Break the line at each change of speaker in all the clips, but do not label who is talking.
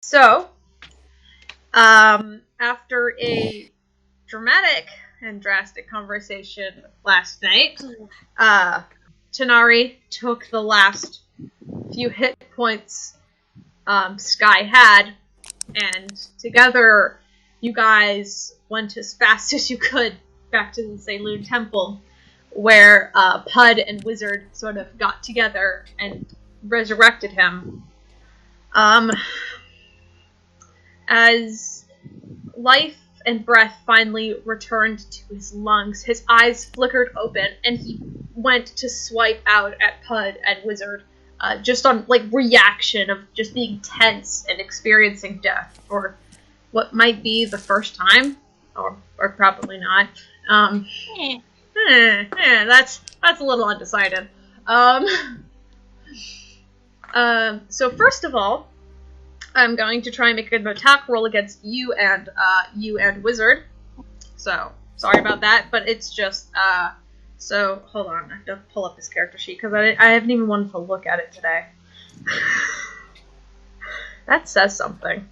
So, after a dramatic and drastic conversation last night, Tanar'ri took the last few hit points Sky had, and together you guys went as fast as you could back to the Saloon Temple, where Puud and Wizard sort of got together and resurrected him. As life and breath finally returned to his lungs, his eyes flickered open, and he went to swipe out at Puud and Wizard, just on, reaction of just being tense and experiencing death for what might be the first time, or probably not. That's a little undecided. So first of all, I'm going to try and make an attack roll against you and Wizard. So, sorry about that, but it's just, so, hold on, I have to pull up his character sheet, because I haven't even wanted to look at it today. That says something.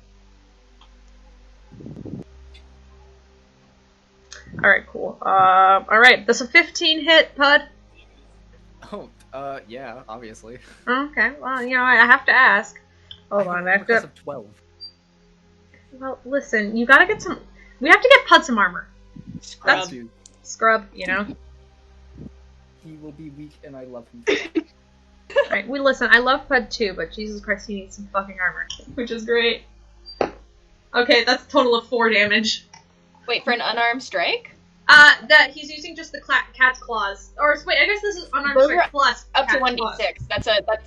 Alright, cool. Alright, does a 15 hit, Puud?
Oh, yeah, obviously.
Okay, well, I have to ask. Hold on, I have to...
Of 12.
Well, listen, you gotta get some... We have to get Puud some armor.
Scrub.
Scrub,
He will be weak, and I love him.
Right, listen, I love Puud too, but Jesus Christ, he needs some fucking armor. Which is great. Okay, that's a total of 4 damage.
Wait, for an unarmed strike?
That he's using just the cat's claws. Or, wait, I guess this is unarmed strike plus
up to
cat's
1d6.
claws.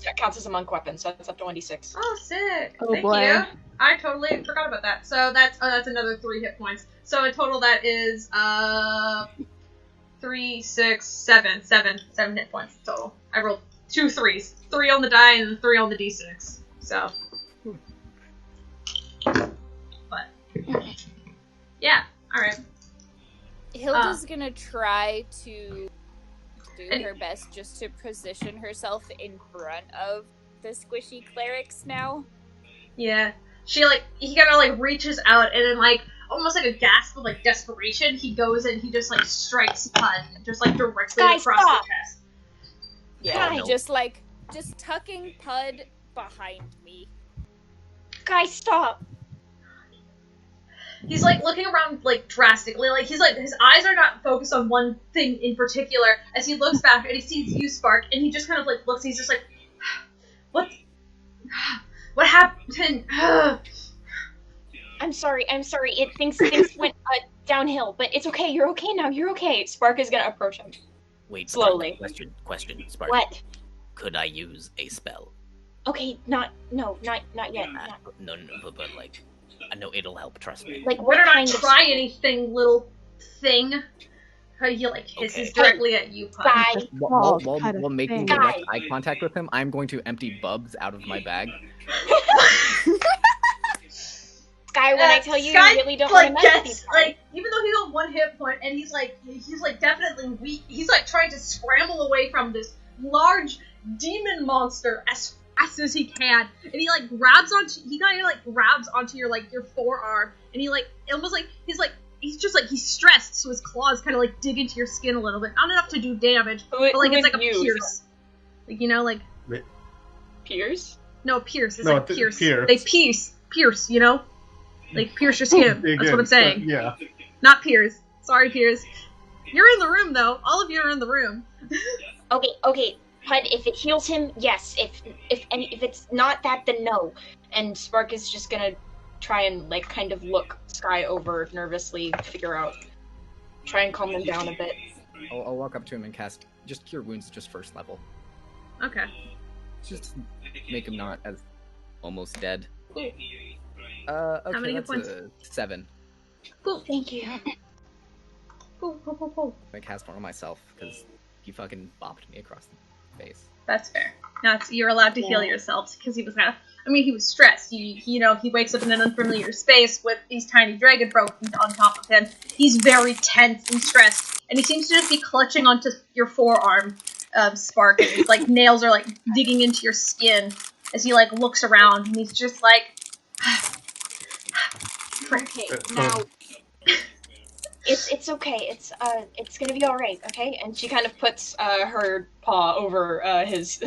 That counts as a monk weapon, so that's up to 1d6.
Oh, sick.
Oh,
Thank
boy.
you. I totally forgot about that. So that's another 3 hit points. So in total that is, 3, 6, 7 hit points total. I rolled 2 3s. 3 on the die and 3 on the d6. So. But. Yeah, alright.
Hilda's gonna try to do her best just to position herself in front of the squishy clerics now.
Yeah. He kinda, reaches out, and then, almost like a gasp of, desperation, he goes and he just, strikes Puud, just, directly across the chest.
Yeah, just tucking Puud behind me.
Guys, stop!
He's, looking around, drastically. His eyes are not focused on one thing in particular, as he looks back and he sees you, Spark, and he just kind of, looks, and he's just what happened?
I'm sorry, things went, downhill, but it's okay, you're okay now, you're okay. Spark is gonna approach him.
Wait,
slowly.
Question, Spark.
What?
Could I use a spell?
Okay, not yet.
No, but I know it'll help, trust me.
What
Better not
kind of
try anything, little thing. How he, hisses
Okay.
directly at you, Puud.
Guy.
While making direct
Guy.
eye contact with him, I'm going to empty bubs out of my bag.
Sky, when I tell you,
Sky,
you really don't want to mess with these guys.
even though he's on 1 hit point, and he's definitely weak, he's, trying to scramble away from this large demon monster as fast as he can, and he, grabs onto your, your forearm, and he, almost he's stressed, so his claws kind of, dig into your skin a little bit. Not enough to do damage, but, it's like a pierce.
Peirs?
No, pierce. It's
No,
like pierce.
pierce.
They pierce, pierce, pierce your skin. That's what I'm saying.
Yeah.
Not Peirs. Sorry, Peirs. You're in the room, though. All of you are in the room.
Okay. Puud, if it heals him, yes. If it's not that, then no. And Spark is just gonna try and, kind of look Sky over nervously, try and calm him down a bit.
I'll walk up to him and cast just Cure Wounds, just first level.
Okay.
Just make him not as almost dead.
Cool.
Okay,
many
that's
points?
a 7.
Cool.
Thank you.
Cool.
I cast one on myself, because he fucking bopped me across the face.
That's fair. Now you're allowed to heal yourself, because he was he was stressed. He wakes up in an unfamiliar space with these tiny dragon folk on top of him. He's very tense and stressed, and he seems to just be clutching onto your forearm, Spark, and his, nails are, digging into your skin as he, looks around, and he's just
Okay, now it's okay. It's gonna be all right. Okay. And she kind of puts her paw over his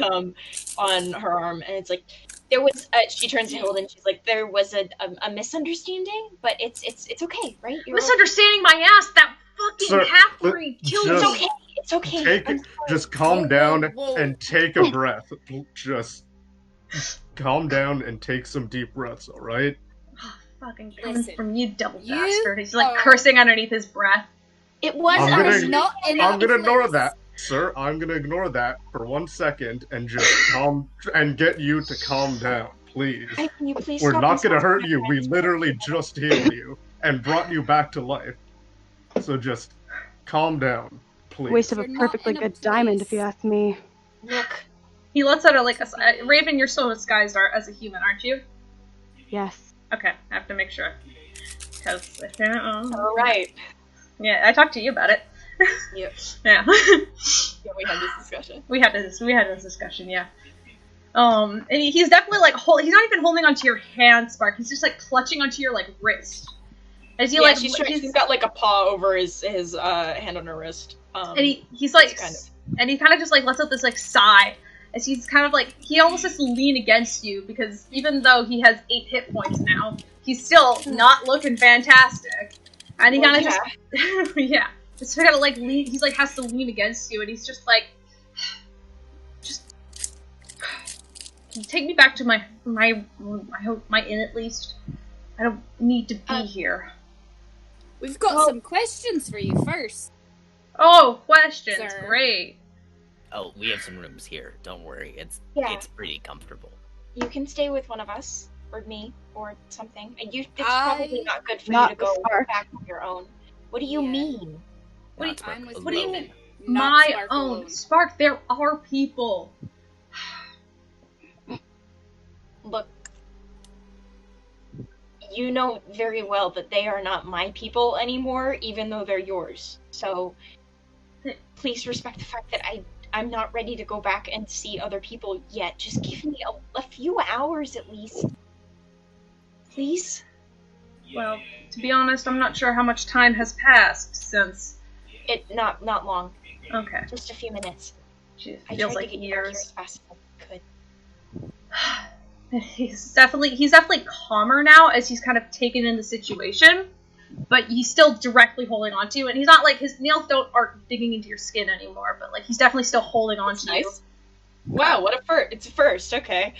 on her arm, and it's like there was. She turns to Hilda and she's like, there was a misunderstanding, but it's okay, right? You're
Misunderstanding my ass. That fucking half-breed killed me.
It's okay. It's okay.
Just calm down and take a breath. Just calm down and take some deep breaths, alright?
Fucking coming from you, double bastard. He's like cursing underneath his breath.
It was
I'm gonna ignore that, sir. I'm gonna ignore that for 1 second and just and get you to calm down, please.
Can you please
We're
stop
not gonna hurt
insulting
you.
my
We
friends?
literally just healed you and brought you back to life. So just calm down, please.
Waste of a
You're
perfectly
not in a
good diamond, if you
place.
ask me.
Look,
He lets out a Raven, you're still disguised as a human, aren't you?
Yes.
Okay, I have to make sure. Because
all right.
yeah, I talked to you about it.
Yep.
Yeah.
Yeah, we had this discussion.
we had this discussion, yeah. And he's definitely like he's not even holding onto your hand, Spark. He's just like clutching onto your like wrist. As he
She's got like a paw over his hand on her wrist.
And he's like, and he kind of just like lets out this like sigh as he's kind of like he almost has to lean against you because even though he has 8 hit points now, he's still not looking fantastic. And he kind of just yeah, just kind of like lean. He's like has to lean against you, and he's just like, just can you take me back to my inn at least. I don't need to be here.
We've got some questions for you first.
Oh, questions!
Sir.
Great.
Oh, we have some rooms here. Don't worry. It's pretty comfortable.
You can stay with one of us, or me, or something. And it's probably not good for you
Not
to go
Spark.
back on your own. What do you mean?
What
Not
I'm with
Spark
What do you
alone.
mean?
Not
My
Spark
own
alone.
Spark. There are people.
Look, you know very well that they are not my people anymore, even though they're yours. So, please respect the fact that I'm not ready to go back and see other people yet. Just give me a few hours at least. Please?
Well, to be honest, I'm not sure how much time has passed since.
Not long.
Okay.
Just a few minutes.
Jeez,
I
feels
tried
like
to get you back here as
years.
fast as I could.
He's definitely calmer now as he's kind of taken in the situation, but he's still directly holding on to you, and he's not like his nails aren't digging into your skin anymore, but like he's definitely still holding on to you.
Wow, what a first! It's a first. Okay.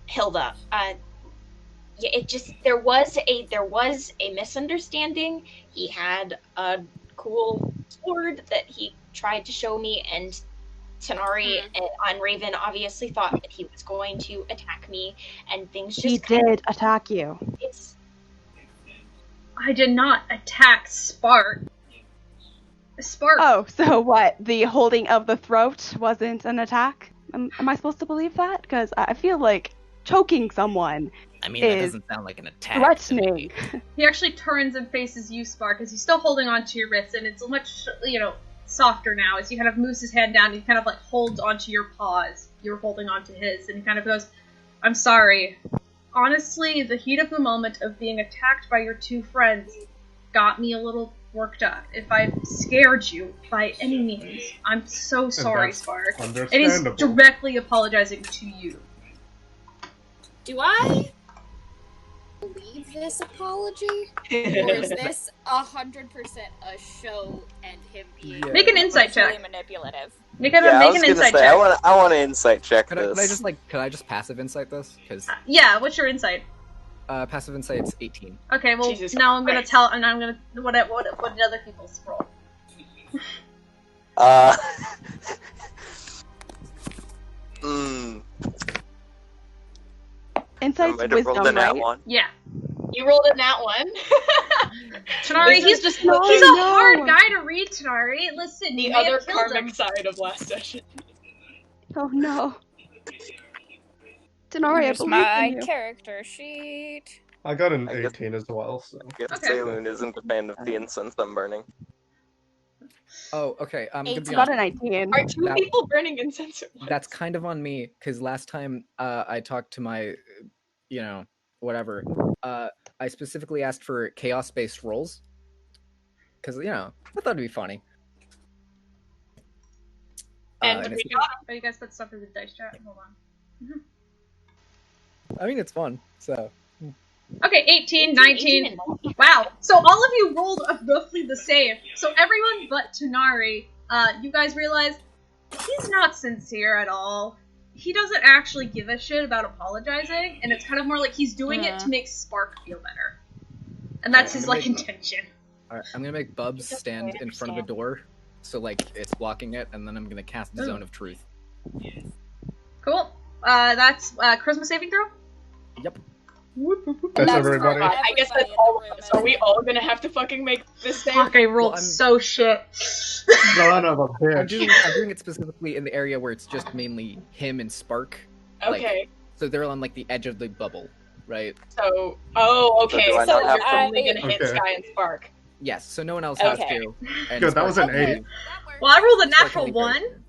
Hilda. Yeah, there was a misunderstanding. He had a cool sword that he tried to show me, and Tanar'ri on Raven obviously thought that he was going to attack me, and things just
He did attack you.
I did not attack Spark. Spark.
Oh, so what? The holding of the throat wasn't an attack? Am I supposed to believe that? Because I feel like choking someone
I mean, that
is
doesn't sound like an attack. to me.
threatening.
He actually turns and faces you, Spark, as he's still holding on to your wrist, and it's much, softer now, as he kind of moves his hand down, and he kind of, like, holds onto your paws. You're holding onto his, and he kind of goes, I'm sorry. Honestly, the heat of the moment of being attacked by your 2 friends got me a little worked up. If I've scared you by any means, I'm so sorry, Spark. And he's
Understandable.
directly apologizing to you.
Do I believe this apology? Or is this 100% a show and him being
Make an insight
racially
check.
manipulative?
Make
I
an
was
insight
gonna say,
check.
I want to insight check
Could
this.
I just passive insight this? Because
Yeah, what's your insight?
passive insight's 18.
Okay, well,
Jesus
now I'm gonna
Christ.
tell, and I'm gonna, what did other people's roll?
Mm, I
Insight's
might have rolled
wisdom,
a nat
right?
one.
Yeah.
You rolled in that one.
Tanar'ri,
This
he's
is just
he's a
no.
hard guy to read, Tanar'ri. Listen,
the
you may
other
have killed
karmic
him.
side of last session.
Oh no. Tanar'ri, I
Here's
believe
my
in you.
character sheet.
I got an
I guess-
18 as well, so.
I guess
Okay.
Saloon isn't a fan of the incense I'm burning.
Oh, okay. I'm gonna be
Got
honest.
a 19.
Are two people burning incense at once?
That's kind of on me, because last time I talked to my, whatever, I specifically asked for chaos-based rolls, because, I thought it'd be funny.
And
and
we
it's,
got
Oh, you guys put stuff in the dice chat? Hold on.
I mean, it's fun, so...
Okay, 18, 19. Wow. So all of you rolled roughly the same. So everyone but Tanar'ri, you guys realize he's not sincere at all. He doesn't actually give a shit about apologizing, and it's kind of more like he's doing it to make Spark feel better. And that's his, intention.
Alright, I'm gonna make Bubs stand in front of a door, so, it's blocking it, and then I'm gonna cast the Zone of Truth.
Cool. That's Charisma saving throw?
Yep.
That's everybody.
I guess that's all of us. Are we all gonna have to fucking make this thing?
Fuck, I rolled so shit.
Son of a
I'm
bitch.
doing it specifically in the area where it's just mainly him and Spark.
Okay.
So they're on, the edge of the bubble, right?
So, okay.
So do I
So
not have
you're
to-
only gonna hit
Okay.
Sky and Spark.
Yes, so no one else has
Okay.
to. And
Good, that was an
Spark-
8.
Well, I rolled a
Spark
natural
only goes-
1.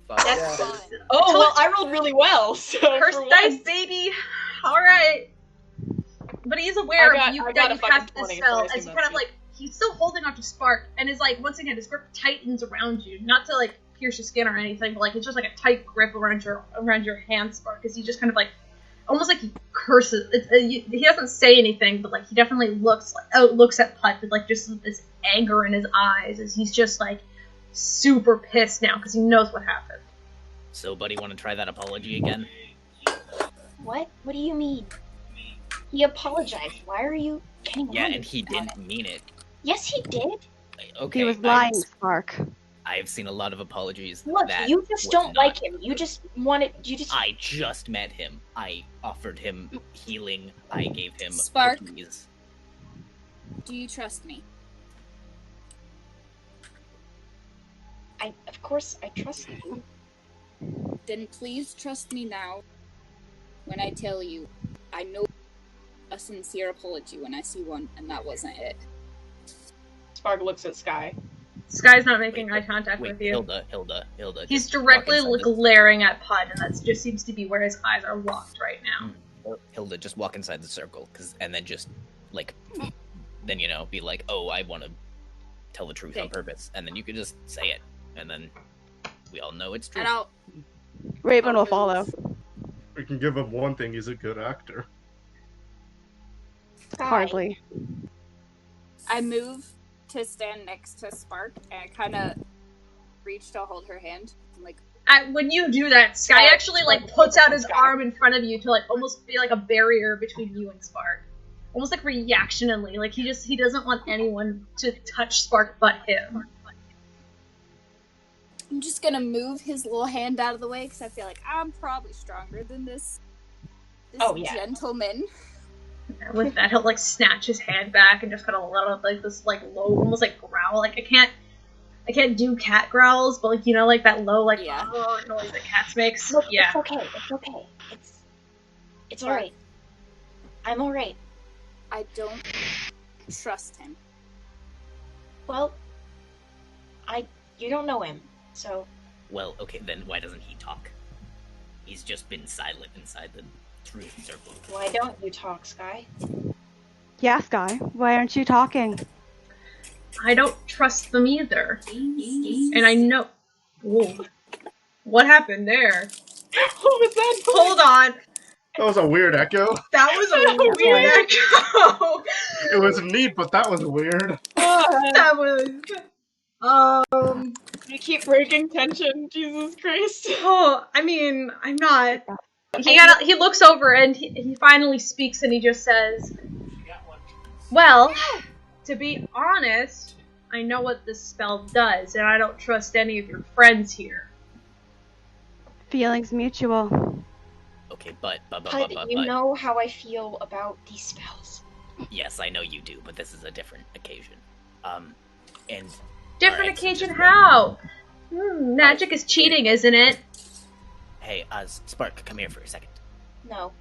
Fuck.
That's
Yeah.
Oh, well, I rolled really well, so
Curse
for
dice,
once-
baby! Alright. But he is aware
I got
that you
a
cast
fucking
this
20,
spell
so I
as
assume
he kind of
that's
he's still holding onto Spark, and is once again, his grip tightens around you. Not to pierce your skin or anything, but it's just a tight grip around your hand, Spark, as he just kind of almost he curses. He doesn't say anything, but he definitely looks at Puud with just this anger in his eyes, as he's just super pissed now because he knows what happened.
So, buddy, want to try that apology again?
What? What do you mean? He apologized. Why are you getting
Yeah,
on
and he
about
didn't
it?
mean it.
Yes, he did.
Okay,
He was lying, Spark.
I've seen a lot of apologies.
Look,
that
you just
was
don't
not-
like him. You just wanted. You just.
I just met him. I offered him healing. I gave him
Spark.
cookies.
Do you trust me?
Of course, I trust you.
Then please trust me now when I tell you I know a sincere apology when I see one, and that wasn't it.
Spark looks at Sky.
Sky's not making eye contact
Wait,
with you.
Hilda.
He's
just
directly
walk inside the-
glaring at Puud, and that just seems to be where his eyes are locked right now.
Hilda, just walk inside the circle, and then just then be like, oh, I want to tell the truth on purpose, and then you could just say it, and then we all know it's true.
And
Raven will follow.
We can give him one thing, he's a good actor.
Hardly.
I move to stand next to Spark, and I kind of reach to hold her hand. I'm like,
When you do that, Sky actually puts out his arm in front of you to almost be a barrier between you and Spark, almost reactionally. He doesn't want anyone to touch Spark but him.
I'm just gonna move his little hand out of the way because I feel like I'm probably stronger than this gentleman.
And with that, he'll like snatch his hand back and just kind of let out like this like low, almost like growl. Like I can't do cat growls, but like you know, like that low like noise that cats makes.
Look,
Yeah.
it's okay. It's okay. It's all right. I'm all right.
I don't trust him.
Well, you don't know him, so.
Well, okay, then why doesn't he talk? He's just been silent inside the truth circle.
Why don't you talk, Sky?
Yeah, Sky. Why aren't you talking?
I don't trust them either. And I know. Whoa. What happened there?
What was that?
Hold on.
That was a weird echo.
That was a weird echo.
It was neat, but that was weird.
That was.
You keep breaking tension, Jesus Christ.
Oh, I mean, I'm not. He looks over and he finally speaks and he just says, well, to be honest, I know what this spell does and I don't trust any of your friends here.
Feelings mutual.
Okay, but
You know how I feel about these spells.
Yes, I know you do, but this is a different occasion. And
Different
alright, so
occasion
just-
how? Magic is cheating, isn't it?
Hey, Spark, come here for a second.
No.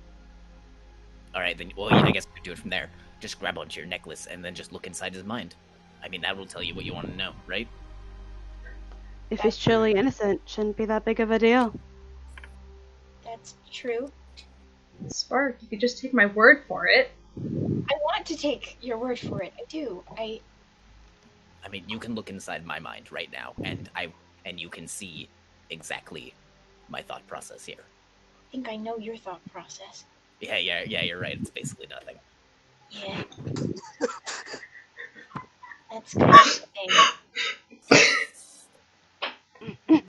Alright, then, well, I guess we can do it from there. Just grab onto your necklace and then just look inside his mind. I mean, that will tell you what you want to know, right?
If he's truly innocent, shouldn't be that big of a deal.
That's true.
Spark, you could just take my word for it.
I want to take your word for it. I do.
I mean, you can look inside my mind right now, and you can see exactly my thought process here.
I think I know your thought process.
Yeah, you're right. It's basically nothing.
Yeah. That's kind of the thing.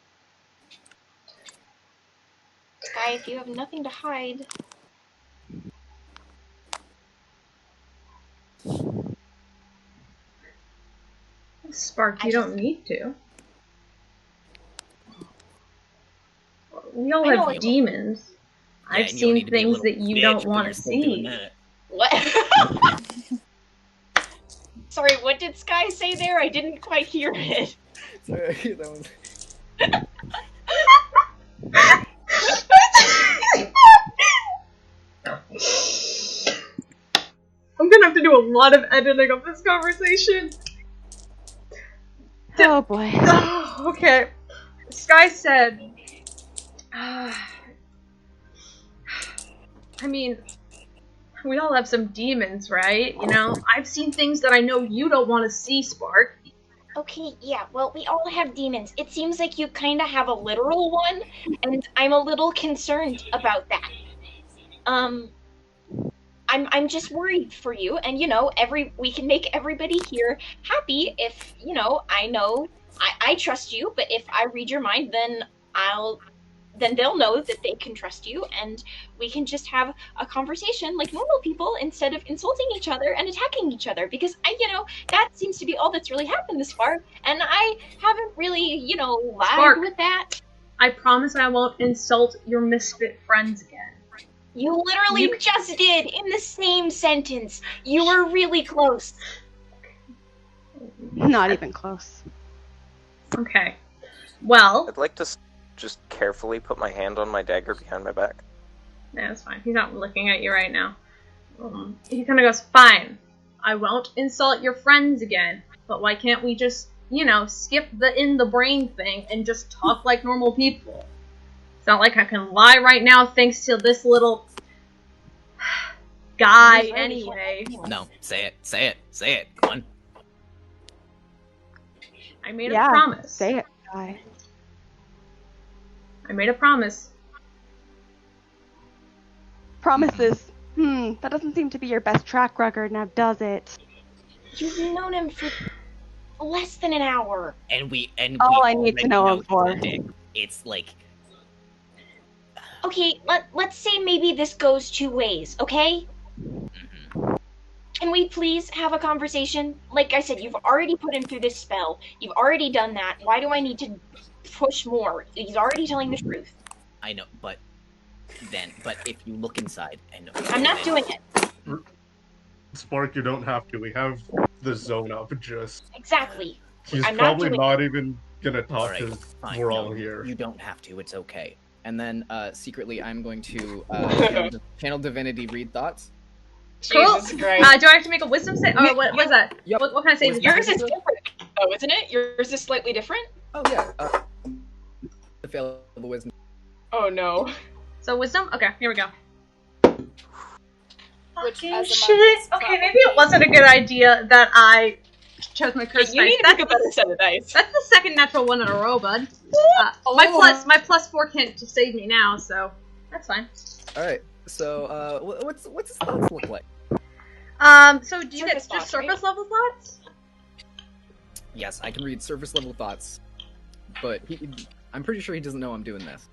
Sky, if you have nothing to hide.
Spark, you don't need to. We all have demons.
Yeah,
I've seen things that you don't want to see.
What? Sorry, what did Sky say there? I didn't quite hear it.
Sorry, that was...
I'm gonna have to do a lot of editing of this conversation.
Oh boy.
Okay. Sky said... I mean, we all have some demons, right? You know, I've seen things that I know you don't want to see, Spark.
Okay, yeah, well, we all have demons. It seems like you kind of have a literal one, and I'm a little concerned about that. I'm just worried for you, and, you know, we can make everybody here happy if, you know, I trust you, but if I read your mind, then they'll know that they can trust you, and we can just have a conversation like normal people instead of insulting each other and attacking each other, because that seems to be all that's really happened this far, and I haven't really, lied with that.
I promise I won't insult your misfit friends again.
You literally just did in the same sentence. You were really close.
Not even close.
Okay. Well...
I'd like to just carefully put my hand on my dagger behind my back.
Yeah, that's fine. He's not looking at you right now. He kind of goes, fine. I won't insult your friends again, but why can't we just, skip the in the brain thing and just talk like normal people? It's not like I can lie right now thanks to this little guy anyway.
No, say it. Come on.
I made a promise.
Say it, guy.
I made a promise.
Promises. That doesn't seem to be your best track record now, does it?
You've known him for less than an hour.
And
all I need to know him for.
It's like...
Okay, let's say maybe this goes two ways, okay?
Mm-hmm.
Can we please have a conversation? Like I said, you've already put him through this spell. You've already done that. Why do I need to push more? He's already telling the truth.
I know, but if you look inside and...
I'm not doing it.
Spark, you don't have to. We have the zone up, just...
Exactly.
He's probably not even gonna talk because we're all here.
You don't have to, it's okay.
And then, secretly, I'm going to channel divinity read thoughts.
Cool.
Jesus Christ.
Do I have to make a wisdom save? Oh, what is that?
Yep.
What kind of save?
Yours is different, though, isn't it? Yours is slightly different?
Oh, yeah. The fail of the wisdom.
Oh, no.
So, wisdom? Okay, here we go.
Which,
Fucking
as a
shit.
monk, is
Okay, maybe it wasn't a good idea that I chose my curse
You
dice.
need to make a better set of dice.
That's the second natural one in a row, bud. My +4 can't just save me now, so that's fine.
All right. So, what's his thoughts look like?
So do you
Surface
get just
thoughts,
surface level thoughts?
Yes, I can read surface level thoughts, but I'm pretty sure he doesn't know I'm doing this.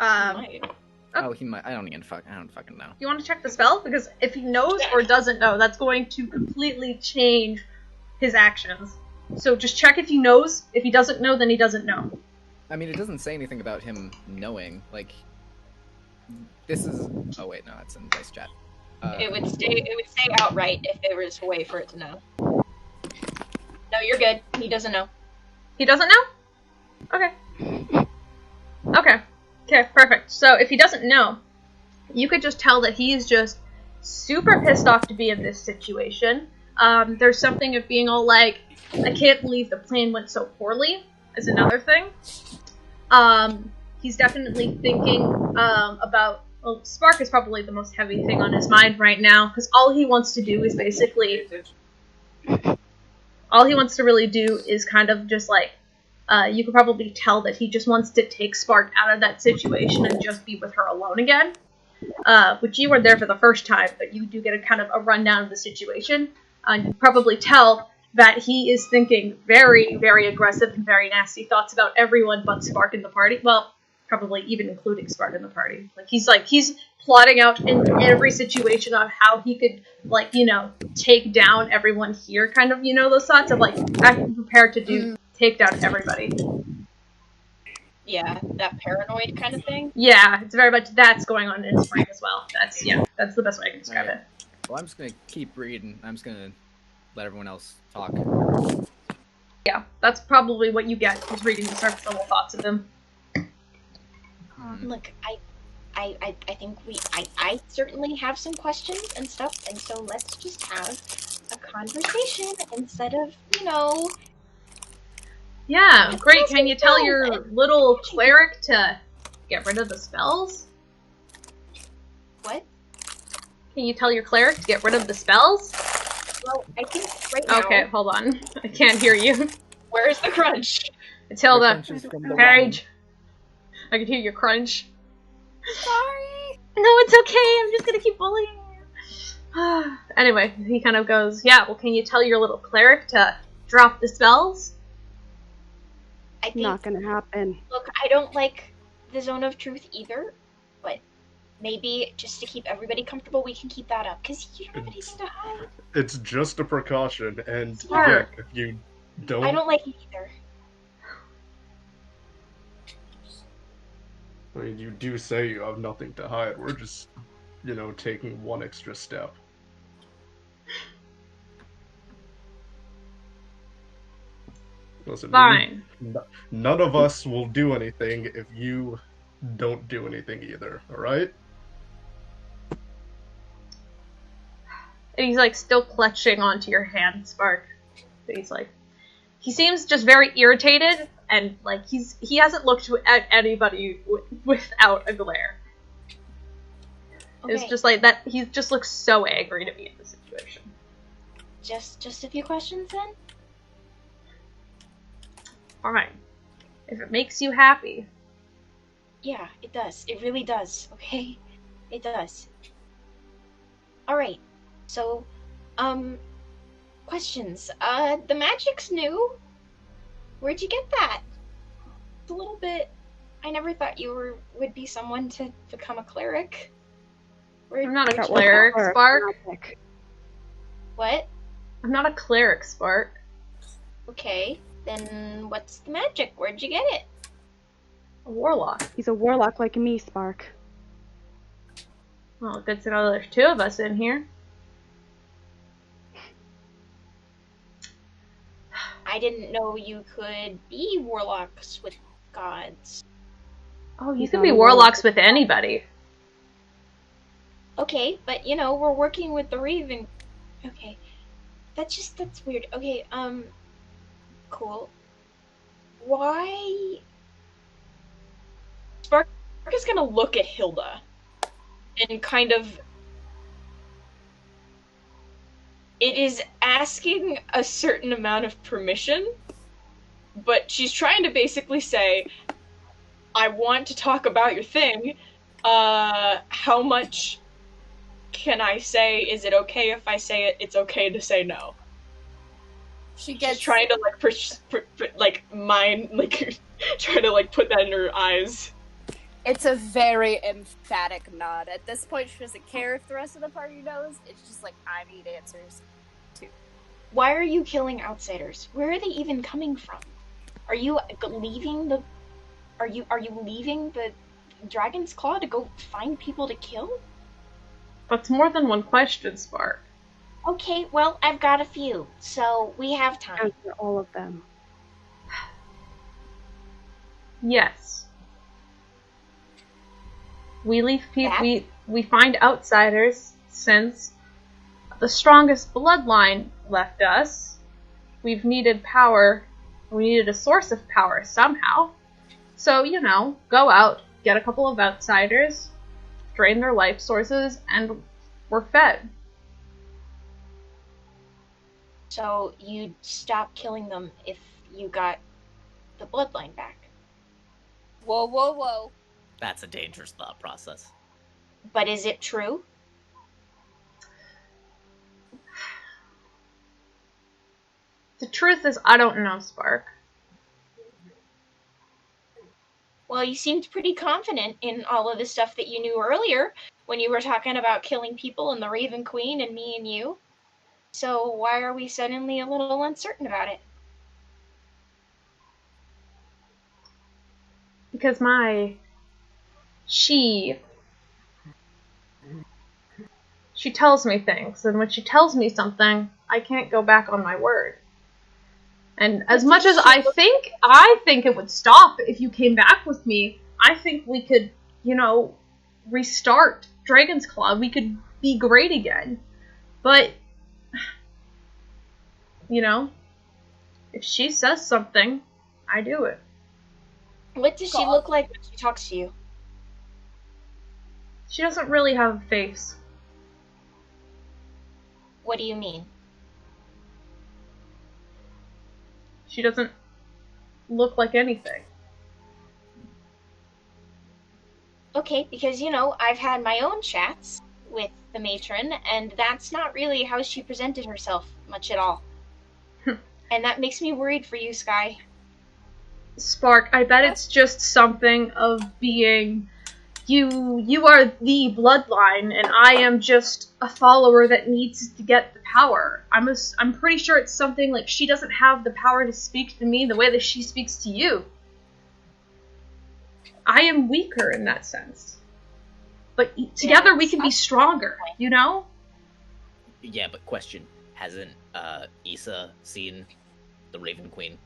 Oh, he might. I don't fucking know.
You want to check the spell? Because if he knows or doesn't know, that's going to completely change his actions. So just check if he knows. If he doesn't know, then he doesn't know.
I mean, it doesn't say anything about him knowing. Like, this is. Oh wait, no, it's in dice chat.
It would say outright if there was a way for it to know. No, you're good. He doesn't know.
He doesn't know? Okay. Okay, perfect. So if he doesn't know, you could just tell that he is just super pissed off to be in this situation. There's something of being all like, I can't believe the plan went so poorly. is another thing. He's definitely thinking about... Well, Spark is probably the most heavy thing on his mind right now, because all he wants to do is basically... All he wants to really do is kind of just, like... you could probably tell that he just wants to take Spark out of that situation and just be with her alone again. Which you weren't there for the first time, but you do get a kind of a rundown of the situation. You can probably tell that he is thinking very, very aggressive and very nasty thoughts about everyone but Spark in the party. Well, probably even including Spark in the party. He's plotting out in every situation of how he could, take down everyone here, kind of, those thoughts of, acting prepared to take down everybody.
Yeah, that paranoid kind of thing?
Yeah, it's very much that's going on in his brain as well. That's the best way I can describe it.
Well, I'm just gonna keep reading. I'm just gonna let everyone else talk.
Yeah, that's probably what you get, is reading the surface level thoughts of him.
Look, I think I certainly have some questions and stuff, and so let's just have a conversation instead of,
Yeah, great. Can you tell your little cleric to get rid of the spells?
What?
Can you tell your cleric to get rid of the spells?
Well, I think right now...
Okay, hold on. I can't hear you.
Where's the crunch?
It's Hilda.
The
Paige. I can hear your crunch.
Sorry.
No, it's okay. I'm just gonna keep bullying you. Anyway, he kind of goes, yeah, well, can you tell your little cleric to drop the spells?
I think,
Not gonna happen.
Look, I don't like the zone of truth either, but maybe just to keep everybody comfortable, we can keep that up, because you don't have anything to hide.
It's just a precaution, and
Smart.
if you don't...
I don't like it either.
I mean, you do say you have nothing to hide. We're just, taking one extra step. Listen,
Fine.
None of us will do anything if you don't do anything either, alright?
And he's, still clutching onto your hand, Spark. But he seems just very irritated, and, he hasn't looked at anybody without a glare.
Okay.
It's just that, he just looks so angry to be in this situation.
Just a few questions, then?
Fine. If it makes you happy.
Yeah, it does. It really does, okay? It does. Alright, so, questions. The magic's new? Where'd you get that? It's a little bit... I never thought you would be someone to become a cleric.
I'm not a cleric, Spark.
What?
I'm not a cleric, Spark.
Okay, then what's the magic? Where'd you get it?
A warlock.
He's a warlock like me, Spark.
Well, good to know there's two of us in here.
I didn't know you could be warlocks with gods.
Oh, you can be warlocks with anybody.
Okay, but we're working with the Raven. Okay. That's weird. Okay, cool. Why? Spark is gonna look at Hilda and kind of... It is asking a certain amount of permission, but she's trying to basically say, I want to talk about your thing. How much can I say? Is it okay if I say it? It's okay to say no. She's trying to trying to put that in her eyes.
It's a very emphatic nod. At this point, she doesn't care if the rest of the party knows. It's just I need answers, too.
Why are you killing outsiders? Where are they even coming from? Are you leaving the... Are you leaving the Dragon's Claw to go find people to kill?
That's more than one question, Spark.
Okay, well, I've got a few, so we have time.
Answer all of them.
Yes. We leave people. We find outsiders since the strongest bloodline left us. We've needed power We needed a source of power somehow. So, go out, get a couple of outsiders, drain their life sources, and we're fed.
So you'd stop killing them if you got the bloodline back.
Whoa, whoa, whoa.
That's a dangerous thought process.
But is it true?
The truth is, I don't know, Spark.
Well, you seemed pretty confident in all of the stuff that you knew earlier when you were talking about killing people and the Raven Queen and me and you. So why are we suddenly a little uncertain about it?
Because she tells me things, and when she tells me something, I can't go back on my word. And as much as I think it would stop if you came back with me, I think we could, restart Dragon's Claw. We could be great again. But, if she says something, I do it.
What does she look like when she talks to you?
She doesn't really have a face.
What do you mean?
She doesn't look like anything.
Okay, because, I've had my own chats with the matron, and that's not really how she presented herself much at all. And that makes me worried for you, Sky.
Spark, I bet it's just something of being... You are the bloodline, and I am just a follower that needs to get the power. I'm pretty sure it's something like she doesn't have the power to speak to me the way that she speaks to you. I am weaker in that sense. But together we can be stronger,
Yeah, but question. Hasn't Issa seen the Raven Queen?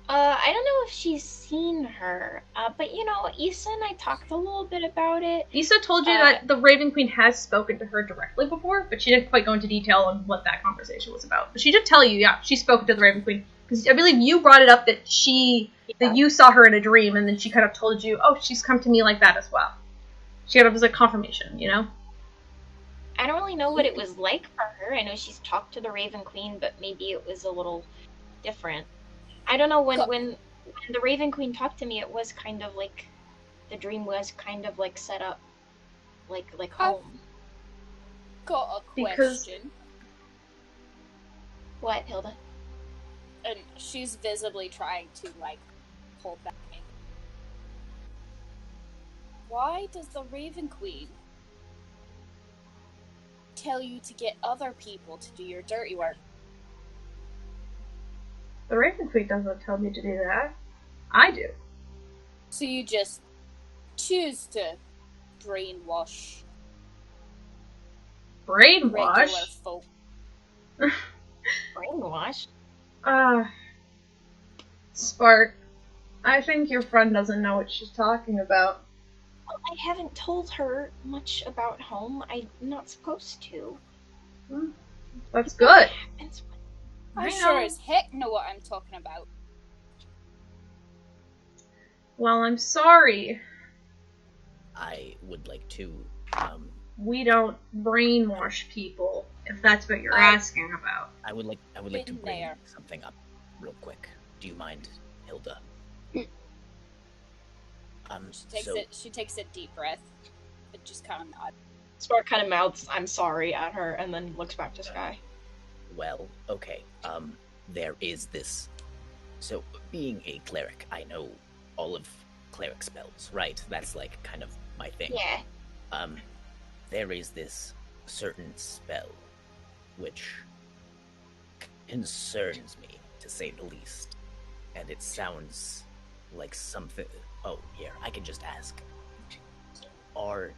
I don't know if she's seen her, but Issa and I talked a little bit about it.
Issa told you that the Raven Queen has spoken to her directly before, but she didn't quite go into detail on what that conversation was about. But she did tell you, yeah, she's spoken to the Raven Queen. Because I believe you brought it up that that you saw her in a dream, and then she kind of told you, oh, she's come to me like that as well. She kind of was a confirmation,
I don't really know what it was like for her. I know she's talked to the Raven Queen, but maybe it was a little different. I don't know, when the Raven Queen talked to me, it was kind of like, the dream was kind of like set up like home.
Got a question.
What, Hilda?
And she's visibly trying to, hold back. Why does the Raven Queen tell you to get other people to do your dirty work?
The Raven Queen doesn't tell me to do that. I do.
So you just choose to brainwash regular folk.
Brainwash?
Spark, I think your friend doesn't know what she's talking about.
Well, I haven't told her much about home. I'm not supposed to.
That's good.
I sure as heck know what I'm talking about.
Well, I'm sorry.
I would like to,
We don't brainwash people, if that's what you're asking about.
I would like to bring something up real quick. Do you mind, Hilda?
She takes a deep breath, but just kind of nods.
Spark kind of mouths, I'm sorry, at her, and then looks back to Sky.
Well, okay, there is this. So, being a cleric, I know all of cleric spells, right? That's, kind of my thing.
Yeah.
There is this certain spell which concerns me, to say the least. And it sounds like something... Oh, here, I can just ask. Are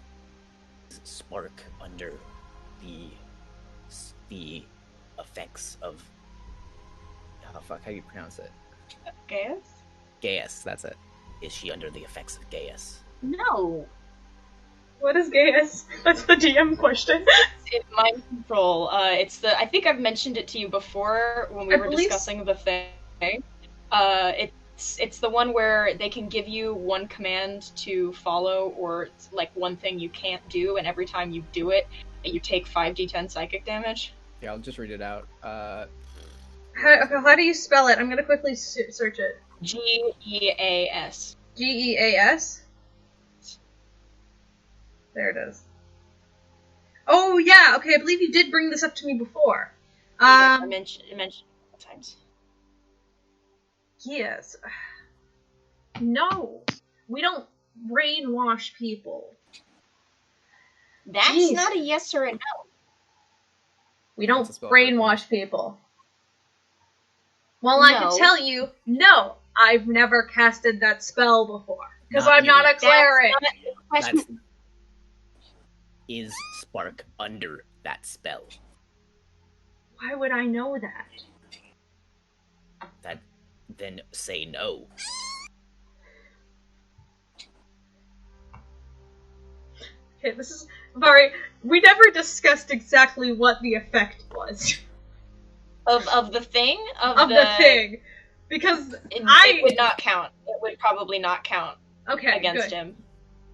Spark under the effects of...
Oh, fuck, how do you pronounce it?
Gaius?
Gaius, that's it. Is she under the effects of Gaius?
No.
What is Gaius? That's the DM question.
It's mind control. I think I've mentioned it to you before when we were discussing the thing. It's the one where they can give you one command to follow, or like one thing you can't do, and every time you do it, you take 5d10 psychic damage.
Yeah, I'll just read it out.
How do you spell it? I'm gonna quickly search it.
Geas.
Geas? There it is. Oh, yeah, okay, I believe you did bring this up to me before.
I mentioned it a couple times.
Yes. No. We don't brainwash people.
That's not a yes or a no.
We don't brainwash people. Well, I can tell you, no, I've never casted that spell before. Because I'm not a cleric.
Is Spark under that spell?
Why would I know that?
Then say no.
Okay, this is... Sorry, we never discussed exactly what the effect was.
Of the thing?
Of the thing. Because
it would not count. It would probably not count against him.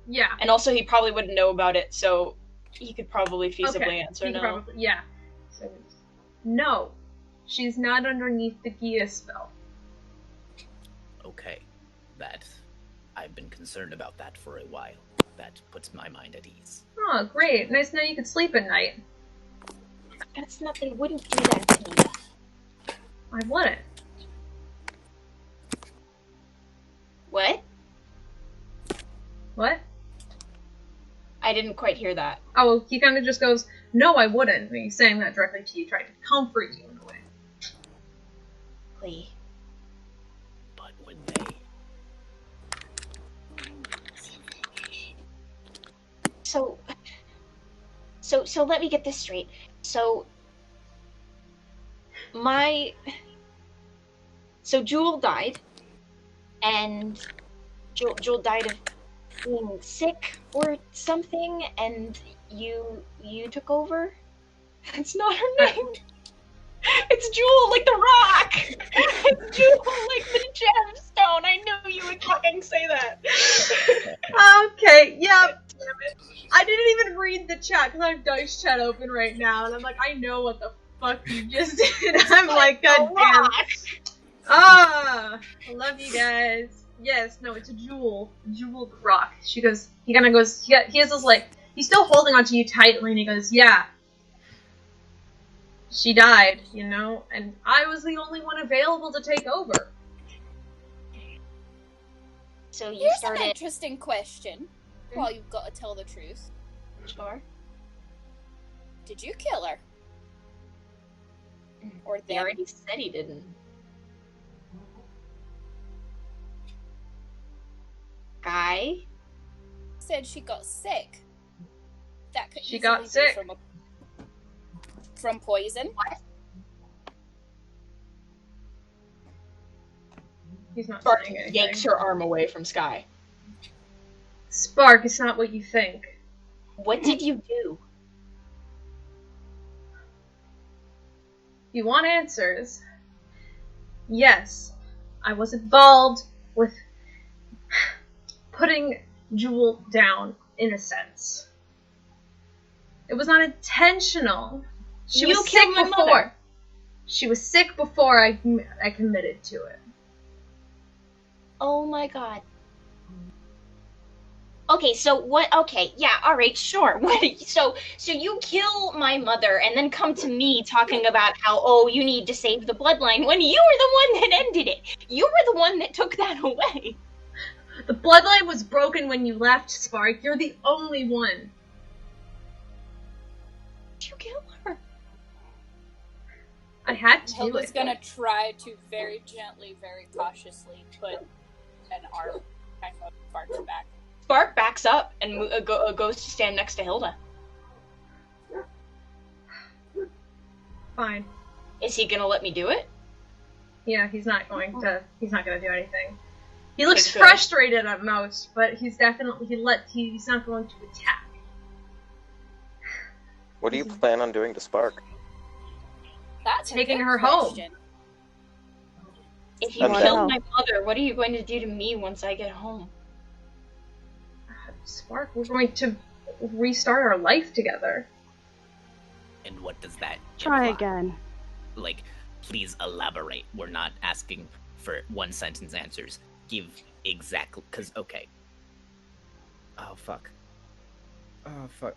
Yeah.
And also he probably wouldn't know about it, so he could probably feasibly answer no.
Yeah. So, no. She's not underneath the Gia spell.
Okay. I've been concerned about that for a while. That puts my mind at ease.
Oh, great. Nice to know you can sleep at night.
That's not, they wouldn't do that to me.
I wouldn't.
What?
What?
I didn't quite hear that.
Oh, he kind of just goes, no, I wouldn't. And he's saying that directly to you, trying to comfort you in a way.
Lee.
But when they...
So let me get this straight. So Jewel died, and Jewel died of being sick or something, and you took over? That's not her name. It's Jewel, like the rock. It's Jewel, like the gemstone. I knew you would fucking say that.
Okay, yeah. Damn it. I didn't even read the chat because I have Dice Chat open right now, and I'm like, I know what the fuck you just did. I'm like, god damn. I love you guys. Yes, no, it's a Jewel. Jewel the rock. He has this, like, he's still holding onto you tightly, and he goes, yeah. She died, you know, and I was the only one available to take over.
So you
Here's
started...
an interesting question. Well, you've got to tell the truth.
Sure.
Did you kill her? Or
He already said he didn't. Guy?
Said she got sick. That could
She got sick.
From poison?
What?
He's not
Spark
saying anything.
yanks her arm away from Sky.
Spark, it's not what you think.
What did you do?
You want answers? Yes. I was involved with putting Jewel down, in a sense. It was not intentional. She was sick before. Mother. She was sick before I committed to it.
Oh my god. Okay, so what? Okay, yeah, all right, sure. What? So you kill my mother and then come to me talking about how you need to save the bloodline when you were the one that ended it. You were the one that took that away.
The bloodline was broken when you left, Spark. You're the only one.
Did you kill her?
I had to.
Hilda's gonna try to very gently, very cautiously put an arm kind of Spark's back.
Spark backs up and goes to stand next to Hilda.
Fine.
Is he gonna let me do it?
Yeah, he's not going to do anything. He looks frustrated at most, but he's definitely he's not going to attack.
What do you plan on doing to Spark?
That's
taking her home.
If you killed my mother, what are you going to do to me once I get home?
Spark, we're going to restart our life together.
And what does that
Try
imply?
again.
Like, please elaborate. We're not asking for one-sentence answers. Give exactly... Because, okay.
Oh, fuck.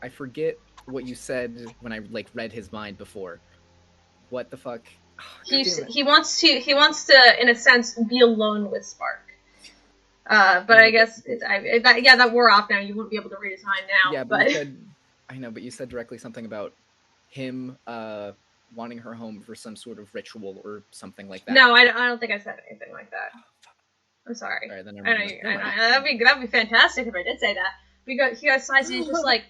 I forget what you said when I, like, read his mind before. What the fuck? Oh,
he wants to, in a sense, be alone with Spark. But I guess that wore off now. You wouldn't be able to read his mind now.
Yeah, but you said, I know, but you said directly something about him wanting her home for some sort of ritual or something like that.
No, I don't think I said anything like that. I'm sorry.
All right, then
that'd be fantastic if I did say that. He goes sighs and he's just like,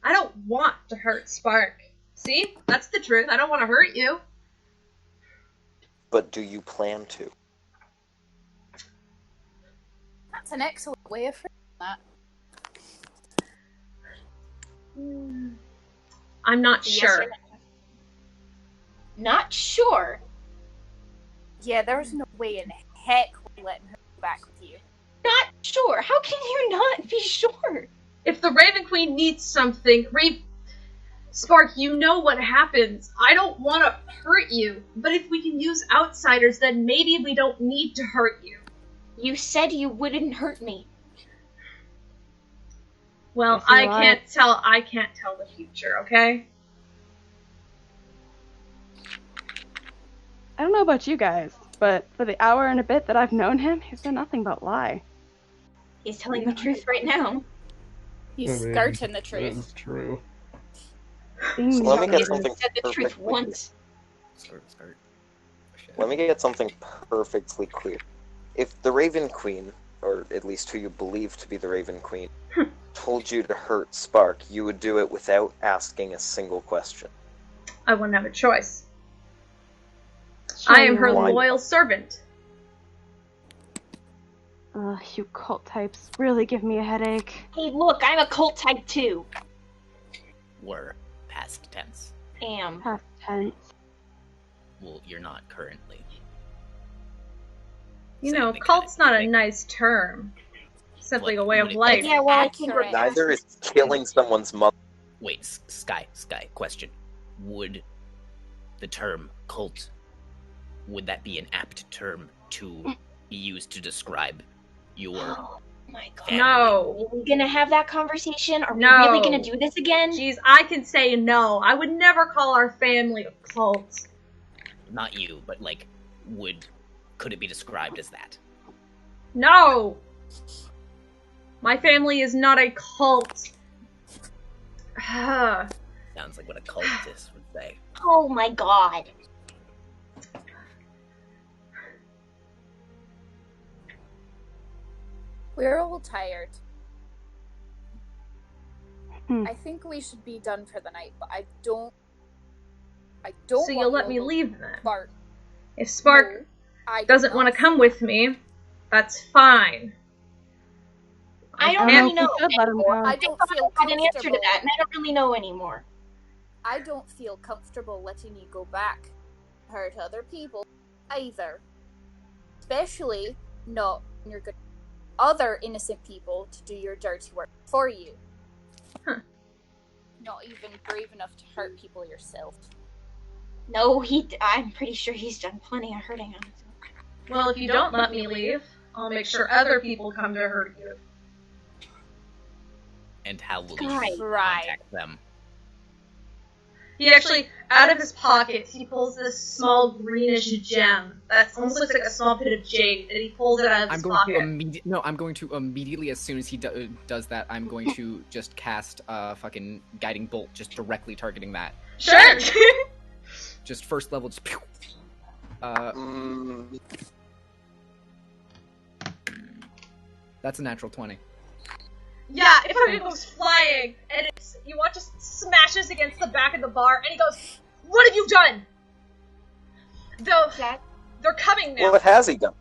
I don't want to hurt Spark. See, that's the truth. I don't want to hurt you.
But do you plan to?
That's an excellent way of phrasing that.
I'm not sure.
Not sure?
Yeah, there's no way in heck we're letting her go back with you.
Not sure? How can you not be sure?
If the Raven Queen needs something, Spark, you know what happens. I don't want to hurt you, but if we can use outsiders, then maybe we don't need to hurt you.
You said you wouldn't hurt me.
Well, I can't tell the future, okay?
I don't know about you guys, but for the hour and a bit that I've known him, he's done nothing but lie.
He's telling the truth right now.
He's skirting the truth.
That is true.
So let me get something
said the truth once.
Let me get something perfectly clear. If the Raven Queen, or at least who you believe to be the Raven Queen, told you to hurt Spark, you would do it without asking a single question.
I wouldn't have a choice. I am her loyal servant.
You cult types really give me a headache.
Hey, look, I'm a cult type too.
Were past tense.
Am.
Past tense.
Well, you're not currently.
You know, cult's not a nice term. Simply a way of life.
Yeah, well, I think we're
Neither is killing someone's mother.
Wait, Sky, question. Would the term cult, would that be an apt term to be used to describe your
Oh my god.
family?
No.
Are we gonna have that conversation? Are we
No.
really gonna do this again?
Jeez, I can say no. I would never call our family a cult.
Not you, but like, could it be described as that?
No! My family is not a cult.
Sounds like what a cultist would say.
Oh my god.
We're all tired.
Hmm.
I think we should be done for the night, but I don't
So you'll let me leave then?
Spark.
If Spark doesn't want to come with me, that's fine.
I don't really know anymore.
I don't feel
I had an answer to that, and I don't really know anymore.
I don't feel comfortable letting you go back, hurt other people, either. Especially not when you're good other innocent people to do your dirty work for you.
Huh.
Not even brave enough to hurt people yourself.
No, I'm pretty sure he's done plenty of hurting on his own.
Well, if you don't let me leave, I'll make sure other people come to hurt you.
And how will you
Sky.
contact them?
He actually, out of his pocket, he pulls this small greenish gem that almost looks like a small bit of jade, and he pulls it out of his pocket.
I'm going to immediately, as soon as he does that, I'm going to just cast fucking guiding bolt, just directly targeting that.
Sure!
Just first level, just pew! That's a natural 20.
Yeah, it fucking goes flying, and you watch it smashes against the back of the bar, and he goes, "What have you done?" They're coming now.
What has he done?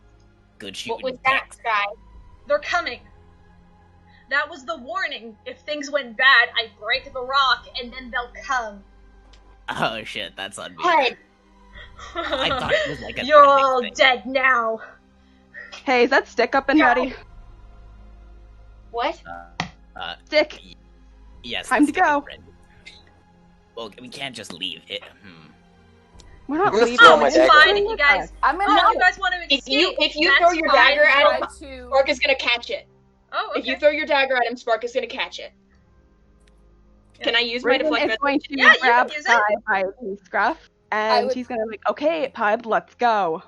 Good shooting.
What was that, Sky?
They're coming. That was the warning. If things went bad, I break the rock, and then they'll come.
Oh shit, that's on me.
Pud,
I thought it was like a
You're
trending
all
thing.
dead now.
Hey, is that stick up and ready?
What?
Stick.
Yes.
Time
the
to
stick is
go.
ready. Well, we can't just leave it.
We're not
I'm gonna
leaving.
throw
Oh,
my
it's
dagger.
fine if you guys.
I'm gonna
Oh, you guys want to
If
escape?
you
that's
throw your
fine.
dagger at him,
try to.
Spark is gonna catch it.
Oh, okay.
If you throw your dagger at him, Spark is gonna catch it. Can I use my
Raven
deflect
is
missile?
going to
Yeah, you
grab
can use
Sky
it.
by the scruff,
I
and
would-
she's gonna like, okay, Puud, let's go.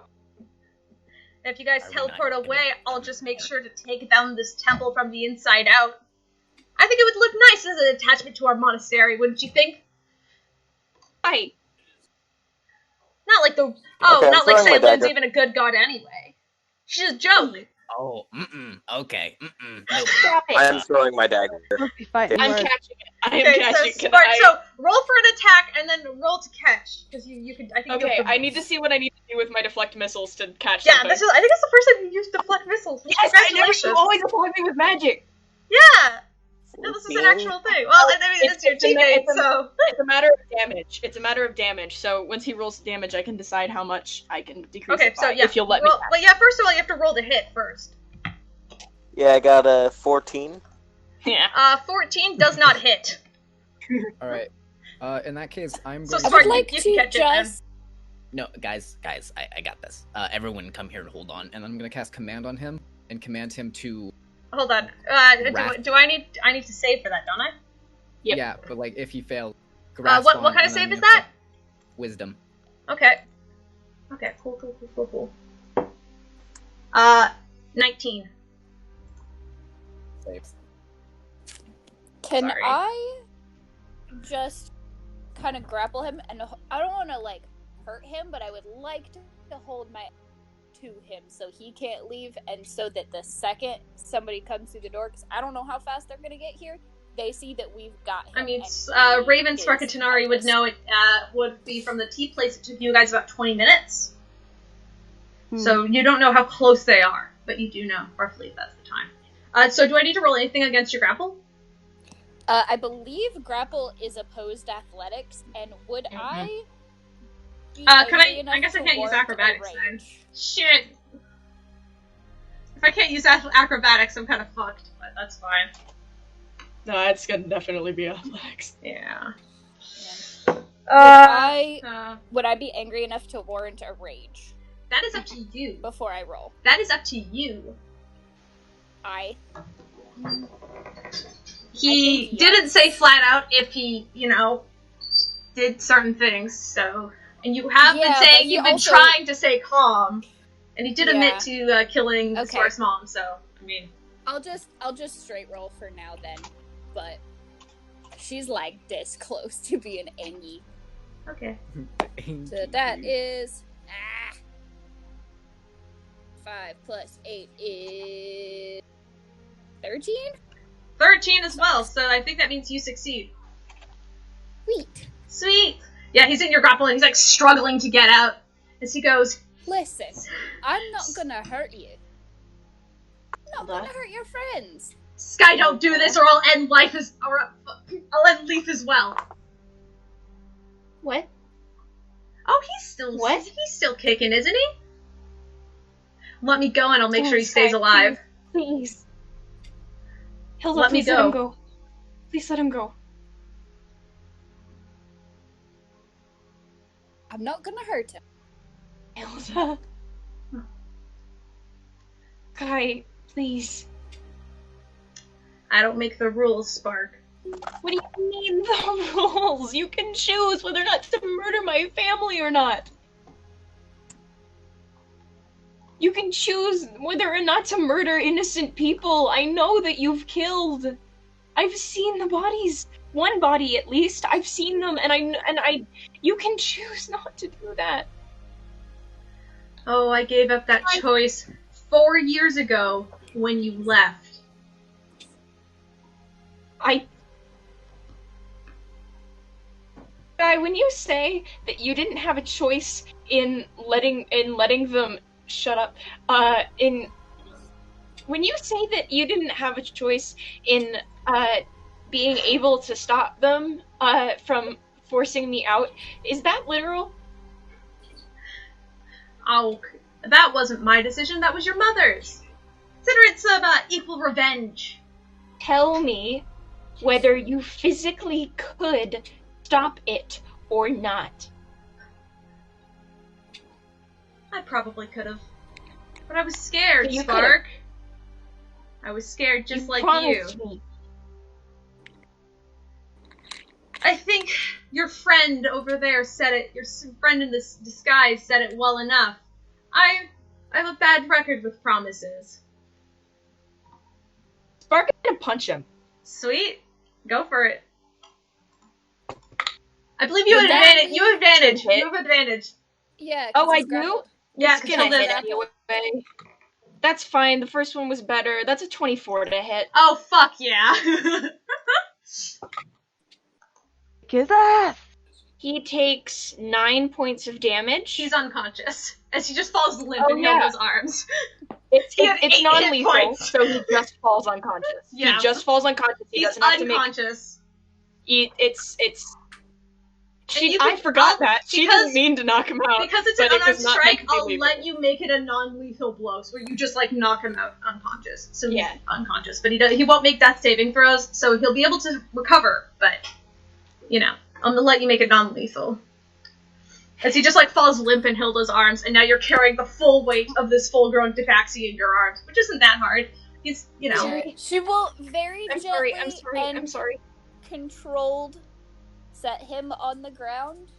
If you guys
Are we
teleport
not gonna-
away, I'll just make sure to take down this temple from the inside out. I think it would look nice as an attachment to our monastery, wouldn't you think?
Hi.
Not like
Okay, I'm
not like
throwing
say
my
Lynn's
dagger.
even a good god anyway. She's a joke.
Oh, okay, nope.
Stop it.
I'm throwing my dagger.
Let's be fighting
I'm
words.
catching it. I am
Okay,
catching
so
it.
Spark, so roll for an attack and then roll to catch because you could. I think. you
Okay,
have to-
I need to see what I need to do with my deflect missiles to catch
Yeah,
something.
I think that's the first time you used deflect missiles.
Yes, I never.
Congratulations.
You always apply me with magic.
Yeah. No, this is an actual thing. Well, I mean, it's your teammate, so.
It's a matter of damage. It's a matter of damage. So once he rolls damage, I can decide how much I can decrease
Okay,
it by,
so yeah.
if you'll let me.
Well, yeah, first of all, you have to roll to hit first.
Yeah, I got a 14.
Yeah.
14 does not hit.
All right. In that case, I'm
So
going
I
Spark,
would like
you
to
can catch it, man.
just.
No, guys, I got this. Everyone come here and hold on.
and I'm gonna cast command on him and command him to.
Hold on.
Wrath.
Do I need to save for that, don't I?
Yep.
Yeah, but like if he fails,
What kind of save is that?
Wisdom.
Okay. Okay, cool. 19.
Saves.
Can
Sorry.
I just kind of grapple him? And I don't want to like hurt him, but I would like to hold my to him so he can't leave, and so that the second somebody comes through the door, because I don't know how fast they're gonna get here, they see that we've got him.
I mean,
and he
Raven,
is
Spark, and Tanar'ri would
helpless.
know it would be from the tea place. It took you guys about 20 minutes. So you don't know how close they are, but you do know roughly that's the time. So do I need to roll anything against your grapple?
I believe grapple is opposed athletics, and would I? Be
Can
angry
I
enough
guess I
to
can't use
warrant a
acrobatics then.
range?
Shit. If I can't use acrobatics, I'm kind of fucked, but that's fine.
No, it's gonna definitely be athletics.
Yeah.
Would I be angry enough to warrant a rage
That is up to you.
before I roll?
That is up to you. He
think
didn't say flat out if he, did certain things, so. And you have been
Yeah, but
saying
he
you've been
also-
trying to stay calm. And he did
Yeah.
admit to killing
Okay.
Sora's mom, so, I mean.
I'll just straight roll for now then, but she's like this close to being angry.
Okay.
So that is 5 plus 8 is 13?
13 as well, so I think that means you succeed.
Sweet.
Sweet! Yeah, he's in your grapple and he's like struggling to get out. As he goes,
Listen, I'm not gonna hurt you. I'm not
Hold
gonna
on.
hurt your friends.
Sky, don't do this or I'll end life I'll end Leaf as well.
What?
Oh, he's still kicking, isn't he? Let me go and I'll make sure he stays alive.
Please. Hilda,
Let me
please let him
go.
go. Please let him go.
I'm not gonna hurt him.
Hilda. Guy, please.
I don't make the rules, Spark.
What do you mean the rules? You can choose whether or not to murder my family or not. You can choose whether or not to murder innocent people. I know that you've killed. I've seen the bodies. One body at least. I've seen them, and I. You can choose not to do that.
Oh, I gave up that choice 4 years ago when you left.
Guy, when you say that you didn't have a choice in letting them shut up, when you say that you didn't have a choice in being able to stop them from forcing me out, is that literal?
Oh, that wasn't my decision, that was your mother's. Consider it some equal revenge.
Tell me whether you physically could stop it or not.
I probably could have. But I was scared,
You
Spark. I was scared just like you.
promised me.
I think your friend over there said it, your friend in this disguise said it well enough. I have a bad record with promises.
Spark gonna punch him.
Sweet. Go for it. I believe you have advantage. You have advantage.
Hit.
You have advantage.
Yeah.
Oh,
'cause
I
he's
do?
grappled.
Yeah,
It's
because
gonna
Hilda.
hit anyway. That's fine. The first one was better. That's a 24 to hit.
Oh, fuck yeah.
Kick his ass!
He takes 9 points of damage.
He's unconscious as he just falls limp
Oh,
in
yeah.
Hilda's arms.
It's
He has 8 hit
non-lethal,
points.
so he just falls unconscious.
Yeah.
He just falls unconscious. He
He's
doesn't have to make.
unconscious.
It's.
you
I
can-
forgot that. She
because-
didn't mean to knock him out.
Because it's
but
an
it
unarmed
was not
strike,
meant to be
I'll
lethal.
let you make it a non-lethal blow, so where you just like knock him out unconscious. So
Yeah.
he's unconscious, but he won't make death saving throws, so he'll be able to recover. But I'm gonna let you make it non-lethal. As he just like falls limp in Hilda's arms, and now you're carrying the full weight of this full-grown Tabaxi in your arms, which isn't that hard. He's
Sorry.
She will very
I'm
gently
sorry.
and
I'm sorry.
controlled set him on the ground.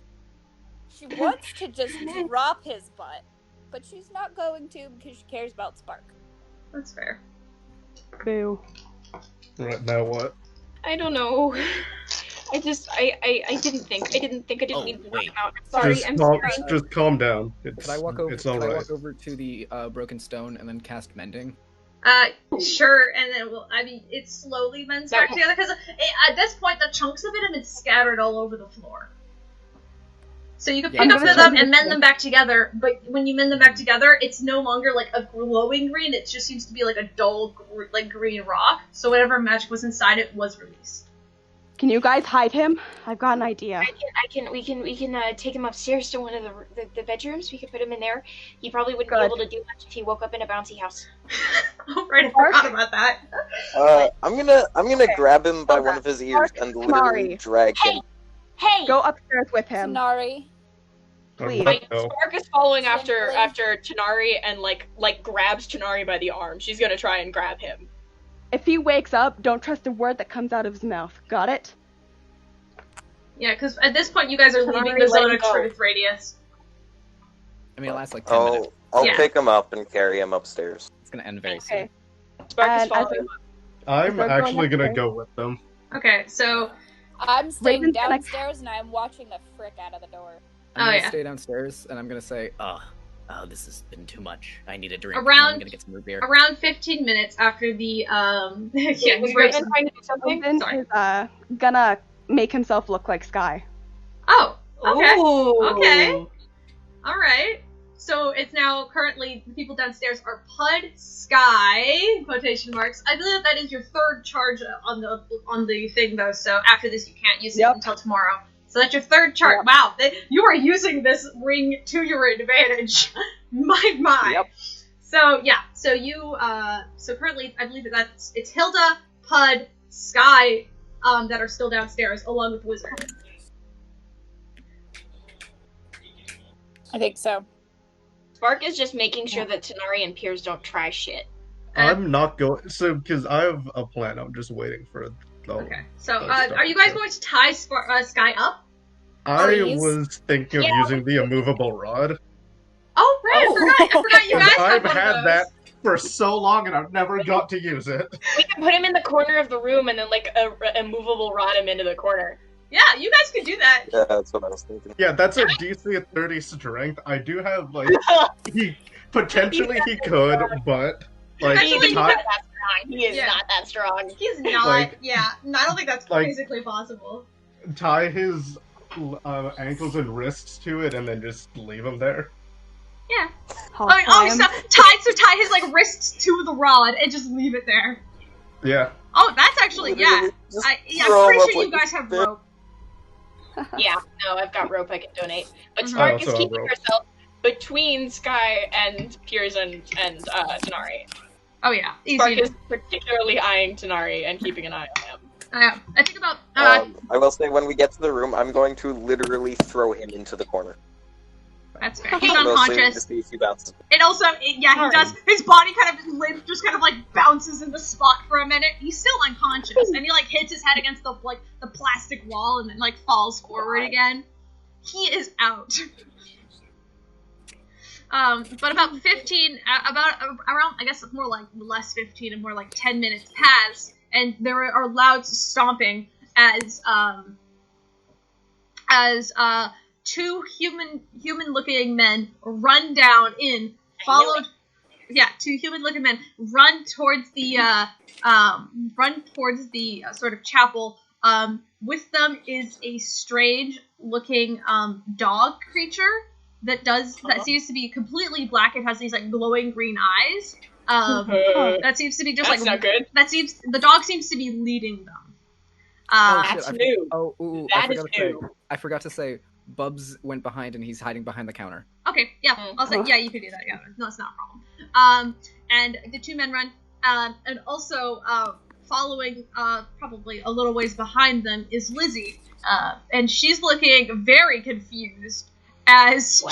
She wants to just drop his butt, but she's not going to because she cares about Spark.
That's fair.
Boo.
Right, now what?
I don't know. I didn't think. I didn't
Oh,
need to knock
wait.
him out. Sorry,
Just
I'm
calm,
sorry.
just calm down. It's,
Could I walk over?
It's all
could I
right.
walk over to the broken stone and then cast mending?
Sure, and then it slowly mends back together, because at this point, the chunks of it have been scattered all over the floor. So you can
Yeah,
pick
I'm
up
gonna
them
try
and mend them back together, but when you mend them back together, it's no longer like a glowing green, it just seems to be like a dull, green rock, so whatever magic was inside it was released.
Can you guys hide him? I've got an idea.
We can take him upstairs to one of the bedrooms. We could put him in there. He probably wouldn't
Good.
be able to do much if he woke up in a bouncy house.
Oh, right, I forgot about that.
I'm gonna grab him by one of his ears and literally
Tanar'ri.
drag him.
Hey!
Go upstairs with him.
Tanar'ri.
Please.
What? No.
Spark is following after
Gently.
Tanar'ri and like grabs Tanar'ri by the arm. She's gonna try and grab him.
If he wakes up, don't trust a word that comes out of his mouth. Got it?
Yeah, because at this point, you guys are leaving the
Tanar'ri, let
zone
him
of
go.
truth radius.
I mean, it lasts like 10 minutes.
I'll
Yeah.
pick him up and carry him upstairs.
It's gonna end very
Okay.
soon.
Spark is
And as
following.
I'm
They're
actually
going
gonna
upstairs.
go with them.
Okay, so,
I'm staying
Raven's gonna-
downstairs and I'm watching the frick out of the door.
I'm
Oh,
gonna
yeah.
stay downstairs and I'm gonna say,
Oh, this has been too much. I need a drink.
Around-
I'm gonna get some root beer.
around 15 minutes after the, yeah,
Was
you
Raven
guys-
trying to do something?
Raven
Sorry.
is gonna make himself look like Sky.
Oh, okay.
Ooh.
Okay. Alright. So it's now currently, the people downstairs are Puud, Sky, quotation marks. I believe that is your third charge on the thing though, so after this you can't use it
Yep.
until tomorrow. So that's your third charge.
Yep.
Wow, you are using ring to your advantage. My.
Yep.
So yeah, so you, so currently I believe it's Hilda, Puud, Sky, that are still downstairs, along with Wizard.
I think so.
Spark is just making sure that Tanar'ri and Peirs don't try shit.
I'm not going. So, because I have a plan. I'm just waiting for.
Okay. So,
That's
are you guys
okay.
going to tie Sky up?
I
Please.
was thinking of
Yeah.
using the immovable rod.
Oh, right, I forgot you guys
I've
had one
had
of those.
that for so long and I've never got to use it.
We can put him in the corner of the room and then a movable rod him into the corner.
Yeah, you guys could do that.
Yeah, that's what I was thinking.
Yeah, that's a DC at 30 strength. I do have, like, he could, but, like,
Actually,
He's
you
not
could-
that strong. He is
Yeah.
not that strong.
He's not,
Like-
yeah. No, I don't think that's
like-
physically possible.
tie his ankles and wrists to it and then just leave him there.
Yeah.
Hall
Oh,
time.
so tie his, like, wrists to the rod and just leave it there.
Yeah.
Oh, that's actually, yeah.
Literally, just
I'm
throw
pretty
him up
sure you
like
guys have
this.
rope.
Yeah, no, I've got rope I can donate. But
Mhm.
Spark
I
is
also have
keeping
rope.
herself between Sky and Peirs and Tanar'ri.
Oh yeah, easy.
Spark is particularly eyeing Tanar'ri and keeping an eye on him.
I think about.
I will say when we get to the room, I'm going to literally throw him into the corner.
That's fair. He's
Mostly
unconscious.
to see if he bounces.
And also, he does. His body kind of limp, just kind of like bounces in the spot for a minute. He's still unconscious, and he like hits his head against the plastic wall, and then like falls forward again. He is out. But about 15, around, I guess more like less 15 and more like 10 minutes pass, and there are loud stomping as two human-looking men run down in, followed, two human-looking men run towards the sort of chapel. With them is a strange-looking dog creature that seems to be completely black and has these like glowing green eyes. That seems to be just
That's not good.
The dog seems to be leading them.
That's new.
I forgot to say, Bubs went behind and he's hiding behind the counter.
Okay, yeah, I'll say, yeah, you can do that. Yeah, no, it's not a problem. And the two men run, and also following, probably a little ways behind them is Lizzie, and she's looking very confused as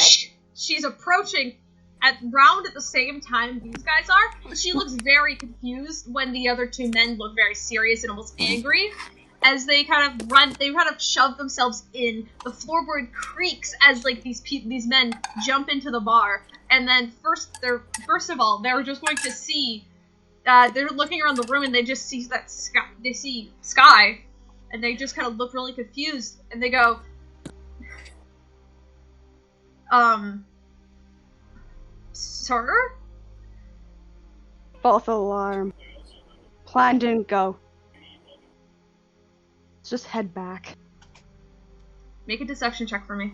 she's approaching at the same time these guys are. She looks very confused when the other two men look very serious and almost angry. As they kind of shove themselves in. The floorboard creaks as like these men jump into the bar, and then first of all they're just going to see. They're looking around the room and they just see Sky. They see Sky, and they just kind of look really confused, and they go, "Sir?"
False alarm. Plan didn't go. Just head back.
Make a deception check for me.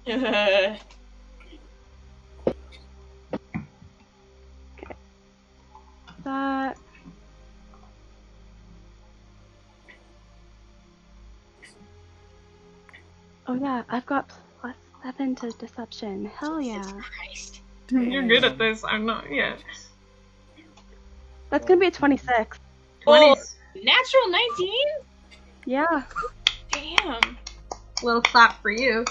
Okay. That. Oh yeah, I've got +7 to deception. Hell yeah.
You're good at this. I'm not yet.
That's gonna be a 26.
20.
Natural 19?
Yeah.
Damn.
Little clap for you.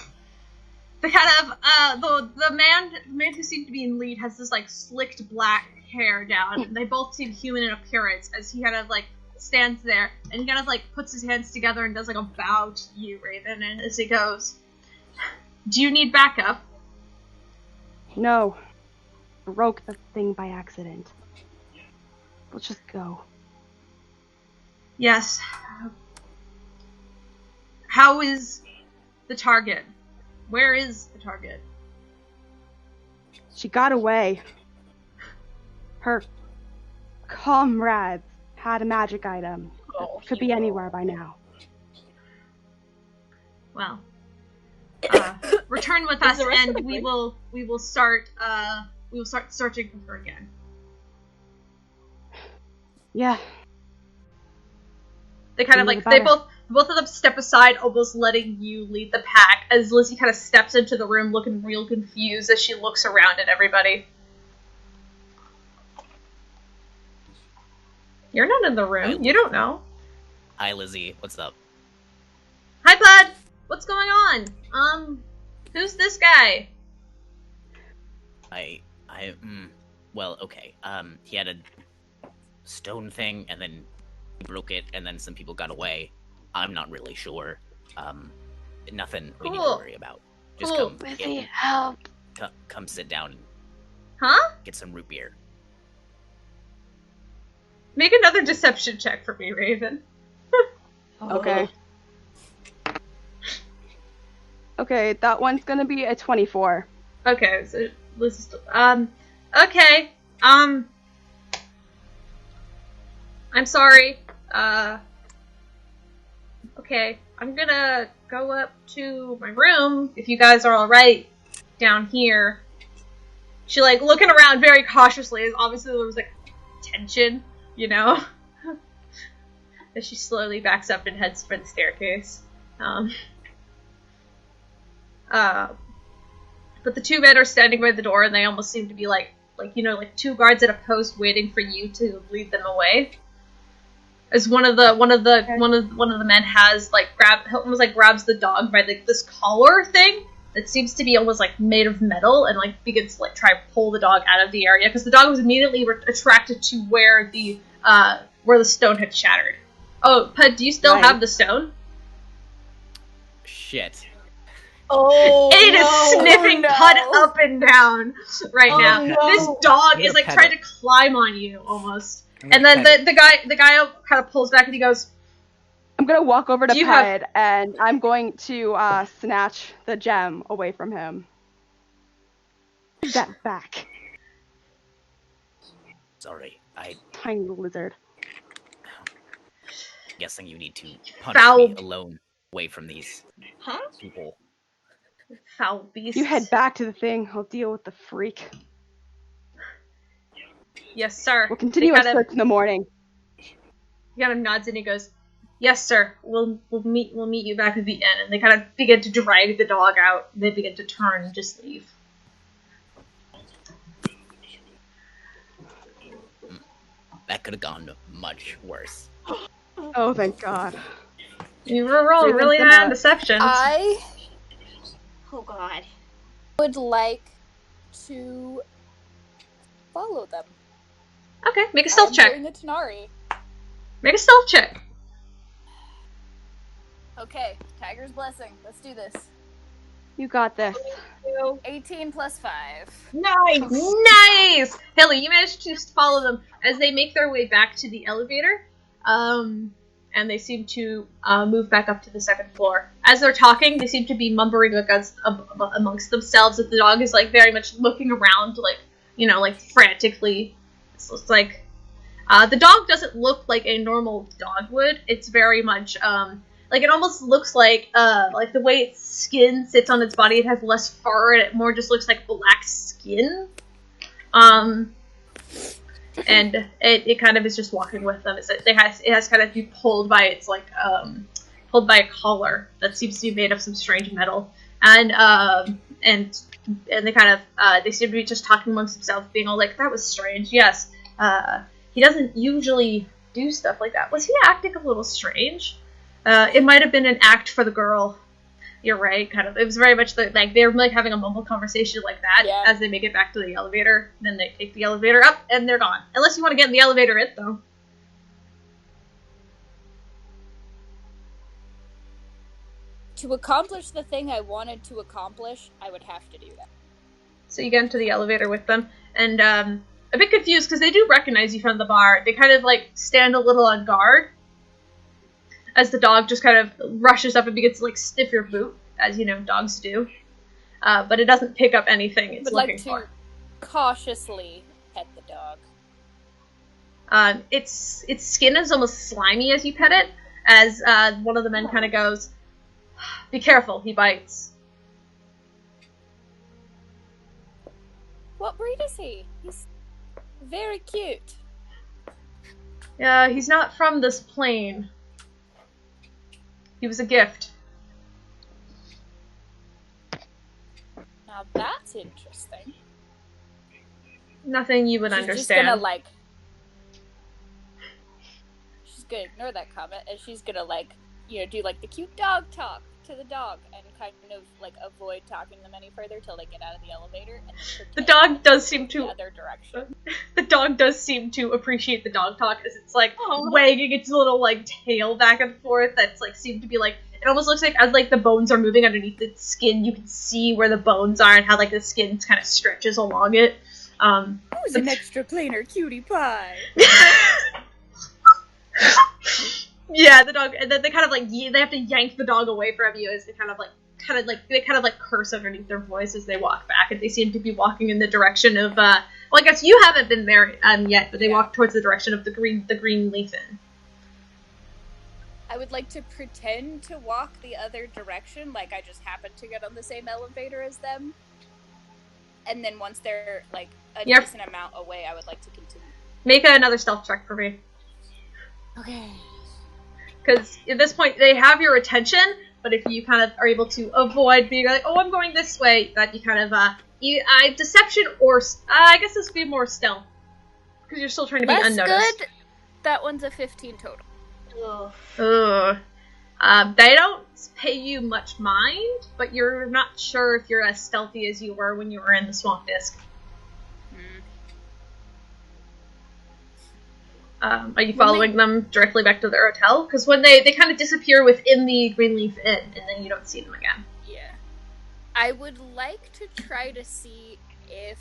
The kind of the man who seemed to be in lead has this like slicked black hair down. And they both seem human in appearance as he kind of like stands there and he kind of like puts his hands together and does like a bow to you, Raven, and as he goes, "Do you need backup?"
No. Broke the thing by accident. Let's just go.
Yes. How is the target? Where is the target?
She got away. Her comrades had a magic item. Could be anywhere by now.
Well, return with us, and we will start searching for her again.
Yeah.
They kind of like both of them step aside, almost letting you lead the pack, as Lizzie kind of steps into the room looking real confused as she looks around at everybody. You're not in the room. You don't know.
Hi, Lizzie. What's up?
Hi, bud. What's going on? Who's this guy?
Well, okay. He had a stone thing, and then he broke it, and then some people got away. I'm not really sure. Nothing we need to worry about. Just come.
Lizzie, help.
Come sit down and get some root beer.
Make another deception check for me, Raven.
Okay. Okay, that one's gonna be a 24.
Okay, so Liz is still, okay, I'm sorry, okay, I'm gonna go up to my room, if you guys are alright, down here. She, like, looking around very cautiously, as obviously there was, like, tension, you know? As she slowly backs up and heads for the staircase. but the two men are standing by the door, and they almost seem to be like two guards at a post waiting for you to lead them away. As one of the men has grabs the dog by this collar thing that seems to be almost like made of metal, and like begins to like try to pull the dog out of the area because the dog was immediately attracted to where the stone had shattered. Oh, Puud, do you still have the stone?
Shit.
Oh,
it is sniffing Puud up and down right now.
No.
This dog is like trying to climb on you almost. And then the guy kind of pulls back and he goes,
I'm gonna walk over to Puud and I'm going to snatch the gem away from him. Give that back.
Sorry,
tiny lizard.
Guessing you need to punish me alone away from these people.
Foul beast.
You head back to the thing. I'll deal with the freak.
Yes, sir.
We'll continue our search in the morning.
He kind of nods and he goes, "Yes, sir. We'll meet you back at the inn." And they kind of begin to drag the dog out. They begin to turn and just leave.
That could have gone much worse.
Oh, thank God.
You were rolling really high on deception.
Oh God.
Would like to follow them.
Okay, make a stealth check.
During the Tanar'ri.
Make a stealth check.
Okay, Tiger's Blessing. Let's do this.
You got this.
18 plus 5.
Nice! Hilda, you managed to follow them as they make their way back to the elevator. And they seem to move back up to the second floor. As they're talking, they seem to be mumbling amongst themselves. That the dog is like very much looking around, like frantically. It's like the dog doesn't look like a normal dog would. It's very much it almost looks like the way its skin sits on its body. It has less fur, and it more just looks like black skin. And it kind of is just walking with them. It has kind of been pulled by its pulled by a collar that seems to be made of some strange metal, and they kind of they seem to be just talking amongst themselves, being all like, "That was strange. Yes, he doesn't usually do stuff like that. Was he acting a little strange? It might have been an act for the girl. You're right, kind of. It was very much they're like having a mumble conversation like that as they make it back to the elevator. Then they take the elevator up and they're gone. Unless you want to get in the elevator, though.
To accomplish the thing I wanted to accomplish, I would have to do that.
So you get into the elevator with them, and a bit confused because they do recognize you from the bar. They kind of stand a little on guard. As the dog just kind of rushes up and begins to sniff your boot, as dogs do, but it doesn't pick up anything it's looking for.
Cautiously pet the dog.
Its skin is almost slimy as you pet it. As one of the men kind of goes, "Be careful, he bites."
What breed is he? He's very cute.
Yeah, he's not from this plane. He was a gift.
Now that's interesting.
Nothing you would understand.
She's gonna ignore that comment, and she's gonna do the cute dog talk to the dog, and kind of avoid talking them any further till they get out of the elevator. And then
the dog does seem to
the other direction.
The dog does seem to appreciate the dog talk as it's wagging its little tail back and forth. That's seemed to be it almost looks like as the bones are moving underneath its skin, you can see where the bones are and how the skin kind of stretches along it.
Who's an extra planar cutie pie?
Yeah, the dog, and then they kind of they have to yank the dog away from you as they kind of curse underneath their voice as they walk back, and they seem to be walking in the direction of I guess you haven't been there yet, but they walk towards the direction of the green lighten.
I would like to pretend to walk the other direction, I just happened to get on the same elevator as them. And then once they're a decent amount away, I would like to continue.
Make another stealth check for me.
Okay.
Because at this point, they have your attention, But if you kind of are able to avoid being like, oh, I'm going this way, that you kind of, deception or, I guess this would be more stealth. Because you're still trying to be unnoticed.
Good. That one's a 15 total.
Ugh. They don't pay you much mind, but you're not sure if you're as stealthy as you were when you were in the swamp disc. Are you following them directly back to their hotel? Because when they kind of disappear within the Greenleaf Inn, and then you don't see them again.
Yeah. I would like to try to see if...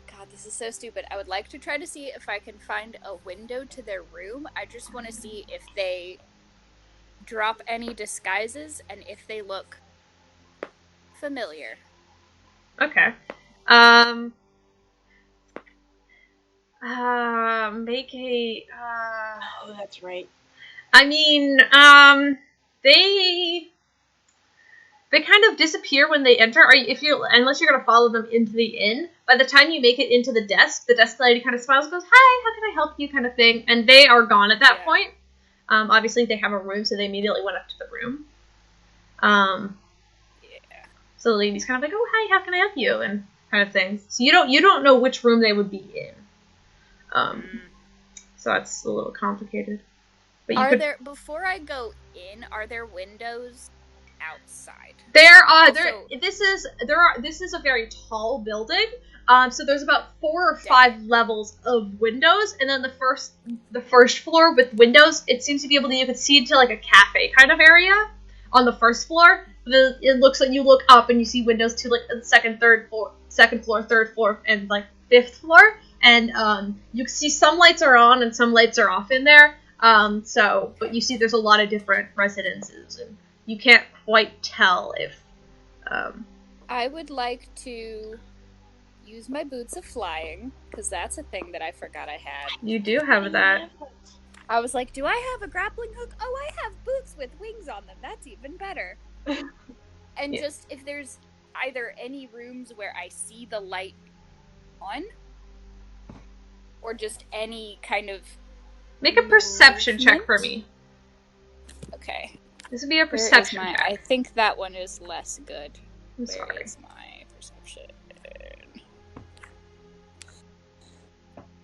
God, this is so stupid. I would like to try to see if I can find a window to their room. I just want to see if they drop any disguises and if they look familiar.
Okay. Make a,
Oh, that's right.
I mean, they kind of disappear when they enter. Unless you're gonna follow them into the inn, by the time you make it into the desk lady kind of smiles and goes, "Hi, how can I help you?" kind of thing, and they are gone at that point. Obviously they have a room, so they immediately went up to the room. So the lady's kind of like, "Oh, hi, how can I help you?" and kind of things. So you don't know which room they would be in. So that's a little complicated. But
before I go in, are there windows outside?
This is a very tall building. So there's about 4 or 5 levels of windows, and then the first floor with windows, it seems to be able to, you could see into like a cafe kind of area on the first floor. It looks like you look up and you see windows to like the second floor, third floor, and like 5th floor. And you can see some lights are on and some lights are off in there. But you see there's a lot of different residences, and you can't quite tell if.
I would like to use my boots of flying, because that's a thing that I forgot I had.
You do have that.
I was like, do I have a grappling hook? Oh, I have boots with wings on them. That's even better. And just if there's either any rooms where I see the light on, or just any kind of
make a perception check for me.
Okay.
This would be a perception check.
I think that one is less good.
Where
is my perception?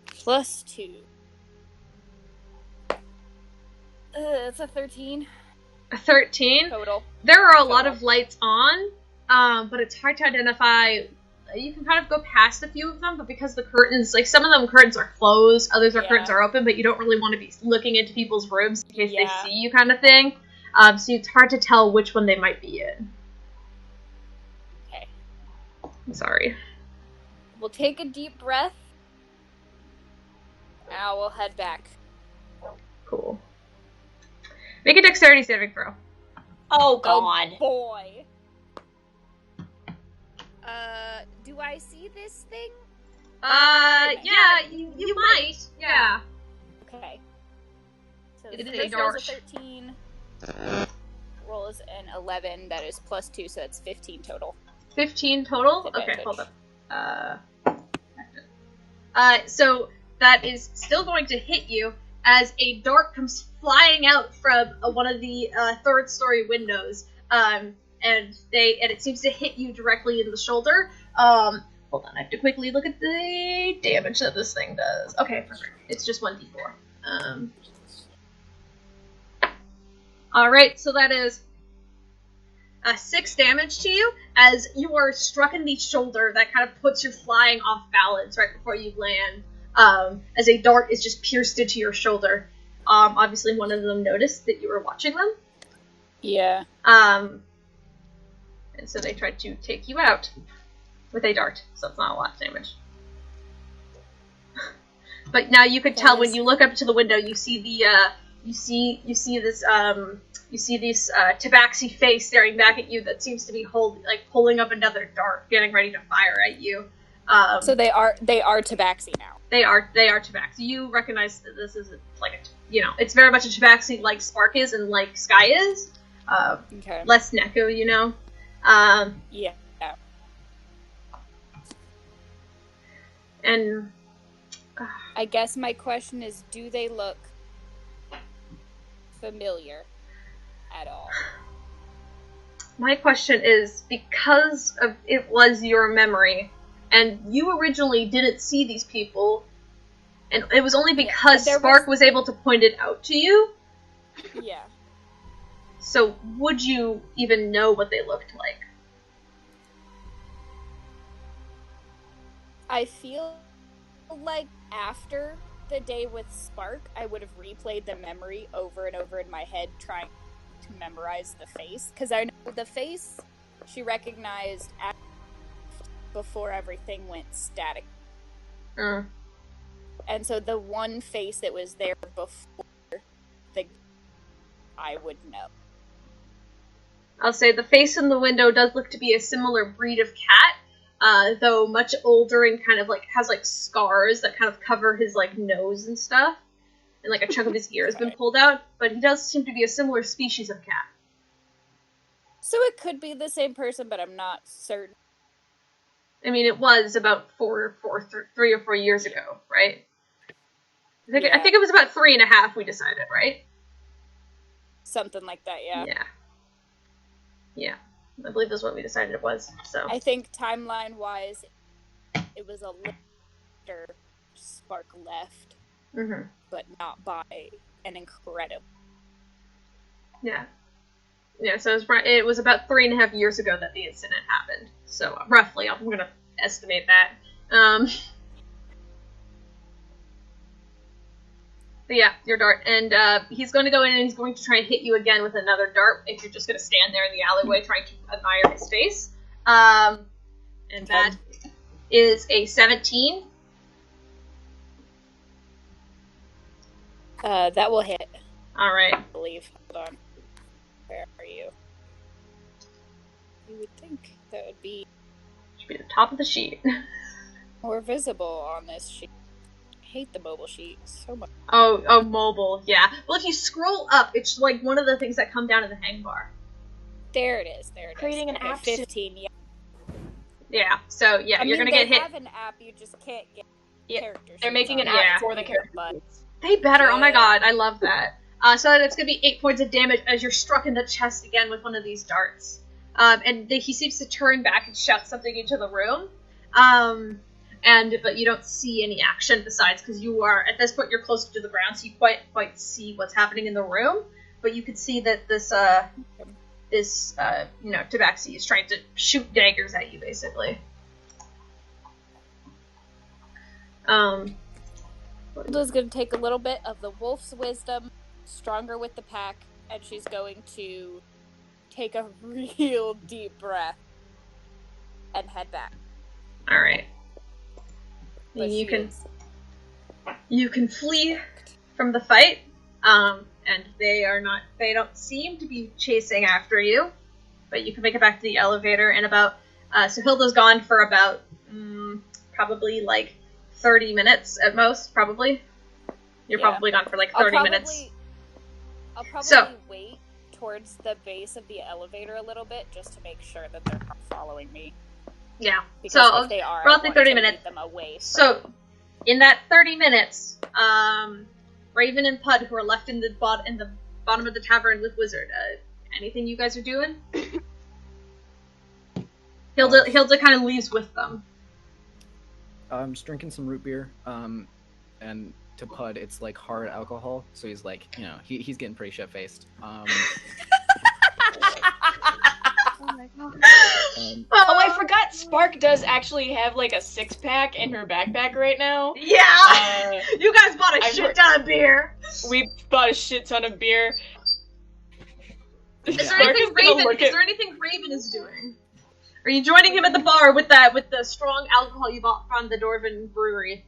+2. It's a 13.
A 13?
Total.
There are a lot of lights on, but it's hard to identify. You can kind of go past a few of them, but because the curtains, like some of them curtains are closed, others are curtains are open, but you don't really want to be looking into people's rooms in case they see you kind of thing. So it's hard to tell which one they might be in.
Okay.
I'm sorry.
We'll take a deep breath. Now we'll head back.
Cool. Make a dexterity saving throw.
Oh, God.
Oh, boy. Do I see this thing?
Yeah, you might. Yeah.
Okay. So
It is
the
a
first roll is
dart.
a 13. Roll is an 11. That is +2, so that's 15 total.
15 total?
Advantage.
Okay, hold up. So that is still going to hit you as a dart comes flying out from one of the 3rd story windows. And it seems to hit you directly in the shoulder. Hold on, I have to quickly look at the damage that this thing does. Okay, perfect. It's just 1d4. Alright, so that is 6 damage to you as you are struck in the shoulder. That kind of puts you flying off balance right before you land. As a dart is just pierced into your shoulder. Obviously one of them noticed that you were watching them.
Yeah.
And so they tried to take you out with a dart, so it's not a lot of damage. But now you could tell when you look up to the window, you see the you see this tabaxi face staring back at you that seems to be pulling up another dart, getting ready to fire at you.
So they are tabaxi now.
They are tabaxi. You recognize that this is it's very much a tabaxi like Spark is and like Sky is.
Okay.
Less Neko, you know.
Yeah.
And
I guess my question is, do they look familiar at all?
My question is, because of it was your memory, and you originally didn't see these people, and it was only because Spark was able to point it out to you?
Yeah.
So, would you even know what they looked like?
I feel like after the day with Spark, I would have replayed the memory over and over in my head, trying to memorize the face. Because I know the face she recognized before everything went static. And so the one face that was there before I would know.
I'll say the face in the window does look to be a similar breed of cat, though much older and kind of like has like scars that kind of cover his like nose and stuff, and like a chunk of his ear has been pulled out. But he does seem to be a similar species of cat.
So it could be the same person, but I'm not certain.
I mean, it was about 3 or 4 years ago, right? I think it was about 3.5. We decided, right?
Something like that, yeah.
Yeah, I believe that's what we decided it was. So
I think timeline-wise, it was a little after Spark left, but not by an incredible.
Yeah. So it was about 3.5 years ago that the incident happened. So roughly, I'm gonna estimate that. But yeah, your dart. And he's going to go in and he's going to try and hit you again with another dart if you're just going to stand there in the alleyway trying to admire his face. And that is a 17.
That will hit.
Alright.
I believe. Hold on. Where are you? You would think that would be...
Should be the top of the sheet.
More visible on this sheet. I hate the mobile sheet so much.
Oh, mobile, yeah. Well, if you scroll up, it's like one of the things that come down to the hang bar.
There it is.
Creating an app.
15, yeah.
Yeah, so yeah, you're gonna get hit.
They have an app, you just can't get characters.
They're making an app for the characters.
They better, oh my god, I love that. So that's gonna be 8 points of damage as you're struck in the chest again with one of these darts. And he seems to turn back and shout something into the room. But you don't see any action besides, because you are, at this point, you're closer to the ground, so you quite see what's happening in the room. But you can see that this Tabaxi is trying to shoot daggers at you, basically.
Hilda's going to take a little bit of the wolf's wisdom, stronger with the pack, and she's going to take a real deep breath and head back.
Alright. You can flee from the fight, and they don't seem to be chasing after you, but you can make it back to the elevator in about, so Hilda's gone for about, probably like 30 minutes at most, probably. You're probably gone for like 30 minutes.
I'll probably wait towards the base of the elevator a little bit, just to make sure that they're not following me.
Yeah,
because
so
if they are,
roughly 30 minutes.
Them away
so, in that 30 minutes, Raven and Puud, who are left in the bottom of the tavern with Wizard, anything you guys are doing? Hilda kind of leaves with them.
I'm just drinking some root beer, and to Puud, it's like hard alcohol, so he's like, he's getting pretty shit-faced.
Oh my god.
I forgot Spark does actually have like a 6-pack in her backpack right now.
Yeah! You guys bought a shit ton of beer!
We bought a shit ton of beer.
Is there anything Raven is doing? Are you joining him at the bar with the strong alcohol you bought from the Dwarven brewery?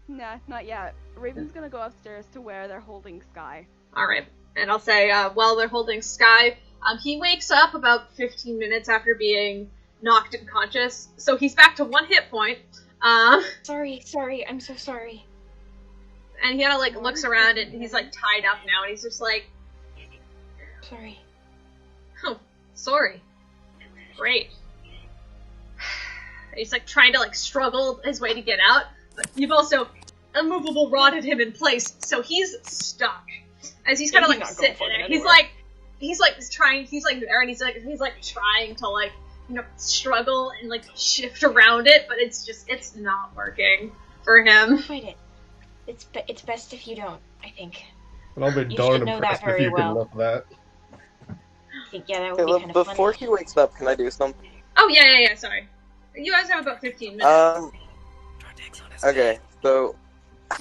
Nah, not yet. Raven's gonna go upstairs to where they're holding Sky.
Alright, and I'll say, while they're holding Sky, he wakes up about 15 minutes after being knocked unconscious, so he's back to 1 hit point.
Sorry, I'm so sorry.
And he kind of, looks around, and he's, tied up now, and he's just like...
Sorry.
Oh, sorry. Great. He's, trying to, struggle his way to get out, but you've also immovable rodded him in place, so he's stuck. As he's kind of, sitting there. He's like, he's like trying to like, you know, struggle and like shift around it, but it's not working for him.
Fight it. It's best if you don't, I think.
And I'll be
You
darn
should know
impressed
that
if
very
you
well.
can lift that.
I think, yeah, that would be
Caleb,
kind of
before
funny.
he wakes up, can I do something?
Oh, yeah, sorry. You guys have about 15 minutes.
Okay, so
We're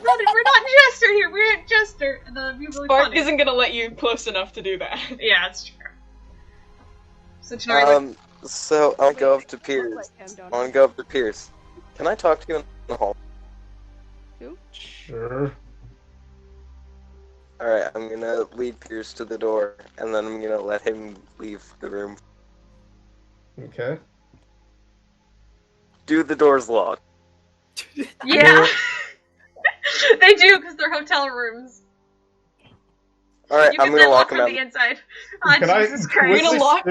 not Jester here, we're at Jester, and that'd be really
Spark
funny.
isn't gonna let you close enough to do that.
Yeah, it's true. So Tanar'ri,
so I'll go up to Peirs.
Like him, don't
I want to go up to Peirs. Can I talk to you in the hall?
Sure.
Alright, I'm gonna lead Peirs to the door, and then I'm gonna let him leave the room.
Okay.
Do the doors lock?
yeah. They do, because they're hotel rooms.
Alright,
You
I'm
can
gonna
then
lock
lock
him
from the
out.
inside.
Can I
Jesus Christ.
We're gonna lock-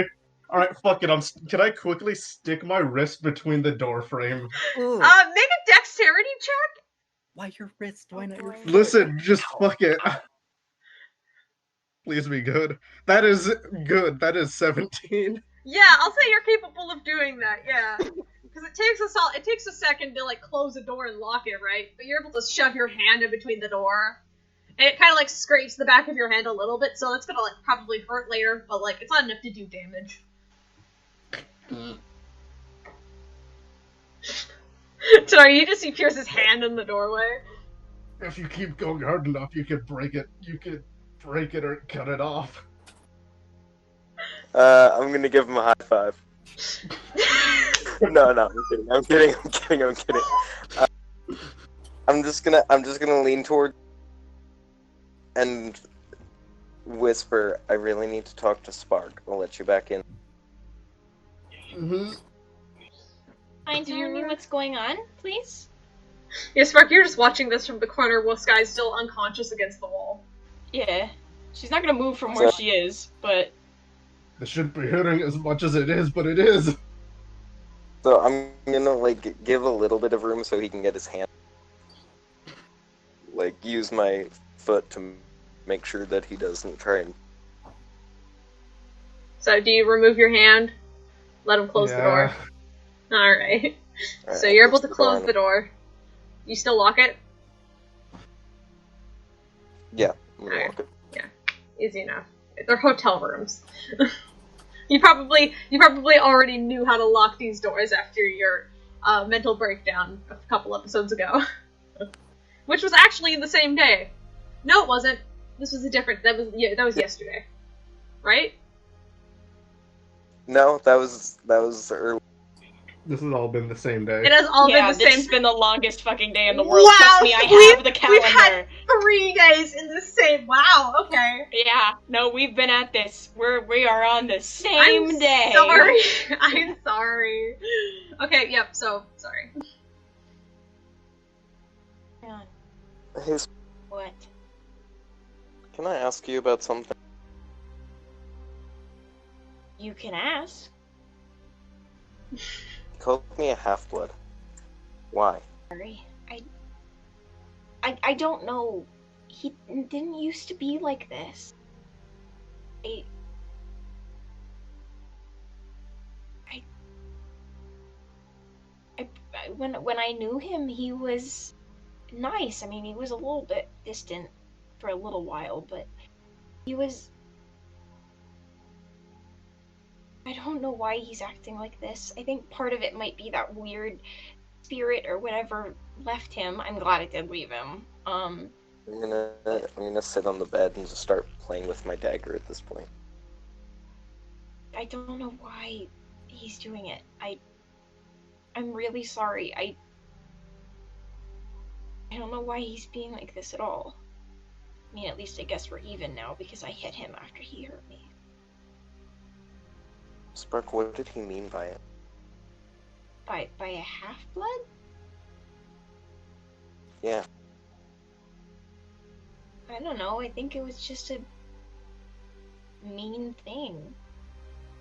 Alright, fuck it. Can I quickly stick my wrist between the door frame?
Ooh,
Make a dexterity check?
why your wrist? Why not your foot?
Listen, just fuck it. Please be good. That is good. That is 17.
Yeah, I'll say you're capable of doing that, yeah. Because it takes a second to, like, close a door and lock it, right? But you're able to shove your hand in between the door. And it kind of, like, scrapes the back of your hand a little bit, so it's gonna, like, probably hurt later, but, like, it's not enough to do damage. Tanar'ri, you just see Pierce's hand in the doorway.
If you keep going hard enough, you could break it. You could break it or cut it off.
I'm gonna give him a high five. No, I'm kidding. I'm just gonna lean toward and whisper, I really need to talk to Spark. I'll let you back in.
Mm-hmm.
Mind telling me what's going on, please?
Yeah, Spark, you're just watching this from the corner while Sky's still unconscious against the wall.
Yeah. She's not gonna move from where she is, but...
This shouldn't be hurting as much as it is, but it is.
So I'm gonna, like, give a little bit of room so he can get his hand. Like, use my foot to make sure that he doesn't try and...
So, do you remove your hand? Let him close the door? Alright. So you're able to close the door. You still lock it?
Yeah, I'm gonna lock it.
Yeah. Easy enough. They're hotel rooms. You probably already knew how to lock these doors after your mental breakdown a couple episodes ago. Which was actually the same day. No, it wasn't. This was that was yesterday. Right?
No, that was early.
This has all been the same day.
It has all been the
this
same.
has been the longest fucking day in the world.
Wow,
Trust me, I have the calendar.
We've had 3 days in the same. Wow. Okay.
Yeah, no, we've been at this. We are on the same day.
Sorry. I'm sorry. Okay. Yep. So sorry.
Hang on.
Hey,
What?
can I ask you about something?
You can ask.
You called me a half-blood. Why?
Sorry. I don't know. He didn't used to be like this. When I knew him, he was nice. I mean, he was a little bit distant for a little while, but he was... I don't know why he's acting like this. I think part of it might be that weird spirit or whatever left him. I'm glad it did leave him.
I'm gonna sit on the bed and just start playing with my dagger at this point.
I don't know why he's doing it. I'm really sorry. I don't know why he's being like this at all. I mean, at least I guess we're even now because I hit him after he hurt me.
Spark, what did he mean by it?
By a half-blood?
Yeah.
I don't know. I think it was just a mean thing.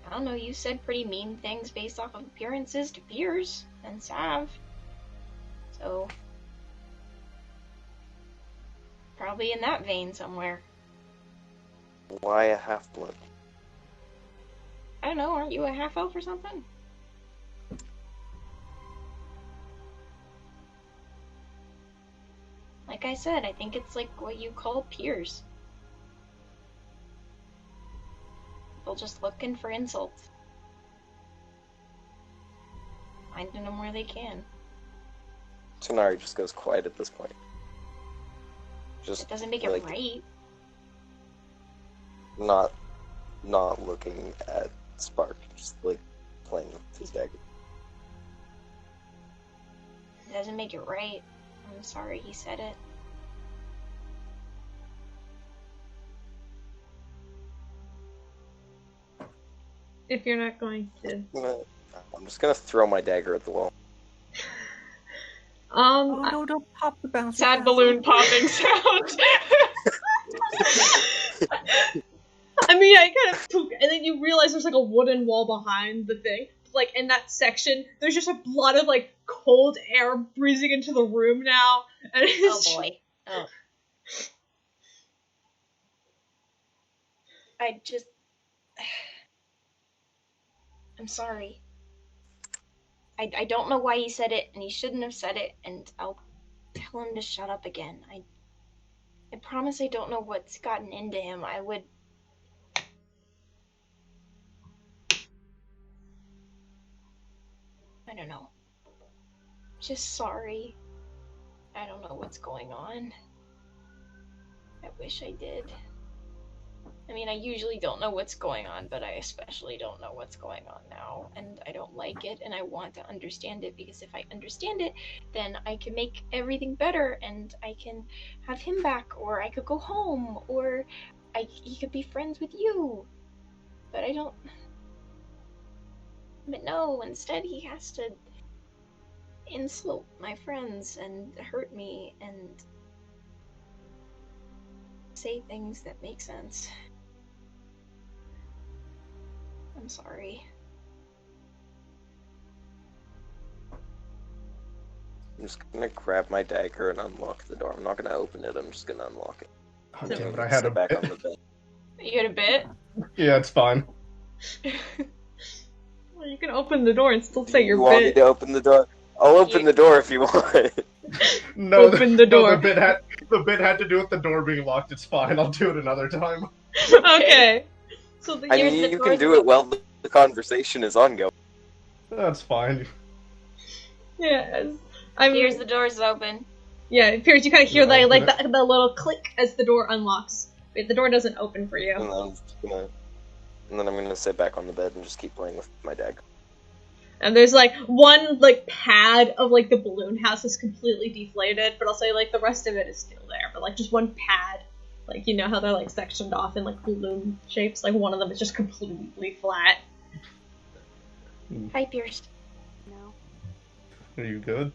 I don't know. You said pretty mean things based off of appearances to Peirs and Sav. So probably in that vein somewhere.
Why a half-blood?
I don't know, aren't you a half-elf or something? Like I said, I think it's like what you call Peirs. People just looking for insults. Finding them where they can.
Tanar'ri just goes quiet at this point. Just
It doesn't make it right.
Not looking at Spark, just like playing with his dagger.
It doesn't make it right. I'm sorry he said it.
If you're not going to.
I'm just gonna throw my dagger at the wall.
Oh no, don't pop the bouncy.
Sad balloon popping sound.
I mean, I kind of poke, and then you realize there's like a wooden wall behind the thing. Like in that section, there's just a lot of like cold air breezing into the room now. And it's
Oh boy. Oh. I'm sorry. I don't know why he said it, and he shouldn't have said it, and I'll tell him to shut up again. I promise I don't know what's gotten into him. I don't know. Just sorry. I don't know what's going on. I wish I did. I mean, I usually don't know what's going on, but I especially don't know what's going on now, and I don't like it, and I want to understand it, because if I understand it, then I can make everything better, and I can have him back, or I could go home, or he could be friends with you. But I don't... But no, instead he has to insult my friends and hurt me and say things that make sense. I'm sorry.
I'm just gonna grab my dagger and unlock the door. I'm not gonna open it, I'm just gonna unlock it.
Oh, damn it, I had a
back
bit.
on the bed.
You had a bit?
Yeah, it's fine.
well, you can open the door and still say your
You want me
bit.
to open the door? I'll open the door if you want.
No,
Open the door.
No, the bit had to do with the door being locked. It's fine. I'll do it another time.
Okay. So the,
I mean, you can do it while the conversation is ongoing.
That's fine.
yeah. I mean,
Here's the door's open.
yeah, Peirs, you kind of hear
Yeah,
like
open
the little click as the door unlocks. But the door doesn't open for you.
And then I'm gonna sit back on the bed and just keep playing with my dagger.
And there's like one like pad of like the balloon house is completely deflated, but I'll say like the rest of it is still there. But like just one pad, like you know how they're like sectioned off in like balloon shapes. Like one of them is just completely flat.
Hi, Peirs.
No.
Are you good?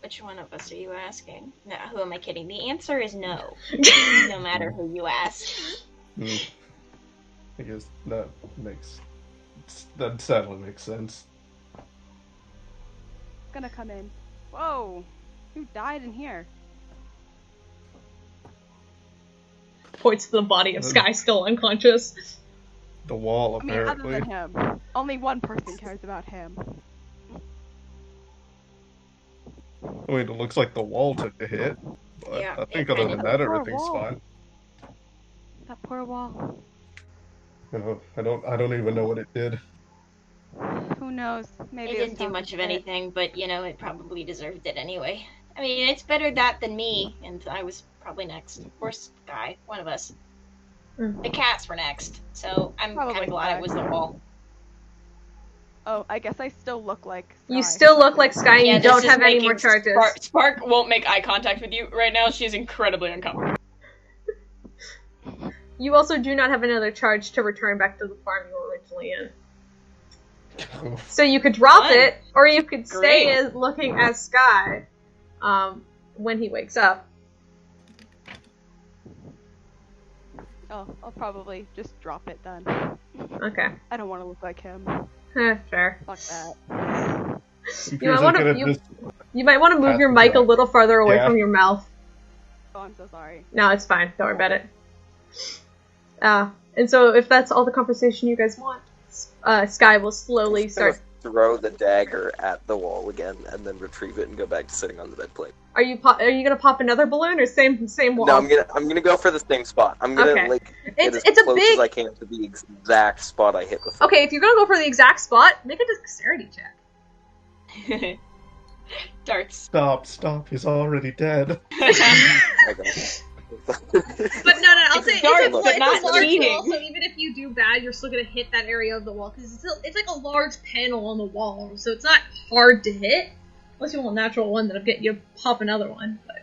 Which one of us are you asking? No, who am I kidding? The answer is no. No matter who you ask.
I guess that sadly makes sense.
Gonna come in. Whoa! Who died in here?
Points to the body of Sky still unconscious.
The wall,
I mean, other
apparently.
than him. Only one person cares about him.
I mean, it looks like the wall took a hit, but
Yeah,
I think
it
other
kinda
than that,
Poor
everything's
wall.
fine.
That poor wall.
You know, I don't even know what it did.
Who knows? Maybe
It didn't do much of anything, but you know, it probably deserved it anyway. I mean, it's better that than me, and I was probably next. Or Sky, one of us. The cats were next, so I'm kind
Probably
of glad
Sky.
it was the wall.
Oh, I guess I still look like Sky.
You still look like Sky, and
Yeah,
you
this
don't
is
have any more
making
charges.
Spark won't make eye contact with you right now. She's incredibly uncomfortable.
You also do not have another charge to return back to the farm you were originally in. So you could drop
Fun.
it, or you could stay
Great.
as looking as Sky when he wakes up.
Oh, I'll probably just drop it then.
Okay.
I don't want to look like him.
Fair.
Fuck that.
You might want to move your mic a little farther away
Yeah.
from your mouth.
Oh, I'm so sorry.
No, it's fine. Don't worry about it. And so if that's all the conversation you guys want, Sky will slowly start...
Throw the dagger at the wall again, and then retrieve it and go back to sitting on the bed plate.
Are you gonna pop another balloon or same wall?
No, I'm gonna go for the same spot. I'm gonna get as close as I can to the exact spot I hit before.
Okay, if you're gonna go for the exact spot, make a dexterity check.
Darts.
Stop, he's already dead.
But no, I'll say it's a large
cheating.
wall, so even if you do bad, you're still gonna hit that area of the wall, because it's like a large panel on the wall, so it's not hard to hit. Unless you want a natural one, that'll get you pop another one. But...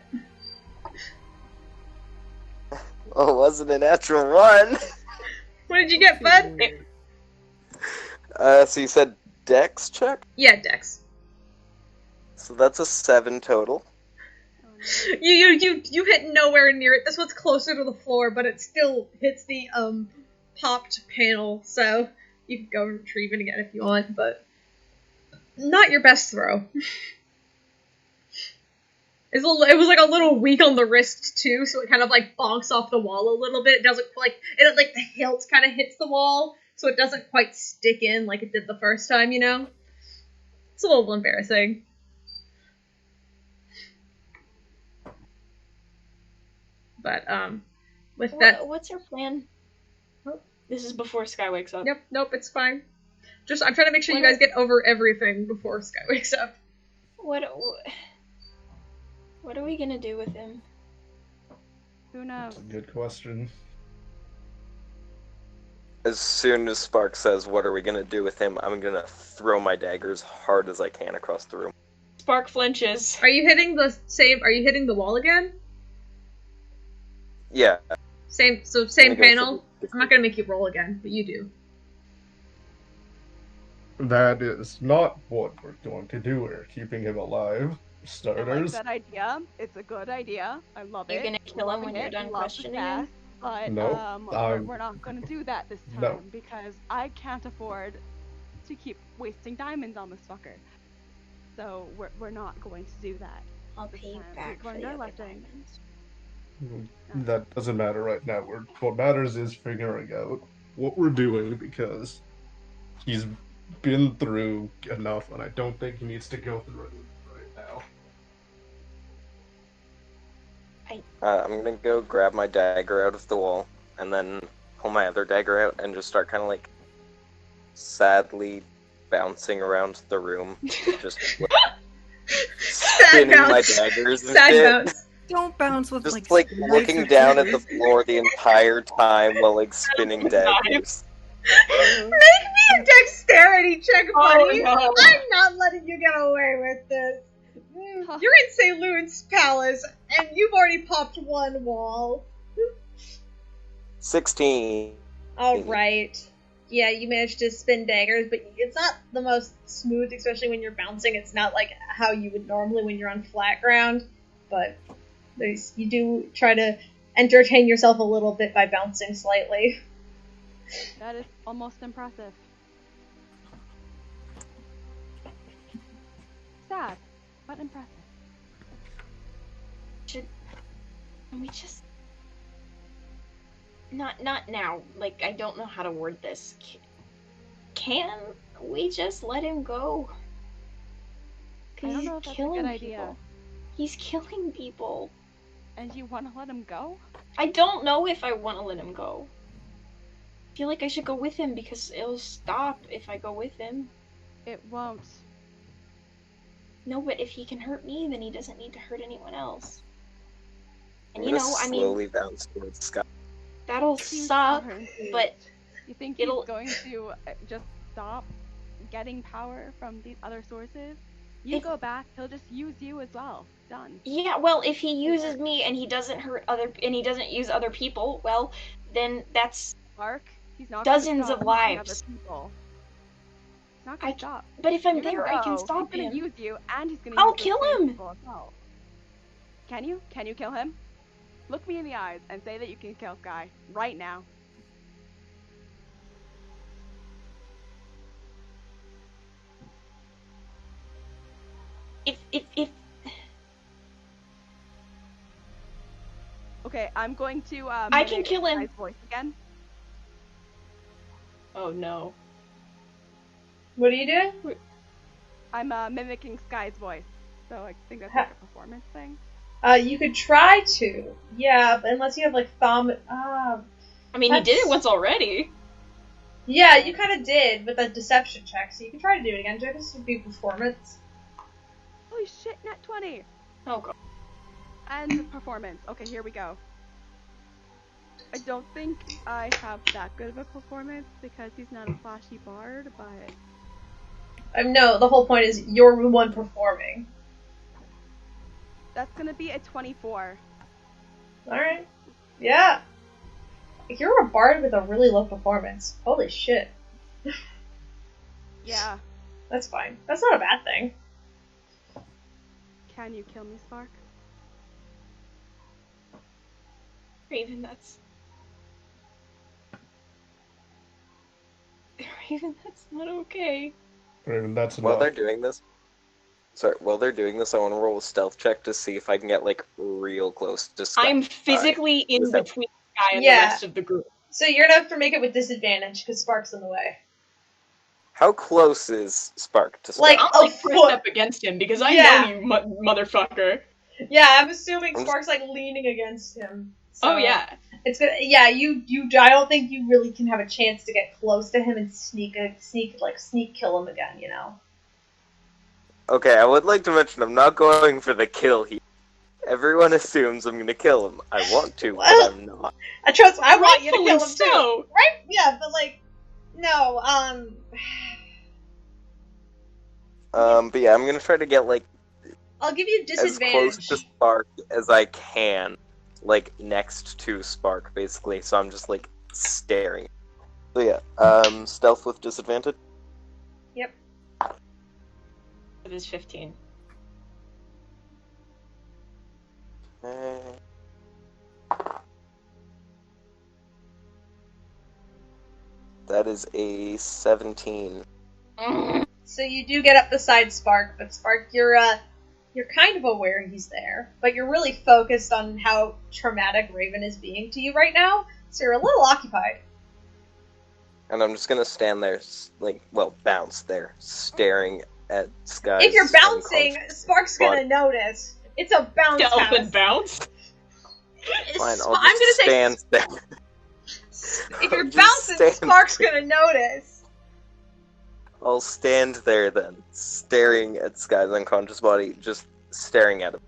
Oh, it wasn't a natural one!
What did you get, bud?
So you said dex check?
Yeah, dex.
So that's a 7 total.
You hit nowhere near it. This one's closer to the floor, but it still hits the popped panel, so you can go retrieve it again if you want, but not your best throw. It was like a little weak on the wrist too, so it kind of like bonks off the wall a little bit. It doesn't like the hilt kind of hits the wall, so it doesn't quite stick in like it did the first time, you know? It's a little embarrassing. But, with that...
What's your plan?
Oh.
This is before Sky wakes up.
Yep, nope, it's fine. I'm trying to make sure you guys get over everything before Sky wakes up.
What are we gonna do with him?
Who knows?
That's a good question.
As soon as Spark says, what are we gonna do with him, I'm gonna throw my dagger as hard as I can across the room.
Spark flinches.
Are you hitting the wall again?
Yeah.
Same panel? I'm not gonna make you roll again, but you do.
That is not what we're going to do. We're keeping him alive. Starters.
I like that idea. It's a good idea. I love it.
You're gonna kill him when you're done questioning him?
But
no,
we're not going to do that this time because I can't afford to keep wasting diamonds on this fucker. So we're not going to do that.
I'll pay you back for the other diamonds.
That doesn't matter right now. What matters is figuring out what we're doing, because he's been through enough, and I don't think he needs to go through it right now.
I'm gonna go grab my dagger out of the wall, and then pull my other dagger out, and just start kind of like sadly bouncing around the room, just spinning my daggers and shit.
Don't bounce with
just like looking down at the floor the entire time while like spinning daggers.
Make me a dexterity check, buddy.
Oh, no.
I'm not letting you get away with this. You're in St. Louis Palace, and you've already popped one wall.
16.
Alright. Yeah, you managed to spin daggers, but it's not the most smooth, especially when you're bouncing. It's not like how you would normally when you're on flat ground, but you do try to entertain yourself a little bit by bouncing slightly.
That is almost impressive. Sad, but impressive.
Can we just... Not now. Like, I don't know how to word this. Can we just let him go?
I don't know if that's a good idea.
He's killing people.
And you want to let him go?
I don't know if I want to let him go. I feel like I should go with him because it'll stop if I go with him.
It won't.
No, but if he can hurt me, then he doesn't need to hurt anyone else. And
slowly bounce towards the sky.
That'll suck, but
you think he's going to just stop getting power from these other sources? You go back, he'll just use you as well. Done.
Yeah, well, if he uses me and he doesn't use other people, well, then that's
he's not
dozens of lives.
He's not gonna stop.
But if I'm there, I can stop him.
He's gonna use you, and he's gonna.
I'll kill him.
As well. Can you? Can you kill him? Look me in the eyes and say that you can kill Sky right now.
If
Okay, I'm going to
I can kill him.
Guy's voice again.
Oh no.
What do you do?
I'm mimicking Sky's voice, so I think that's like a performance thing.
You could try to. Yeah, but unless you have like thumb.
I mean, he did it once already.
Yeah, you kind of did with that deception check, so you can try to do it again. This would be performance.
Holy shit, net 20!
Oh god.
And performance. Okay, here we go. I don't think I have that good of a performance because he's not a flashy bard, but...
No, the whole point is you're the one performing.
That's gonna be a 24.
Alright. Yeah. You're a bard with a really low performance. Holy shit.
Yeah.
That's fine. That's not a bad thing.
Can you kill me, Spark?
Raven, that's... Raven, that's not okay.
Raven, that's
While
enough.
they're doing this, I want to roll a stealth check to see if I can get, like, real close to Sky.
I'm physically in between Sky and the
Yeah.
rest of the group.
So you're gonna have to make it with disadvantage, because Spark's in the way.
How close is Spark to Sky?
Like,
I'm like pressed
foot.
up against him because I
Yeah.
know you, motherfucker.
Yeah, I'm assuming Spark's like leaning against him. So
Oh yeah.
it's gonna. Yeah, you. I don't think you really can have a chance to get close to him and sneak kill him again. You know.
Okay, I would like to mention I'm not going for the kill here. Everyone assumes I'm gonna kill him. I want to, but I'm not.
I want you to kill him
Rightfully
too.
so.
Right? Yeah, but like, no.
But yeah, I'm gonna try to get, like,
I'll give you
as close
disadvantage.
to Spark as I can. Like, next to Spark, basically, so I'm just, like, staring. So yeah, stealth with disadvantage?
Yep.
It is 15.
That is a 17.
So you do get up beside Spark, but Spark, you're kind of aware he's there, but you're really focused on how traumatic Raven is being to you right now, so you're a little occupied.
And I'm just gonna stand there, bounce there, staring at Sky.
If you're bouncing, Spark's gonna notice. It's a bounce
Stealth
house.
and bounce?
Fine, I'll
I'm
just
gonna
stand there.
If you're
I'll just
bouncing,
stand
Spark's
there.
gonna notice.
I'll stand there then, staring at Sky's unconscious body, just staring at him,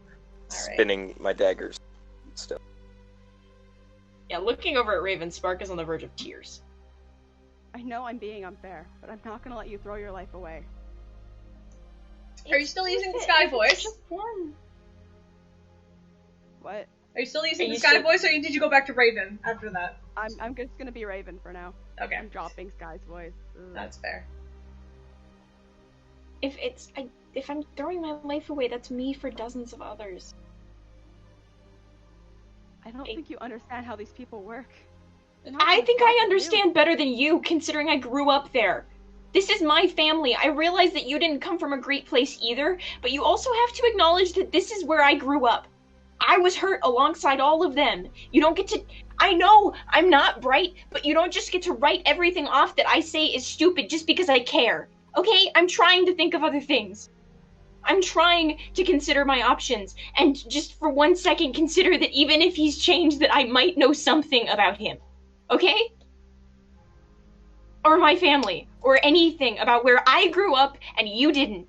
spinning my daggers. Still.
Yeah, looking over at Raven, Spark is on the verge of tears.
I know I'm being unfair, but I'm not gonna let you throw your life away.
Are you still using the Sky voice?
What?
Are you still using
Are
the
you
Sky
still-
voice, or did you go back to Raven after that?
I'm just gonna be Raven for now.
Okay,
I'm dropping Sky's voice. Ugh.
that's fair.
If I'm throwing my life away, that's me for dozens of others.
I don't think you understand how these people work.
I think I understand better than you, considering I grew up there. This is my family. I realize that you didn't come from a great place either, but you also have to acknowledge that this is where I grew up. I was hurt alongside all of them. You don't get to... I know I'm not bright, but you don't just get to write everything off that I say is stupid just because I care. Okay? I'm trying to think of other things. I'm trying to consider my options, and just for 1 second consider that even if he's changed, that I might know something about him. Okay? Or my family, or anything about where I grew up and you didn't.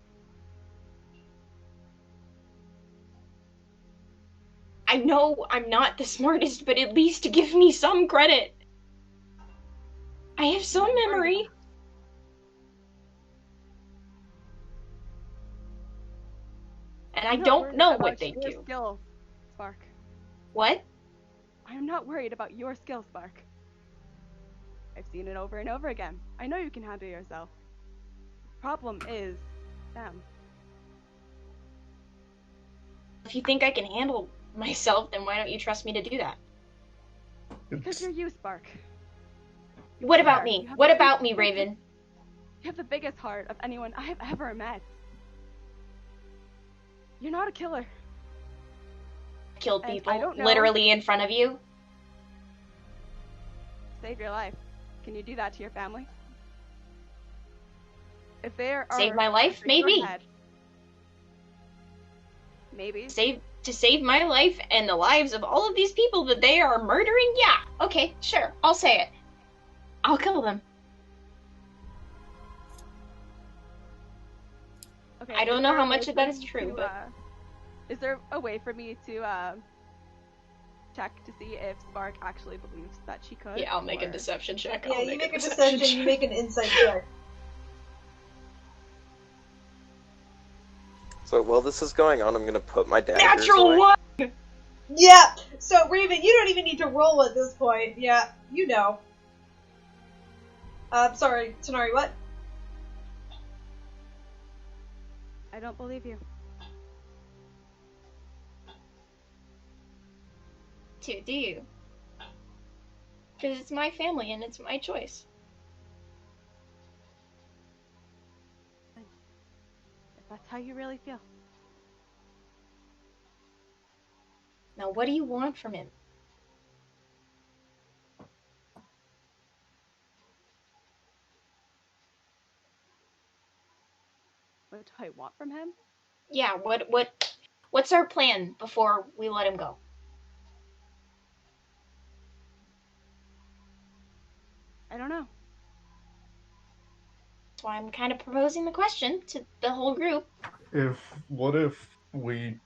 I know I'm not the smartest, but at least give me some credit. I have some memory. And I don't know what they do.
Skill, Spark.
What?
I'm not worried about your skill, Spark. I've seen it over and over again. I know you can handle yourself. The problem is them.
If you think I can handle myself, then why don't you trust me to do that?
Because you're you, Spark.
What about me? What about me, Raven?
You have the biggest heart of anyone I have ever met. You're not a killer.
killed
And
people
I don't know.
literally in front of you.
Save your life. Can you do that to your family? If there are
Save my life?
in your
Maybe.
head- maybe.
To save my life and the lives of all of these people that they are murdering? Yeah. Okay, sure. I'll say it. I'll kill them.
Okay,
I don't
is
know
there
how
a
much
way
of that
for
is
me
true,
to,
but
is there a way for me to check to see if Spark actually believes that she could?
yeah, I'll make a
or-
deception check.
Yeah,
I'll
you make a
deception
deception, you
check.
make an insight check.
So while this is going on, I'm gonna put my daggers
Natural
away.
1!
Yeah, so Raven, you don't even need to roll at this point. Yeah, you know. Sorry, Tanar'ri, what?
I don't believe you.
Do you? Because it's my family and it's my choice.
If that's how you really feel.
Now, what do you want from him?
What do I want from him?
Yeah, what's our plan before we let him go?
I don't know.
That's why I'm kind of proposing the question to the whole group.
What if we,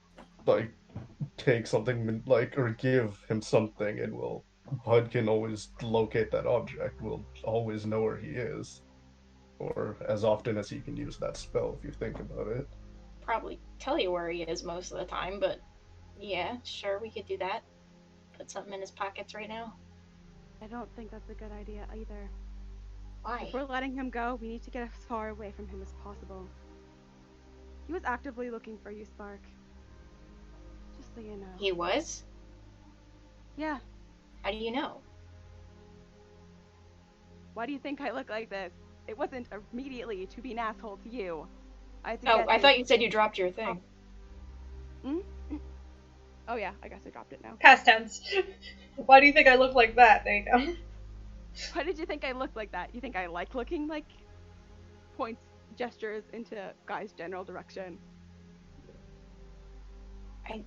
like, take something, like, or give him something, and Puud can always locate that object. We'll always know where he is. Or as often as he can use that spell, if you think about it.
Probably tell you where he is most of the time, but yeah, sure, we could do that. Put something in his pockets right now.
I don't think that's a good idea either.
Why?
If we're letting him go, we need to get as far away from him as possible. He was actively looking for you, Spark. Just so you know.
He was?
Yeah.
How do you know?
Why do you think I look like this? It wasn't immediately to be an asshole to you. I had to
Oh,
get
I
his-
thought you said you dropped your thing.
Oh yeah, I guess I dropped it now.
Past tense. Why do you think I look like that? There you go.
Why did you think I looked like that? You think I like looking like points, gestures into Guy's general direction? I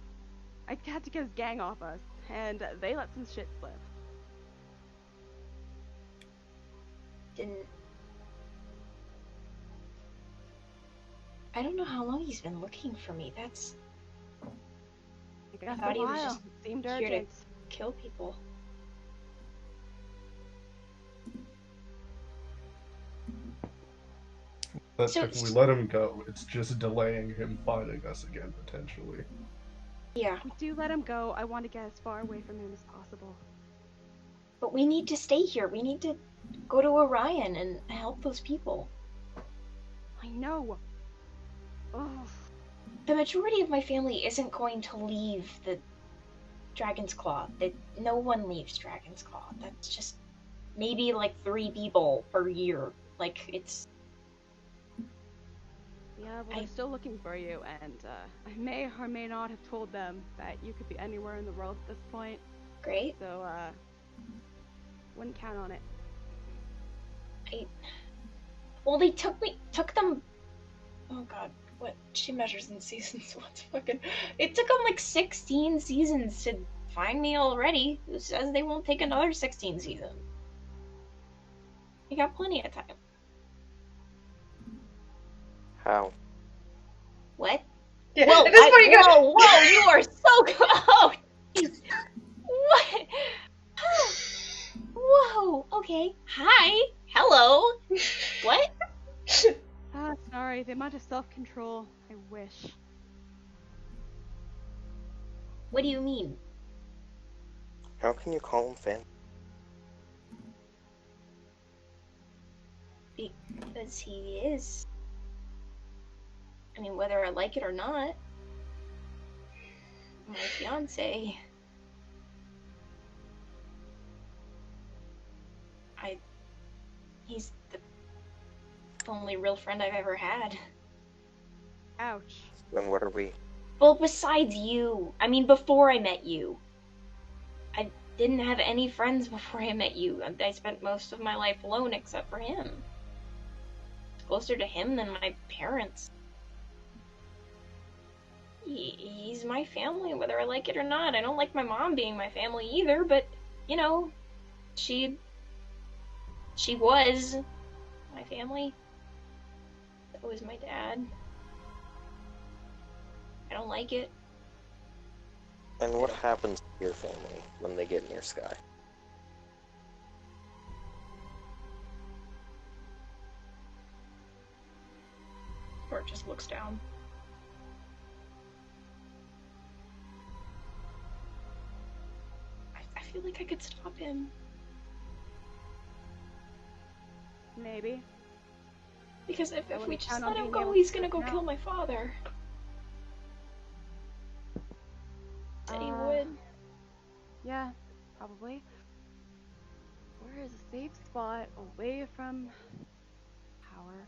had to get his gang off us, and they let some shit slip.
I don't know how long he's been looking for me.
I guess
thought
a
he was
while.
just
Seemed
here to
urgent.
kill people.
But
So-
if we let him go, it's just delaying him finding us again, potentially.
Yeah,
If we do let him go, I want to get as far away from him as possible.
but we need to stay here. We need to go to Orion and help those people.
I know. Ugh.
The majority of my family isn't going to leave the Dragon's Claw. No one leaves Dragon's Claw. That's just maybe like 3 people per year. Like, it's...
Yeah, well, they're still looking for you, and I may or may not have told them that you could be anywhere in the world at this point.
Great.
So, wouldn't count on it.
Well, they took them... Oh god, what? She measures in seasons. What's fucking... It took them like 16 seasons to find me already. Who says they won't take another 16 seasons? We got plenty of time.
How?
What?
Yeah,
Whoa,
at this point, you go.
whoa, you are so good. Oh, jeez. What? Whoa, okay. Hi. Hello. What?
Sorry, the amount of self-control, I wish.
What do you mean?
How can you call him family?
Because he is. I mean, whether I like it or not. My fiance. He's the only real friend I've ever had.
Ouch.
Then what are we?
Well, besides you. I mean, before I met you. I didn't have any friends before I met you. I spent most of my life alone except for him. Closer to him than my parents. He's my family, whether I like it or not. I don't like my mom being my family either, but, you know, she was my family. That was my dad. I don't like it.
And what happens to your family when they get near Sky?
Bart just looks down. I feel like I could stop him.
Maybe.
Because if we
wouldn't
just
count on
let him
being
go,
able
he's
to
gonna go
now.
kill my father. Said he would.
Yeah, probably. Where is a safe spot away from power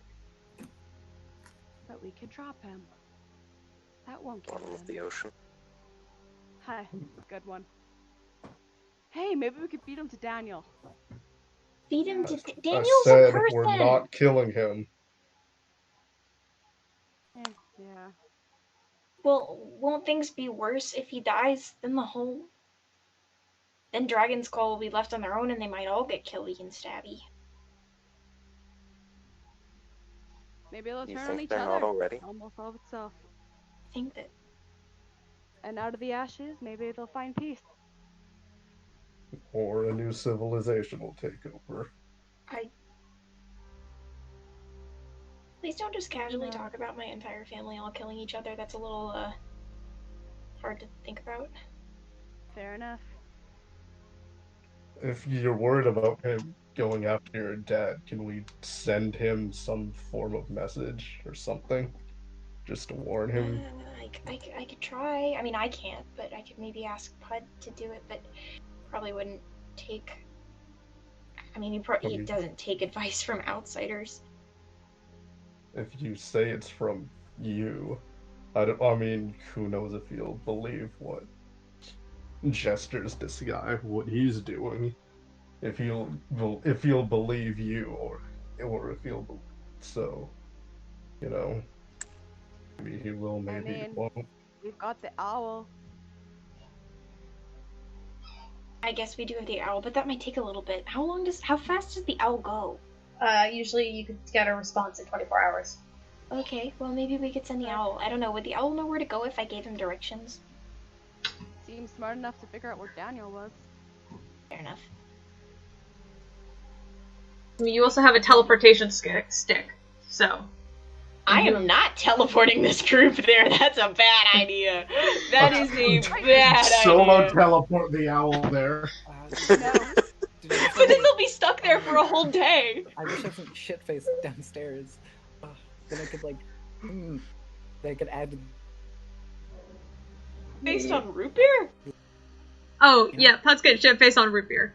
that we could drop him? That won't kill
Bottom of
him.
the ocean.
Hi, good one. Hey, maybe we could beat him to Daniel.
Feed him to
I
Daniel's a
said
person.
we're not killing him.
Yeah.
Well, won't things be worse if he dies than the whole? Then Dragon's Claw will be left on their own, and they might all get killy and stabby.
Maybe they'll
You
turn on
think
each
they're
other.
not already?
Almost solve itself.
I think that
And out of the ashes, maybe they'll find peace.
Or a new civilization will take over.
Please don't just casually
No.
talk about my entire family all killing each other. That's a little hard to think about.
Fair enough.
If you're worried about him going after your dad, can we send him some form of message or something? Just to warn him?
I could try. I mean, I can't, but I could maybe ask Puud to do it, but probably wouldn't take... I mean, he doesn't take advice from outsiders.
If you say it's from you, I mean, who knows if he'll believe what gestures this guy, what he's doing. If he'll believe you, or if he'll believe. So, you know, maybe he will, maybe he
mean-
won't.
We've got the owl.
I guess we do have the owl, but that might take a little bit. How fast does the owl go?
Usually you could get a response in 24 hours.
Okay, well maybe we could send the owl. I don't know, would the owl know where to go if I gave him directions?
Seems smart enough to figure out where Daniel was.
Fair enough.
I mean, you also have a teleportation stick, so...
I am not teleporting this group there. That's a bad idea. That is a bad
Solo
idea.
teleport the owl there.
No.
But then they'll be stuck there for a whole day.
I wish I wasn't shit-faced downstairs. Then I could, like, they could add...
Based on root beer?
Oh, yeah, Puud's getting shit-faced on root beer.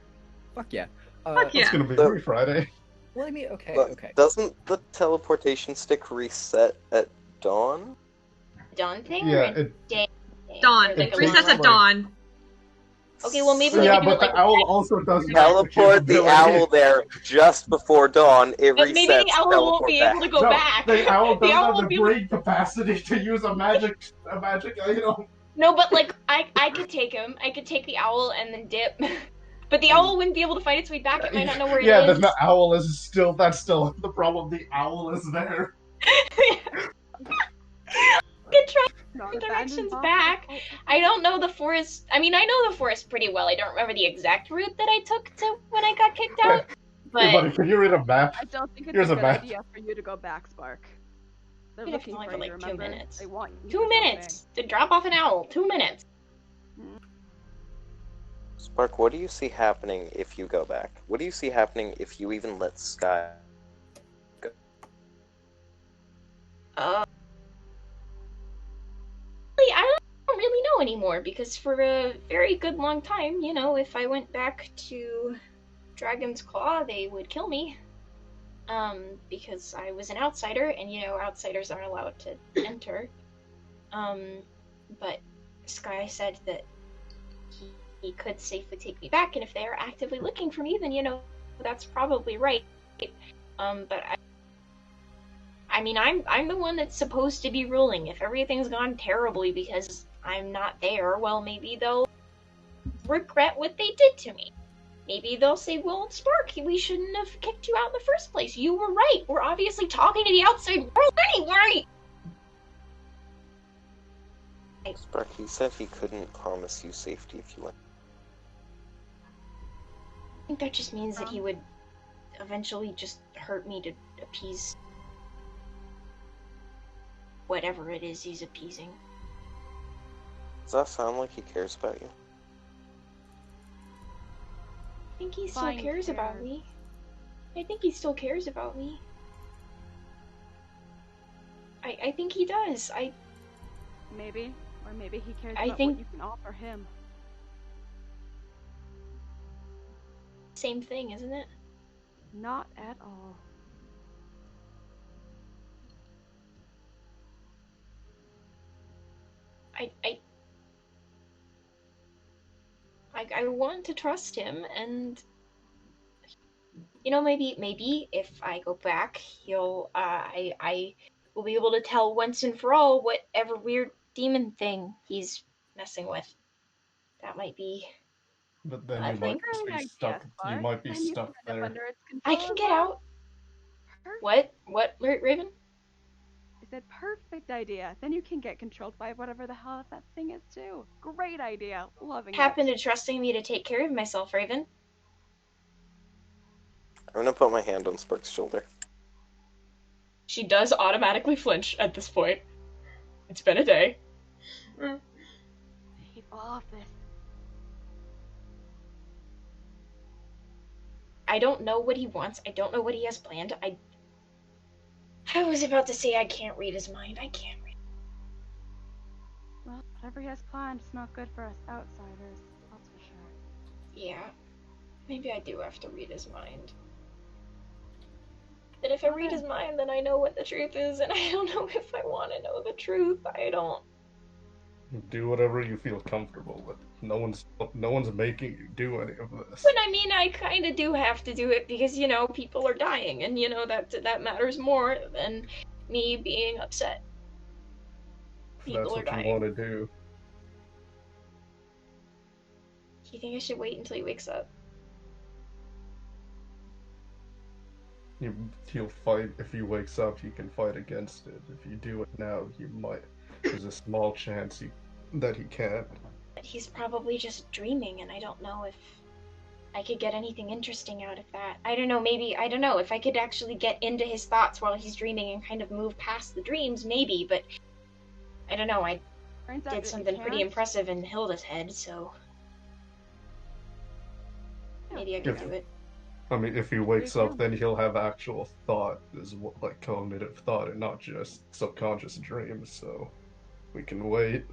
Fuck yeah.
Fuck yeah.
It's gonna be free Friday.
Well, I mean, okay,
But
okay.
doesn't the teleportation stick reset at dawn?
Dante?
Yeah,
Or
it,
Dawn.
Or like
It
a
resets
long
at dawn.
Okay, well maybe we
yeah,
can do
but
it like
the owl also does
Teleport the owl there just before dawn. It
But
resets.
maybe the owl won't be able to go
No,
back.
the owl
The
doesn't
owl
have
won't
the
be able-
brain capacity to use a magic, you know.
No, but like I could take him. I could take the owl and then dip. But the owl wouldn't be able to find its way back. It might not know where it
Yeah,
is.
the owl is still. That's still the problem. The owl is there.
Could try
Not
directions
abandoned
back.
box.
I don't know the forest. I mean, I know the forest pretty well. I don't remember the exact route that I took to when I got kicked out.
Hey, buddy,
But
can you read a map?
I don't think it's
Here's
a
a
good
map.
idea for you to go back, Spark. They're
Even if it's
looking
only
for
for,
you,
like, 2
remember?
minutes.
They want you
2
for
minutes to drop off an owl. 2 minutes.
Spark, what do you see happening if you go back? What do you see happening if you even let Sky?
I don't really know anymore because for a very good long time, you know, if I went back to Dragon's Claw, they would kill me. Because I was an outsider, and you know, outsiders aren't allowed to enter. but Sky said that he could safely take me back, and if they are actively looking for me, then, that's probably right. But I mean, I'm the one that's supposed to be ruling. If everything's gone terribly because I'm not there, well, maybe they'll regret what they did to me. Maybe they'll say, well, Spark, we shouldn't have kicked you out in the first place. You were right. We're obviously talking to the outside world anyway.
Spark, he said he couldn't promise you safety if you went.
I think that just means that he would eventually just hurt me to appease whatever it is he's appeasing.
Does that sound like he cares about you?
I think he still cares about me. I think he still cares about me. I think he does.
Maybe. Or maybe he cares about what you can offer him.
Same thing, isn't it?
Not at all.
I want to trust him, and maybe if I go back, I will be able to tell once and for all whatever weird demon thing he's messing with. That might be.
But then
I
you
think
might just be stuck. You might be stuck there.
I can get out. What? What, Raven?
I said perfect idea. Then you can get controlled by whatever the hell that thing is too. Great idea. Loving
Happen to trusting me to take care of myself, Raven.
I'm gonna put my hand on Spark's shoulder.
She does automatically flinch at this point. It's been a day.
Keep all of this.
I don't know what he wants. I don't know what he has planned. I was about to say I can't read his mind. I can't read.
Well, whatever he has planned is not good for us outsiders. That's for sure.
Yeah. Maybe I do have to read his mind. And if I read his mind, then I know what the truth is, and I don't know if I want to know the truth. I don't.
Do whatever you feel comfortable with. No one's making you do any of this.
But I mean, I kind of do have to do it because, people are dying, and, that matters more than me being upset. People
That's
are
what
dying.
you want to do.
Do you think I should wait until he wakes up?
He'll fight. If he wakes up, he can fight against it. If you do it now, he might. There's a small chance that he can't.
He's probably just dreaming, and I don't know if I could get anything interesting out of that. I don't know, if I could actually get into his thoughts while he's dreaming and kind of move past the dreams, maybe, but I don't know, I did something pretty impressive in Hilda's head, so maybe I could do it.
I mean, if he wakes up, then he'll have actual thought, like cognitive thought, and not just subconscious dreams, so we can wait.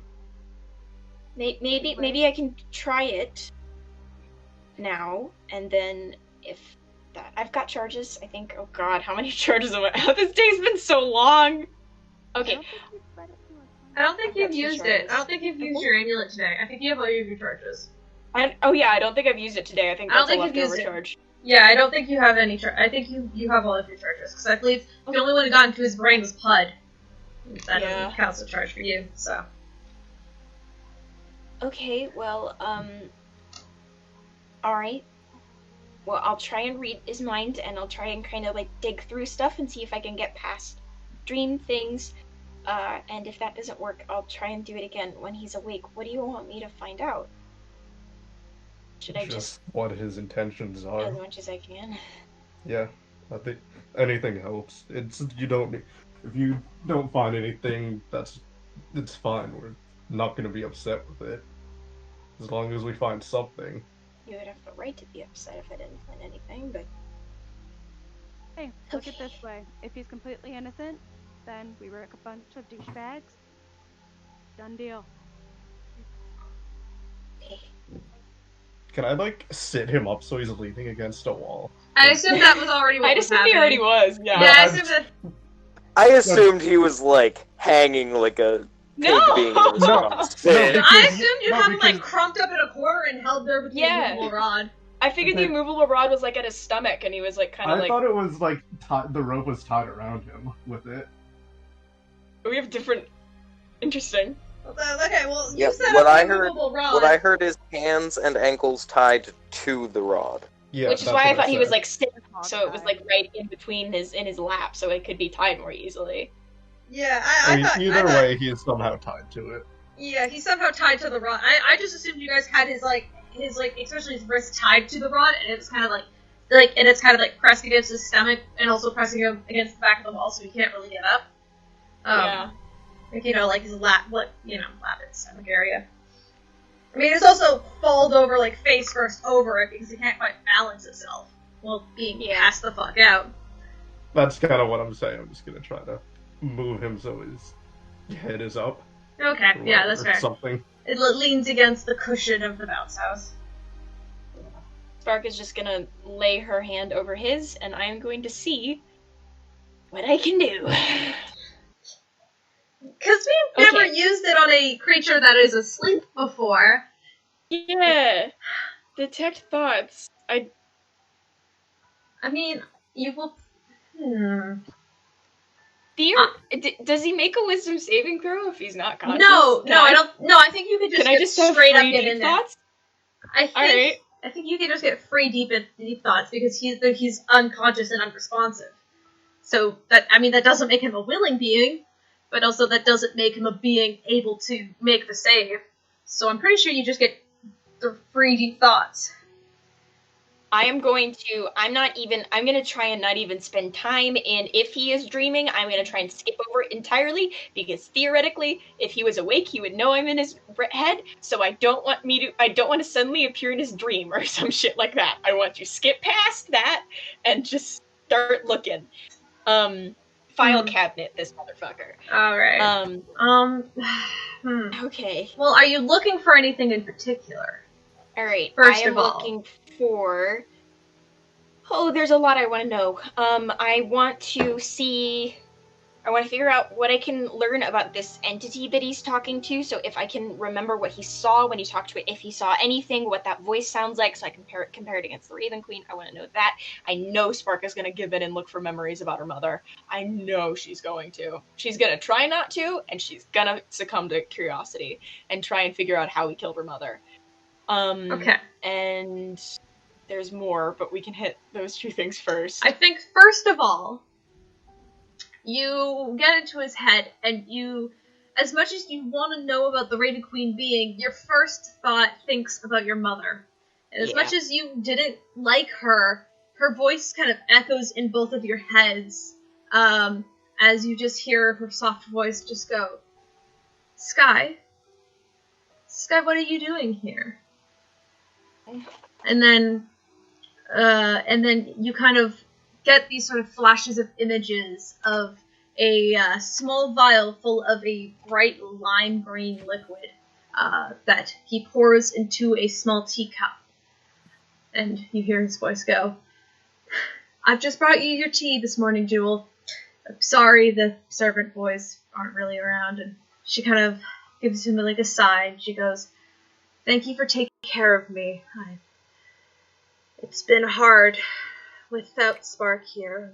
Maybe I can try it now, and then if that I've got charges, I think. Oh God, how many charges am I? This day's been so long. Okay.
I don't think you've used it. I don't think you've used your amulet today. I think you have all your charges.
I don't think I've used it today. I think that's a leftover charge.
Yeah, I don't think you have any I think you have all of your charges, because I believe the only one who got into his brain was Puud. That doesn't count as a charge for you, so.
Okay, well, alright. Well, I'll try and read his mind, and I'll try and kind of, dig through stuff and see if I can get past dream things. And if that doesn't work, I'll try and do it again when he's awake. What do you want me to find out? Should I just
what his intentions are?
As much as I can.
Yeah, I think anything helps. If you don't find anything, it's fine. We're not going to be upset with it. As long as we find something.
You would have the right to be upset if I didn't find anything, but...
Hey, look at this way. If he's completely innocent, then we were a bunch of douchebags. Done deal.
Okay.
Can I, sit him up so he's leaning against a wall?
I assumed that was already what was happening.
he already was, yeah.
Yeah, I assumed that...
I assumed he was, hanging like a
No!
Paige being the response.
No,
I
because-
assumed you
no,
have him like
because-
crumped up in a corner and held there with the
Yeah.
immovable rod.
I figured the immovable rod was like at his stomach, and he was like kind of
I
like.
thought it was like the rope was tied around him with it.
We have different. Interesting.
Okay, well, you
Yeah,
said
what
a
I heard-
removable rod.
What I heard is hands and ankles tied to the rod.
Yeah,
Which is
that's
why I
what
thought he was
said.
like sitting, so it was like right in between in his lap, so it could be tied more easily.
Yeah,
I
I
mean,
thought.
either
I thought,
way, he is somehow tied to it.
Yeah, he's somehow tied to the rod. I just assumed you guys had his especially his wrist tied to the rod, and it's kind of like, and it's kind of like pressed against his stomach, and also pressing him against the back of the wall, so he can't really get up.
Yeah.
Like, like his lap and stomach area. I mean, it's also fold over, like, face first over it, because he can't quite balance itself while being passed the fuck out.
That's kind of what I'm saying. I'm just gonna try to move him so his head is up.
Okay, yeah, that's fair.
Something.
It leans against the cushion of the bounce house.
Spark is just gonna lay her hand over his, and I am going to see what I can do.
Because we've never used it on a creature that is asleep before.
Yeah. Detect thoughts.
I mean, you will...
Does he make a wisdom saving throw if he's not conscious?
No, I don't... No, I think you could just
Can I
get
just have
straight up
free
get
deep
in there.
thoughts?
I think you can just get free deep thoughts because he's unconscious and unresponsive. So that doesn't make him a willing being, but also that doesn't make him a being able to make the save. So I'm pretty sure you just get the free deep thoughts.
I'm going to try and not even spend time in if he is dreaming. I'm going to try and skip over it entirely, because theoretically, if he was awake, he would know I'm in his head, so I don't want to suddenly appear in his dream or some shit like that. I want you to skip past that and just start looking. File cabinet, this motherfucker.
Alright.
Okay.
Well, are you looking for anything in particular?
Alright,
First
I am
of all.
looking for... Oh, there's a lot I want to know. I want to figure out what I can learn about this entity that he's talking to, so if I can remember what he saw when he talked to it, if he saw anything, what that voice sounds like, so I can compare it against the Raven Queen. I want to know that. I know Spark is going to give in and look for memories about her mother. I know she's going to. She's going to try not to, and she's going to succumb to curiosity and try and figure out how he killed her mother.
Okay.
And there's more, but we can hit those two things first.
I think, first of all, you get into his head, and you, as much as you want to know about the Raven Queen being, your first thought thinks about your mother. And as much as you didn't like her, her voice kind of echoes in both of your heads, as you just hear her soft voice just go, Sky, what are you doing here? And then you kind of get these sort of flashes of images of a small vial full of a bright lime green liquid that he pours into a small teacup. And you hear his voice go, I've just brought you your tea this morning, Jewel. I'm sorry the servant boys aren't really around. And she kind of gives him like a sigh, and she goes, thank you for taking care of me. It's been hard without Spark here.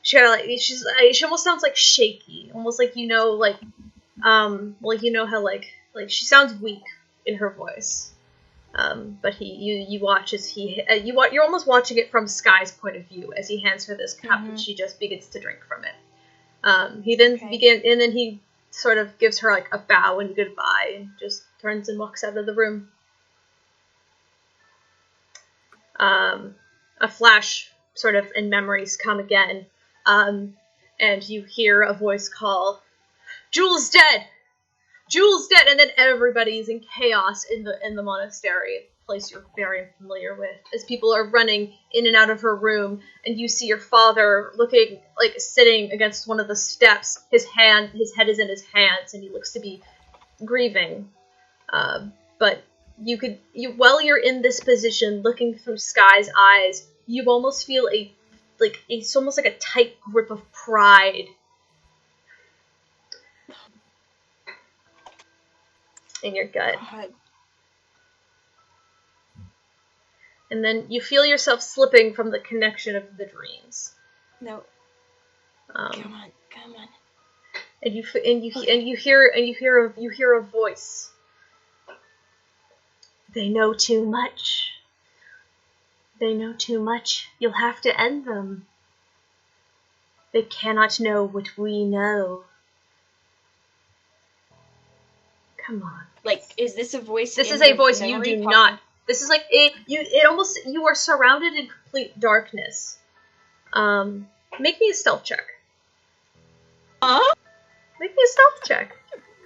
She almost sounds like shaky, almost like how she sounds weak in her voice. But you watch as you're almost watching it from Sky's point of view as he hands her this cup and she just begins to drink from it. He then he sort of gives her like a bow and goodbye and just turns and walks out of the room. A flash sort of and memories come again, and you hear a voice call, Jewel's dead! Jewel's dead! And then everybody's in chaos in the monastery, a place you're very familiar with, as people are running in and out of her room, and you see your father looking, like, sitting against one of the steps, his head is in his hands, and he looks to be grieving, but while you're in this position, looking through Sky's eyes, you almost feel it's almost like a tight grip of pride. in your gut.
God.
And then you feel yourself slipping from the connection of the dreams.
No. Come on.
And you hear a voice. They know too much. They know too much. You'll have to end them. They cannot know what we know. Come on.
Like, is this a voice?
This is a voice you do not. This is like you are surrounded in complete darkness. Make me a stealth check. Make me a stealth check.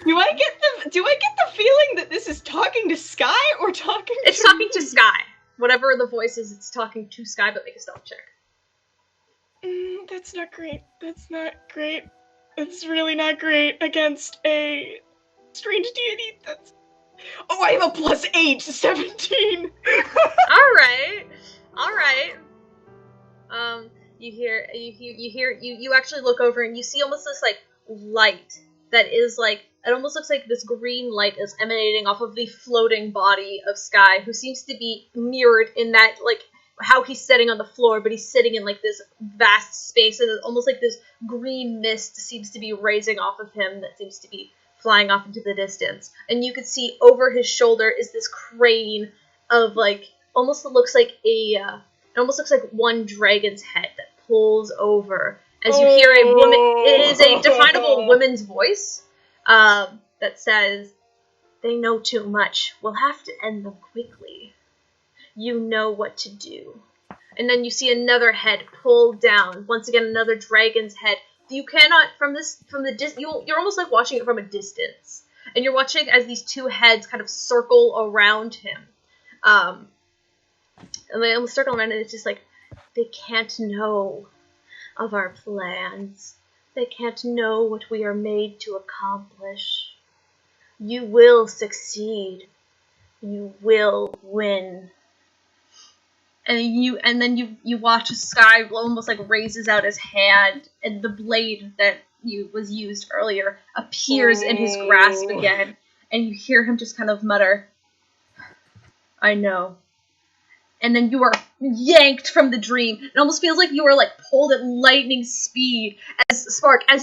Do I get the feeling that this is talking to Sky or talking?
It's talking to Sky. Whatever the voice is, it's talking to Sky. But make a stealth check.
That's not great. That's not great. It's really not great against a strange deity. I have a +8, 17.
All right. You actually look over and you see almost this like light that is like, it almost looks like this green light is emanating off of the floating body of Sky, who seems to be mirrored in that, like, how he's sitting on the floor, but he's sitting in like this vast space, and it's almost like this green mist seems to be raising off of him that seems to be flying off into the distance. And you could see over his shoulder is this crane of like, almost looks like one dragon's head that pulls over as you hear a woman. It is a definable woman's voice that says, "They know too much. We'll have to end them quickly. You know what to do." And then you see another head pulled down. Once again, another dragon's head. You cannot, you're almost like watching it from a distance. And you're watching as these two heads kind of circle around him. And they almost circle around, and it's just like, they can't know of our plans. They can't know what we are made to accomplish. You will succeed. You will win. And then you watch Sky almost like raises out his hand, and the blade that was used earlier appears in his grasp again, and you hear him just kind of mutter, "I know." And then you are yanked from the dream. It almost feels like you are like pulled at lightning speed as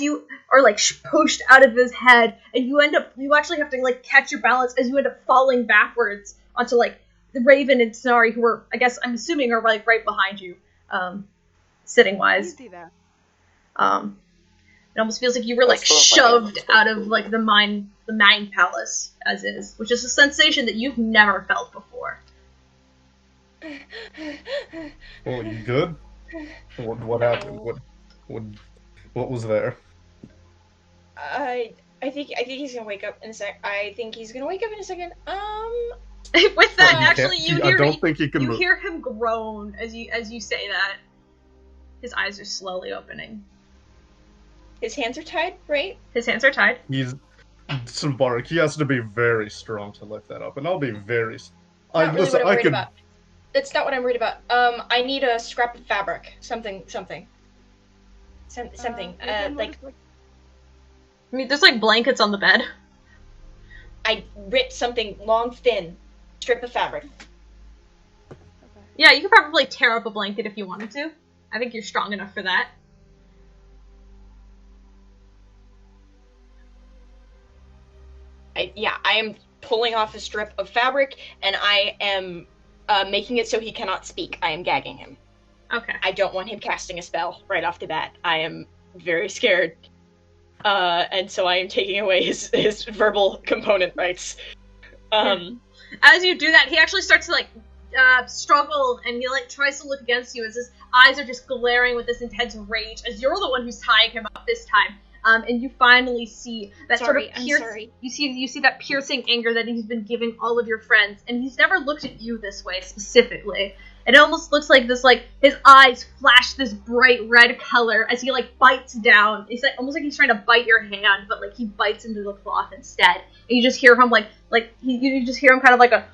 you are like pushed out of his head, and you actually have to like catch your balance as you end up falling backwards onto like the Raven and Tanar'ri, who are, I guess, I'm assuming, are like right behind you, sitting wise.
You do that.
It almost feels like you were like shoved out of like the mind palace as is, which is a sensation that you've never felt before.
Well, you good? What happened? What was there?
I think he's gonna wake up in a sec.
With that, actually,
I don't think he can move.
You hear him groan as you say that. His eyes are slowly opening.
His hands are tied, right?
His hands are tied.
He's symbolic. He has to be very strong to lift that up, and I'll be very.
Not really what I'm worried about. That's not what I'm worried about. I need a scrap of fabric. Something. Like.
I mean, there's like blankets on the bed.
I ripped something long, thin, strip of fabric.
Okay.
Yeah, you could probably tear up a blanket if you wanted to. I think you're strong enough for that.
I am pulling off a strip of fabric, and I am making it so he cannot speak. I am gagging him.
Okay.
I don't want him casting a spell right off the bat. I am very scared. And so I am taking away his verbal component rights.
As you do that, he actually starts to, like, struggle, and he, like, tries to look against you as his eyes are just glaring with this intense rage, as you're the one who's tying him up this time. And you finally see that you see that piercing anger that he's been giving all of your friends, and he's never looked at you this way specifically. It almost looks like this, like, his eyes flash this bright red color as he, like, bites down. It's like, almost like he's trying to bite your hand, but, like, he bites into the cloth instead. And you just hear him, you just hear him kind of like a,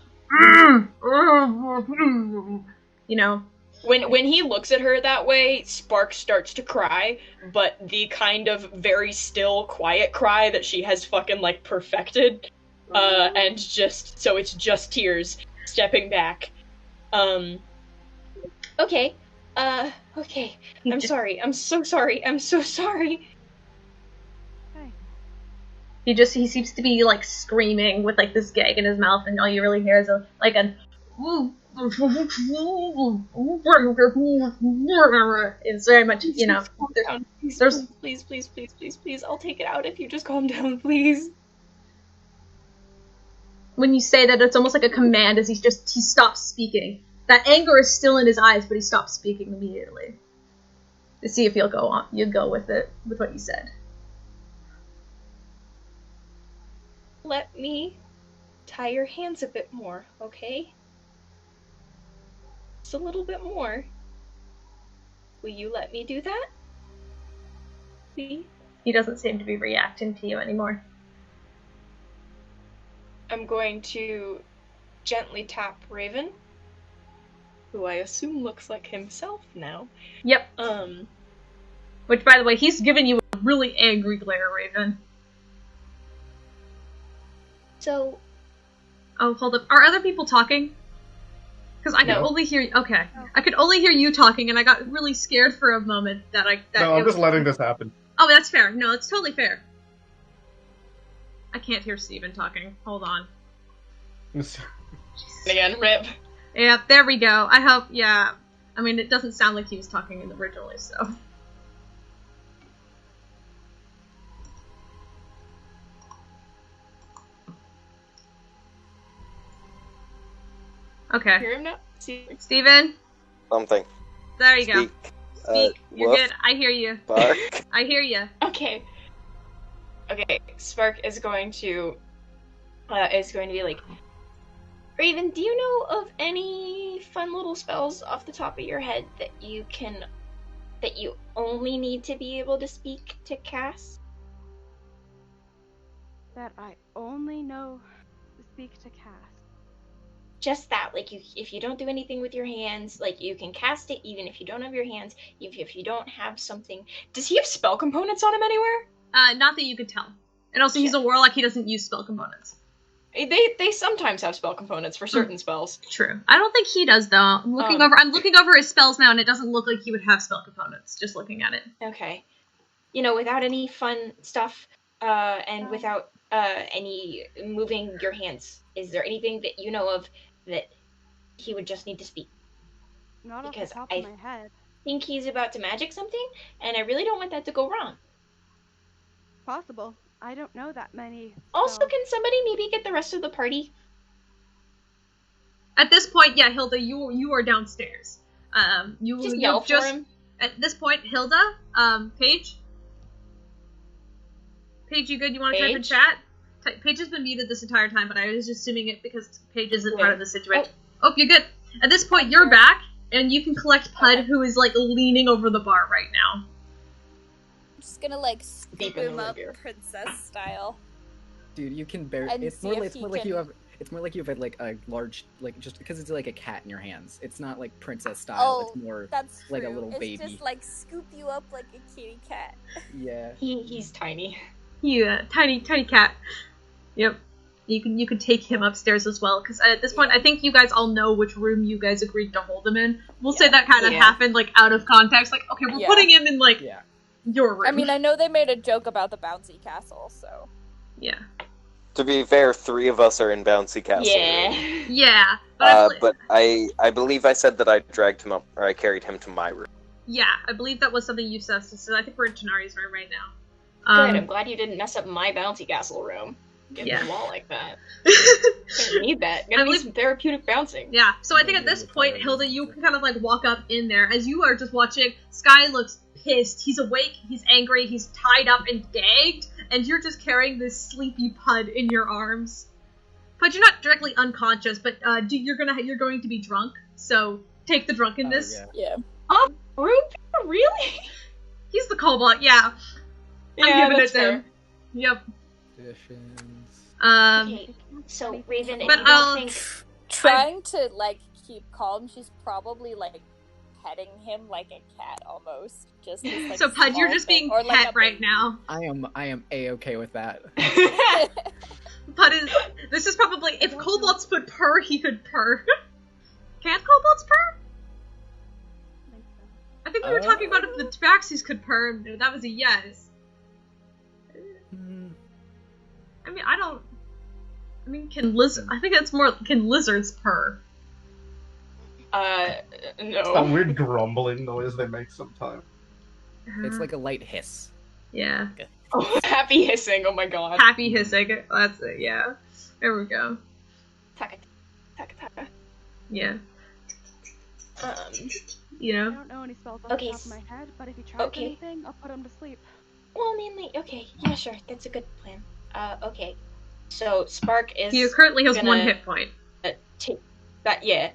you know.
When he looks at her that way, Spark starts to cry, but the kind of very still, quiet cry that she has fucking, like, perfected. and just so it's just tears stepping back. Okay. Okay. I'm sorry. I'm so sorry. I'm so sorry.
Hey.
He seems to be like screaming with like this gag in his mouth, and all you really hear is it's very much, you know, there's
Please, I'll take it out if you just calm down, please.
When you say that, it's almost like a command as he stops speaking. That anger is still in his eyes, but he stops speaking immediately. To see if you'll go with it, with what you said.
Let me tie your hands a bit more, okay? Just a little bit more. Will you let me do that? Please?
He doesn't seem to be reacting to you anymore.
I'm going to gently tap Raven, who I assume looks like himself now.
Yep. Which, by the way, he's giving you a really angry glare, Raven.
So...
Oh, hold up. Are other people talking? Because I could only hear... Okay. I could only hear you talking, and I got really scared for a moment that
No, I'm just letting this happen.
Oh, that's fair. No, it's totally fair. I can't hear Steven talking. Hold on.
Again, rip.
Yeah, there we go. I hope, yeah. I mean, it doesn't sound like he was talking originally, so... Okay.
Hear him now?
Steven?
Something.
There you go. Speak. You're
woof,
good. I hear you.
bark.
I hear you.
Okay. Okay, Spark is going to be like, Raven, do you know of any fun little spells off the top of your head that you only need to be able to speak to cast?
That I only know to speak to cast.
Just that, like, if you don't do anything with your hands, like, you can cast it even if you don't have your hands, if you don't have something. Does he have spell components on him anywhere?
Not that you could tell. And also, he's a warlock, he doesn't use spell components.
They sometimes have spell components for certain spells.
True. I don't think he does, though. I'm looking over his spells now, and it doesn't look like he would have spell components, just looking at it.
Okay. You know, without any fun stuff, and without any moving your hands, is there anything that you know of that he would just need to speak?
Not off
Because
the top of my head.
I think he's about to magic something, and I really don't want that to go wrong.
Possible. I don't know that many.
Also, can somebody maybe get the rest of the party?
At this point, yeah, Hilda, you are downstairs. You
Just yell for him.
At this point, Hilda, Paige? Paige, you good? You want to type in chat? Paige has been muted this entire time, but I was just assuming it because Paige isn't part of the situation. Oh, you're good. At this point, you're back, and you can collect Puud, who is, like, leaning over the bar right now.
I'm just gonna, like, scoop him up princess style.
Dude, you can barely... It's more like you have like a large, like, just because it's like a cat in your hands. It's not like princess style.
Oh,
it's more
that's
like
true.
a little baby.
It's just like scoop you up like a kitty cat.
Yeah.
He's tiny.
Yeah, tiny cat. Yep. You could take him upstairs as well, because at this point, I think you guys all know which room you guys agreed to hold him in. We'll say that kind of happened, like, out of context. Like, okay, we're putting him in, like, your room.
I mean, I know they made a joke about the bouncy castle, so...
Yeah.
To be fair, 3 of us are in Bouncy Castle.
Yeah.
Yeah.
But I believe I said that I dragged him up, or I carried him to my room.
Yeah, I believe that was something you said, so I think we're in Tanar'ri's room right now.
Good, I'm glad you didn't mess up my bouncy castle room. Get the wall like that. Don't need that. Gotta need some therapeutic bouncing.
Yeah, so I think at this point, Hilda, you can kind of, like, walk up in there. As you are just watching, Sky looks pissed. He's awake, he's angry, he's tied up and gagged, and you're just carrying this sleepy Puud in your arms. But you're not directly unconscious, but you're going to be drunk, so take the drunkenness.
Yeah.
Rude? Really?
He's the cobalt, yeah. I'm giving it to him. Yep.
Okay, so Raven,
but I'll
trying to like keep calm. She's probably like petting him like a cat almost. Just this, like,
so Puud, you're just being pet right now.
I am a-okay with that.
But this is probably, if kobolds could purr, he could purr. Can't kobolds purr? I think we were talking about if the tabaxis could purr, and that was a yes. I mean, can lizards purr?
No.
That weird grumbling noise they make sometimes.
It's like a light hiss.
Yeah.
Oh, happy hissing, oh my god.
Happy hissing, that's it, yeah. There we go.
Taka, taka, taka.
Yeah.
I don't know any spells off the top of my head, but if you try anything, I'll put him to sleep.
Well, mainly, okay, yeah, sure, that's a good plan. Okay. So, Spark is
He currently has 1 hit point.
Take that, yeah.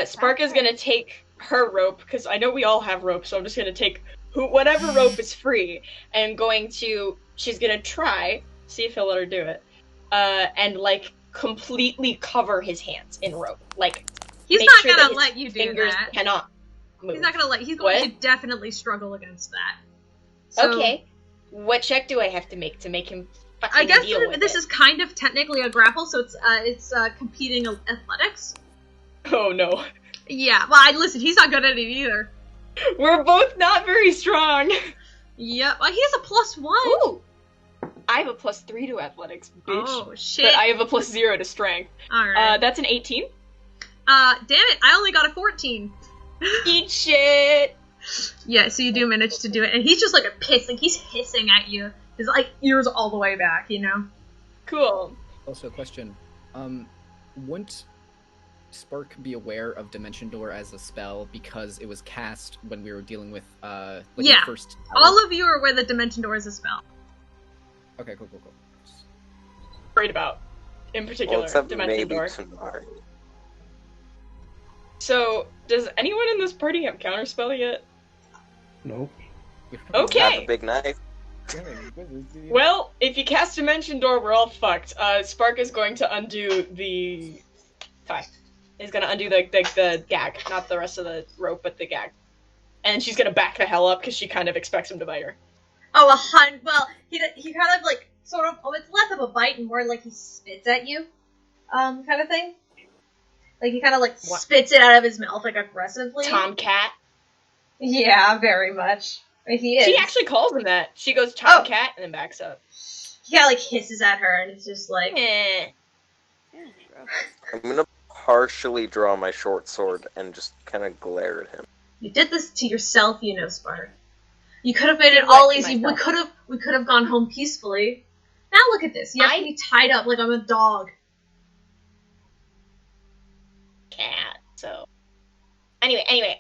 Spark is gonna take her rope, because I know we all have rope, so I'm just gonna take whatever rope is free, and she's gonna try, see if he'll let her do it, and, like, completely cover his hands in rope. Like,
he's not gonna let you do
fingers
that.
Cannot move.
He's not gonna he's going to definitely struggle against that. So,
okay. What check do I have to make him
I guess
deal with
this
it?
is kind of technically a grapple, so it's competing athletics.
Oh no.
Yeah, well, listen, he's not good at it either.
We're both not very strong.
Yep, well, he has a +1.
Ooh. I have a +3 to athletics, bitch.
Oh, shit.
But I have a +0 to strength.
Alright.
That's an 18.
Damn it, I only got a 14.
Eat shit!
Yeah, so you do manage to do it, and he's just like a piss, like he's hissing at you. His like ears all the way back, you know?
Cool.
Also, a question. Wouldn't Spark be aware of Dimension Door as a spell because it was cast when we were dealing with the first tower?
All of you are aware that Dimension Door is a spell.
Okay, cool.
Worried about, in particular, Dimension Door.
Tanar'ri.
So, does anyone in this party have counterspell yet?
Nope.
Okay.
Have a big knife.
Well, if you cast Dimension Door, we're all fucked. Spark is going to undo the tie. He's gonna undo the gag, not the rest of the rope, but the gag. And she's gonna back the hell up because she kind of expects him to bite her.
Oh, well, he kind of like sort of. Oh, it's less of a bite and more like he spits at you, kind of thing. Like he kind of like spits it out of his mouth like aggressively.
Tomcat.
Yeah, very much. He is.
She actually calls him that. She goes Tomcat and then backs up.
He kind of like hisses at her and it's just like.
I'm gonna partially draw my short sword and just kind of glare at him.
You did this to yourself, you know, Spark. You could have made it all easy. We could have gone home peacefully. Now look at this. You have to be tied up like I'm a dog.
Cat. So. Anyway,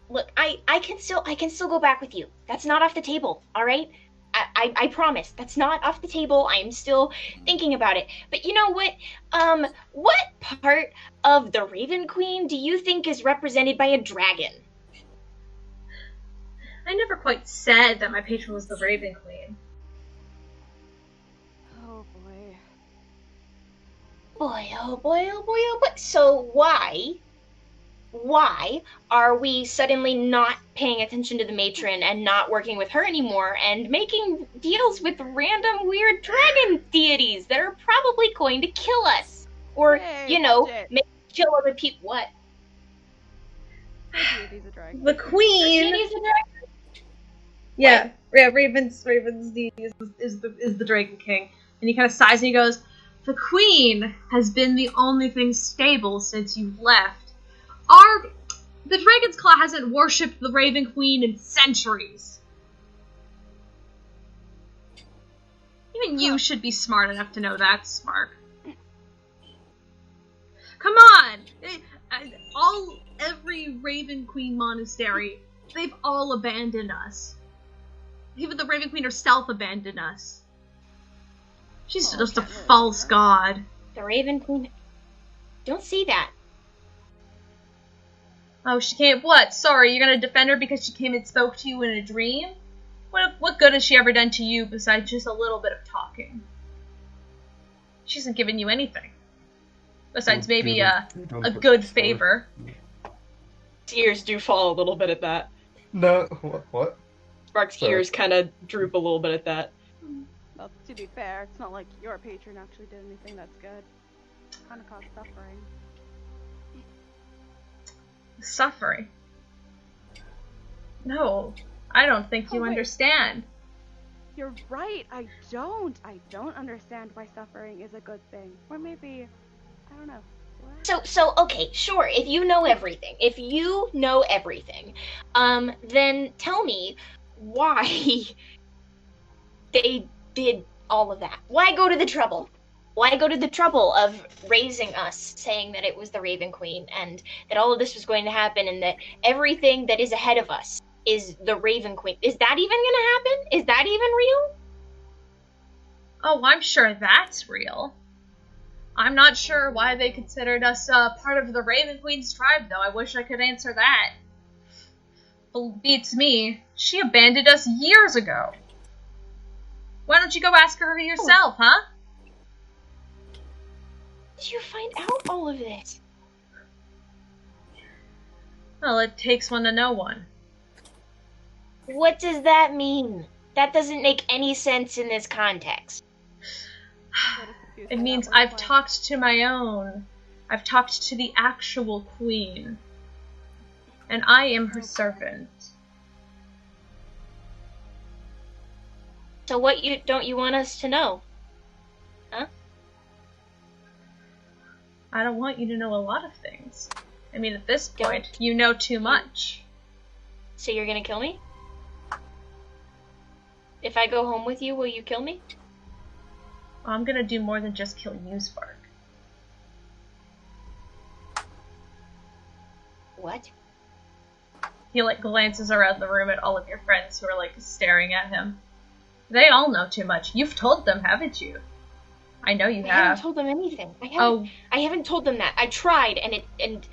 look, I can still go back with you. That's not off the table, all right? I promise. That's not off the table. I'm still thinking about it. But you know what? What part of the Raven Queen do you think is represented by a dragon?
I never quite said that my patron was the Raven Queen.
Oh boy.
Oh boy. So why are we suddenly not paying attention to the matron and not working with her anymore and making deals with random weird dragon deities that are probably going to kill us? Or, make kill other people. What?
The Queen! Yeah, Raven's deity is the Dragon King. And he kind of sighs and he goes, "The Queen has been the only thing stable since you've left. The Dragon's Claw hasn't worshipped the Raven Queen in centuries. Even you should be smart enough to know that, Spark. Come on! Every Raven Queen monastery, they've all abandoned us. Even the Raven Queen herself abandoned us. She's just a false god."
The Raven Queen? Don't say that.
Oh, she can't. What? Sorry, you're gonna defend her because she came and spoke to you in a dream? What good has she ever done to you besides just a little bit of talking? She hasn't given you anything. Besides maybe a good favor.
Ears do fall a little bit at that.
No, what?
Spark's ears kind of droop a little bit at that.
Well, to be fair, it's not like your patron actually did anything that's good. Kind of caused suffering.
Suffering? No, I don't think you
wait.
understand.
You're right, I don't. I don't understand why suffering is a good thing. Or maybe, I don't know.
So okay, sure. If you know everything, then tell me why they did all of that. Why go to the trouble? Why go to the trouble of raising us, saying that it was the Raven Queen and that all of this was going to happen and that everything that is ahead of us is the Raven Queen? Is that even gonna happen? Is that even real?
Oh, I'm sure that's real. I'm not sure why they considered us part of the Raven Queen's tribe, though. I wish I could answer that. Beats me. She abandoned us years ago. Why don't you go ask her yourself, huh?
Did you find out all of this?
Well, it takes one to know one.
What does that mean? That doesn't make any sense in this context.
It means I've talked to my own. I've talked to the actual queen. And I am her servant.
So what don't you want us to know? Huh?
I don't want you to know a lot of things. I mean, at this point, you know too much.
So you're gonna kill me? If I go home with you, will you kill me?
I'm gonna do more than just kill you, Spark.
What?
He, glances around the room at all of your friends who are, staring at him. They all know too much. You've told them, haven't you? I know you have.
I haven't told them anything. I haven't told them that. I tried, and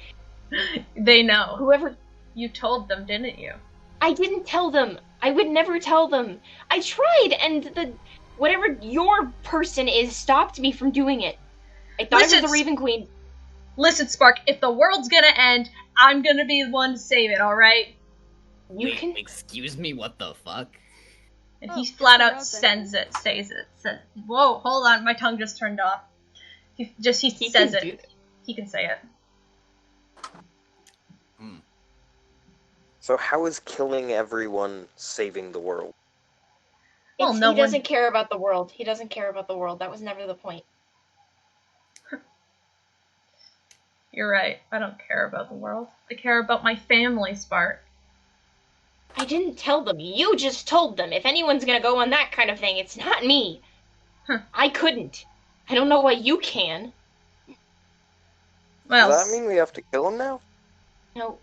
They know.
Whoever...
You told them, didn't you?
I didn't tell them. I would never tell them. I tried, and whatever your person is stopped me from doing it. I thought it was the Raven Queen.
Listen, Spark, if the world's gonna end, I'm gonna be the one to save it, alright?
Excuse me, what the fuck?
And he flat out says it. Whoa, hold on, my tongue just turned off. He says it. He can say it.
So how is killing everyone saving the world?
Well, he doesn't care about the world. He doesn't care about the world. That was never the point.
You're right. I don't care about the world. I care about my family, Spark.
I didn't tell them. You just told them. If anyone's gonna go on that kind of thing, it's not me.
Huh.
I couldn't. I don't know why you can.
Well,
does that mean we have to kill him now?
No,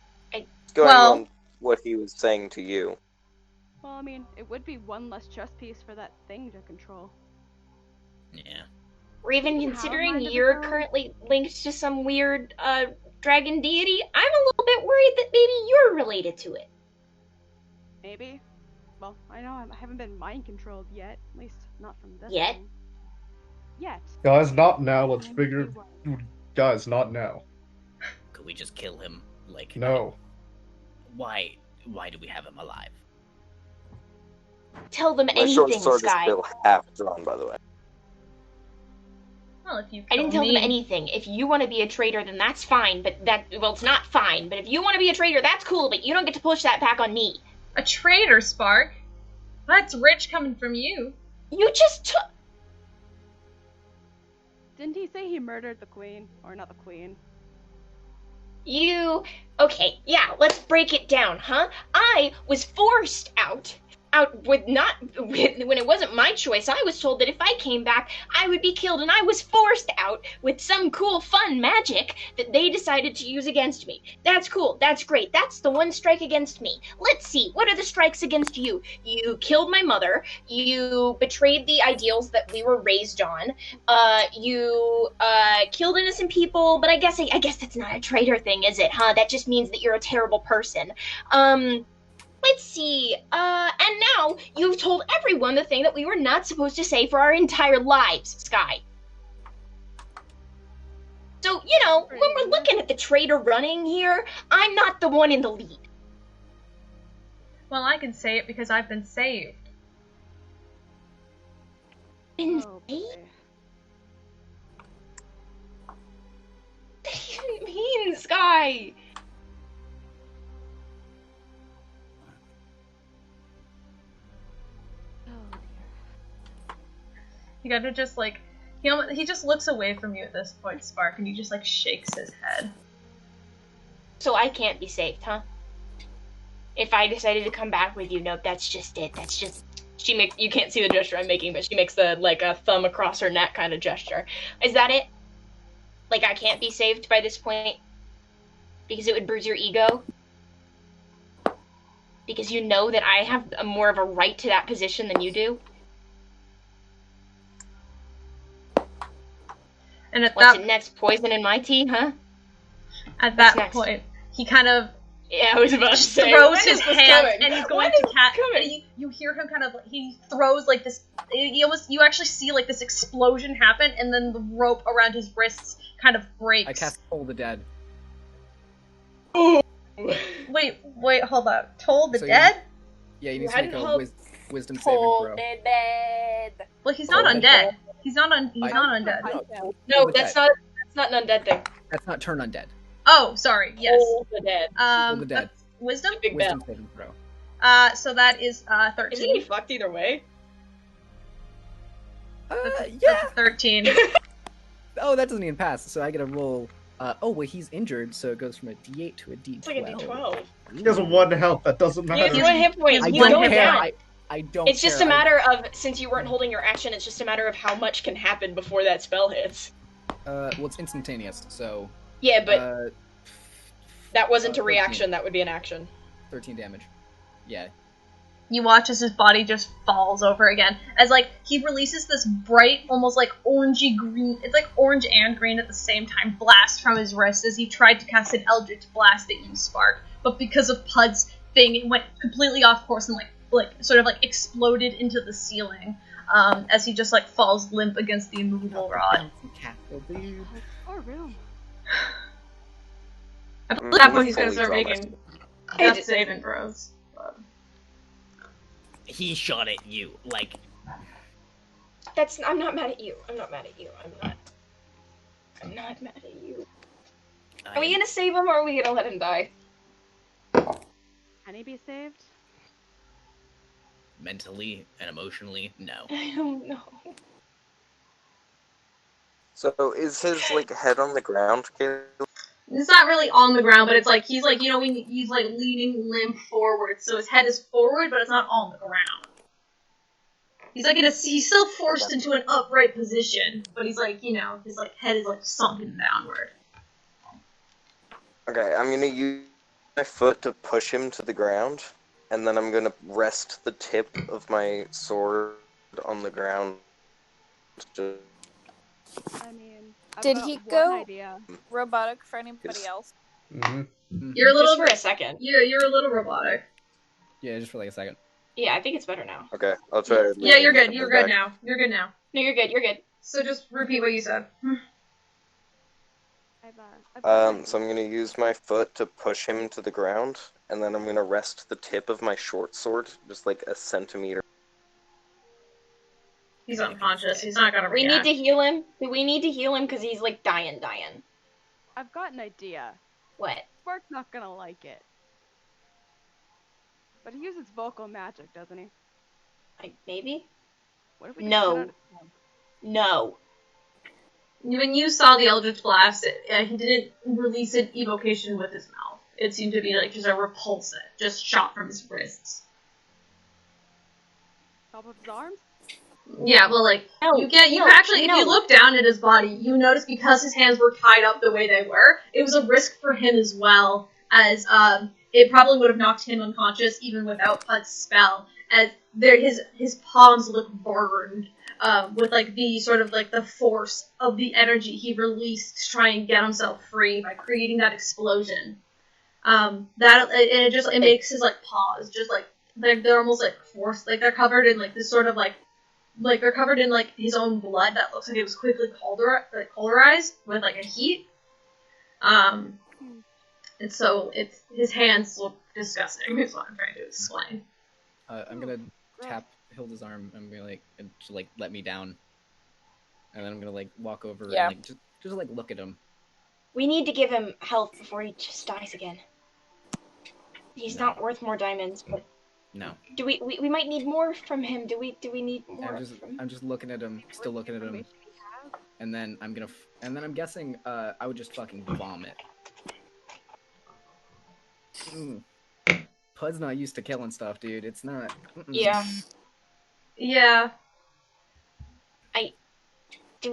Going on what he was saying to you.
Well, I mean, it would be one less chess piece for that thing to control.
Yeah.
Raven, considering you're currently linked to some weird dragon deity, I'm a little bit worried that maybe you're related to it.
Maybe. Well, I know I haven't been mind controlled yet. At least not from this
Yet?
thing. Yet.
Guys, not now. Let's figure... Guys, not now.
Could we just kill him?
No.
Why do we have him alive?
Tell them
My short
anything,
sword
Sky.
is still half drawn, by the way.
Well, if you
I didn't tell them anything. If you want to be a traitor, then that's fine, but it's not fine. But if you want to be a traitor, that's cool, but you don't get to push that back on me.
A traitor, Spark? That's rich coming from you.
You just took...
Didn't he say he murdered the queen? Or not the queen?
Okay, yeah, let's break it down, huh? I was forced out when it wasn't my choice. I was told that if I came back, I would be killed, and I was forced out with some cool, fun magic that they decided to use against me. That's cool, that's great, that's the one strike against me. Let's see, what are the strikes against you? You killed my mother, you betrayed the ideals that we were raised on, you killed innocent people, but I guess that's not a traitor thing, is it, huh? That just means that you're a terrible person. Let's see, and now you've told everyone the thing that we were not supposed to say for our entire lives, Sky. So, when we're looking at the traitor running here, I'm not the one in the lead.
Well, I can say it because I've been saved.
Oh,
Insane?
boy.
What do you mean, Sky?
Oh, dear.
You gotta just like he just looks away from you at this point, Spark, and he just like shakes his head.
So I can't be saved, huh? If I decided to come back with you, nope, that's just it. That's just... You can't see the gesture I'm making, but she makes the, like, a thumb across her neck kind of gesture. Is that it? Like, I can't be saved by this point? Because it would bruise your ego? Because you know that I have more of a right to that position than you do?
And at
What's
that
it next? Poison in my tea, huh?
at that
next?
point, he kind of
Yeah, I was about to say.
throws
when
his
is this
hand
coming?
and he's going
When
to
is this
catch.
coming?
You hear him kind of he throws like this. You actually see like this explosion happen, and then the rope around his wrists kind of breaks.
I cast Toll the Dead.
Wait, hold up. Toll the
So
dead?
Yeah, you need to
hadn't
make a
hoped-
wisdom saving
Hold
throw.
it dead.
Well, he's not
Toll the
undead.
dead.
He's not undead.
No,
the
that's
dead.
not an undead thing.
That's not turn undead.
Oh, sorry. Yes.
Hold the dead.
Toll the dead.
That's wisdom.
Big
Wisdom
bell.
saving throw.
So that is
Isn't he
13.
fucked either way?
That's 13.
Oh, that doesn't even pass. So I get a roll. Oh, wait, he's injured, so it goes from a D8 to a D12.
It's like a d12.
He has a 1 health. That doesn't
He has
matter.
1 hit point.
I
He's
don't
going
care.
down.
I don't.
It's just
care.
a matter of, since you weren't holding your action, it's just a matter of how much can happen before that spell hits.
Well, it's instantaneous, so.
Yeah, but that wasn't a
13.
reaction, that would be an action.
13 damage. Yeah.
You watch as his body just falls over again. As, like, he releases this bright, almost, like, orangey green... It's, like, orange and green at the same time blast from his wrist as he tried to cast an Eldritch Blast at you, Spark. But because of Pud's thing, it went completely off course and, sort of, exploded into the ceiling. As he just, falls limp against the immovable rod.
Or room.
I believe that point he's gonna
Fully
start
traumatized.
making death saving throws.
He shot at you, like,
I'm not mad at you. I'm not mad at you. Are we gonna save him or are we gonna let him die?
Can he be saved?
mentally and emotionally, no.
I don't know.
So is his head on the ground, Kaleb?
It's not really on the ground, but it's he's he's leaning limp forward, so his head is forward, but it's not on the ground. He's still forced into an upright position, but he's his head is sunken downward.
Okay, I'm gonna use my foot to push him to the ground, and then I'm gonna rest the tip of my sword on the ground. Just
I mean, I've
Did
got
he
one
go
idea.
robotic for anybody
Yes.
else?
Mm-hmm.
You're a little
Just for a second.
you're a little robotic.
Yeah, just for like a second.
Yeah, I think it's better now.
okay, I'll try.
Yeah, you're good.
Come
You're
back.
good now. You're good now.
No, you're good. You're good.
So just repeat what you said.
I've got
So I'm gonna use my foot to push him to the ground, and then I'm gonna rest the tip of my short sword just a centimeter.
He's unconscious. He's not gonna
We
react.
need to heal him. We need to heal him because he's dying.
I've got an idea.
What?
Spark's not gonna like it. But he uses vocal magic, doesn't he?
Maybe?
What if we
No.
just cut out his tongue?
No.
When you saw the Eldritch Blast, he didn't release an evocation with his mouth. It seemed to be just a repulsive, just shot from his wrists.
Top of his arms?
Yeah, well,
No,
if you look down at his body, you notice because his hands were tied up the way they were, it was a risk for him as well, as it probably would have knocked him unconscious even without Pud's spell, as his palms look burned with the force of the energy he released to try and get himself free by creating that explosion. It makes his paws just they're almost forced, they're covered in this sort of they're covered in his own blood that looks like it was quickly colorized with a heat. And so his hands look disgusting. Is what I'm trying to explain.
I'm gonna tap Hilda's arm and be let me down. And then I'm gonna like walk over
Yeah.
and like just like look at him.
We need to give him health before he just dies again. He's
No.
not worth more diamonds, but
No.
do we might need more from him? Do we need more from
I'm just looking at him, still looking at him, and then I'm gonna and then I'm guessing I would just fucking vomit. Pud's not used to killing stuff, dude. It's not.
Yeah.
Yeah.
Do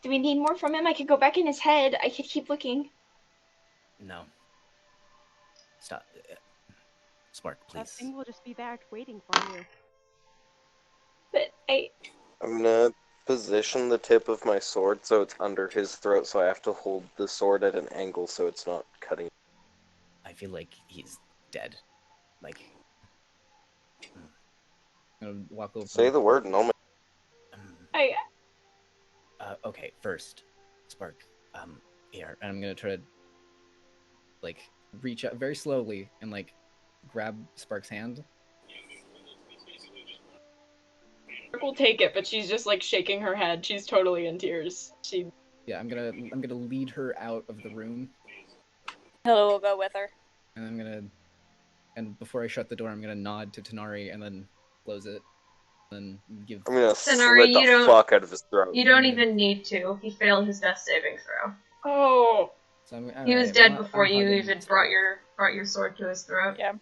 we need more from him? I could go back in his head. I could keep looking.
No. Stop. Spark,
That
please.
thing will just be there waiting for you.
But
I'm gonna position the tip of my sword so it's under his throat, so I have to hold the sword at an angle so it's not cutting.
I feel like he's dead. Like.
I'm gonna walk over.
Say the word and I'll make...
Okay, first, Spark, here, and I'm gonna try to, like, reach out very slowly and, like, grab Spark's hand.
Spark will take it, but she's just, like, shaking her head. She's totally in tears.
Yeah, I'm gonna lead her out of the room.
Hilda will go with her.
And and before I shut the door, I'm gonna nod to Tanar'ri and then close it. And give.
I'm gonna
Tanar'ri,
slit the fuck out of his throat.
You don't even need to. He failed his death saving throw.
Oh.
So
He was dead before you even brought your sword to his throat.
Yeah.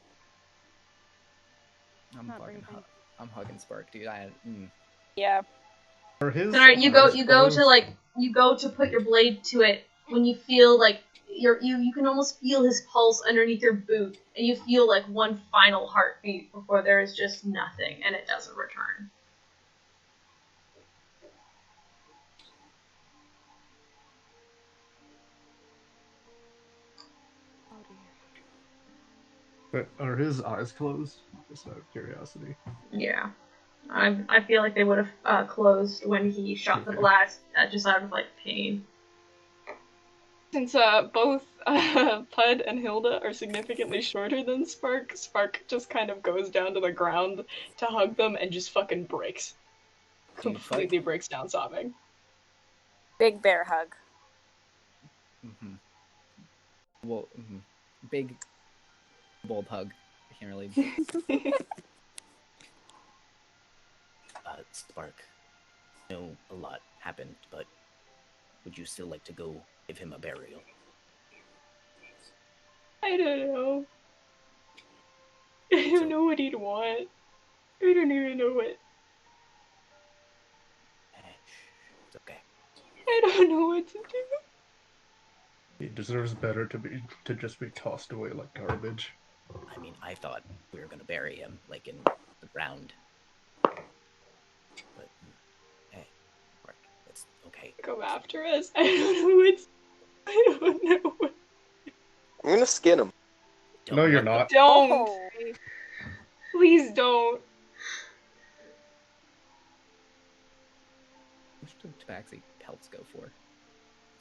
I'm hugging Spark, dude.
Yeah.
For his
Tanar'ri, you go to put your blade to it when you feel like you can almost feel his pulse underneath your boot, and you feel like one final heartbeat before there is just nothing, and it doesn't return.
Oh dear.
Are his eyes closed? Just out of curiosity.
Yeah. I feel like they would have closed when he shot the blast, just out of like pain.
Since both Puud and Hilda are significantly shorter than Spark, Spark just kind of goes down to the ground to hug them and just fucking breaks. Completely breaks down sobbing.
Big bear hug.
Mm-hmm. Well, big, bold hug. I can't really.
Spark, I know a lot happened, but would you still like to go give him a burial?
I don't know. I don't know what he'd want. I don't even know what.
It's okay.
I don't know what to do.
He deserves better to just be tossed away like garbage.
I mean, I thought we were gonna bury him, like, in the ground. But, hey, Spark, it's okay.
Come after us. I don't know what.
I'm gonna skin him.
No, you're not.
Don't.
Oh.
Please don't.
How much did Tabaxi pelts go for?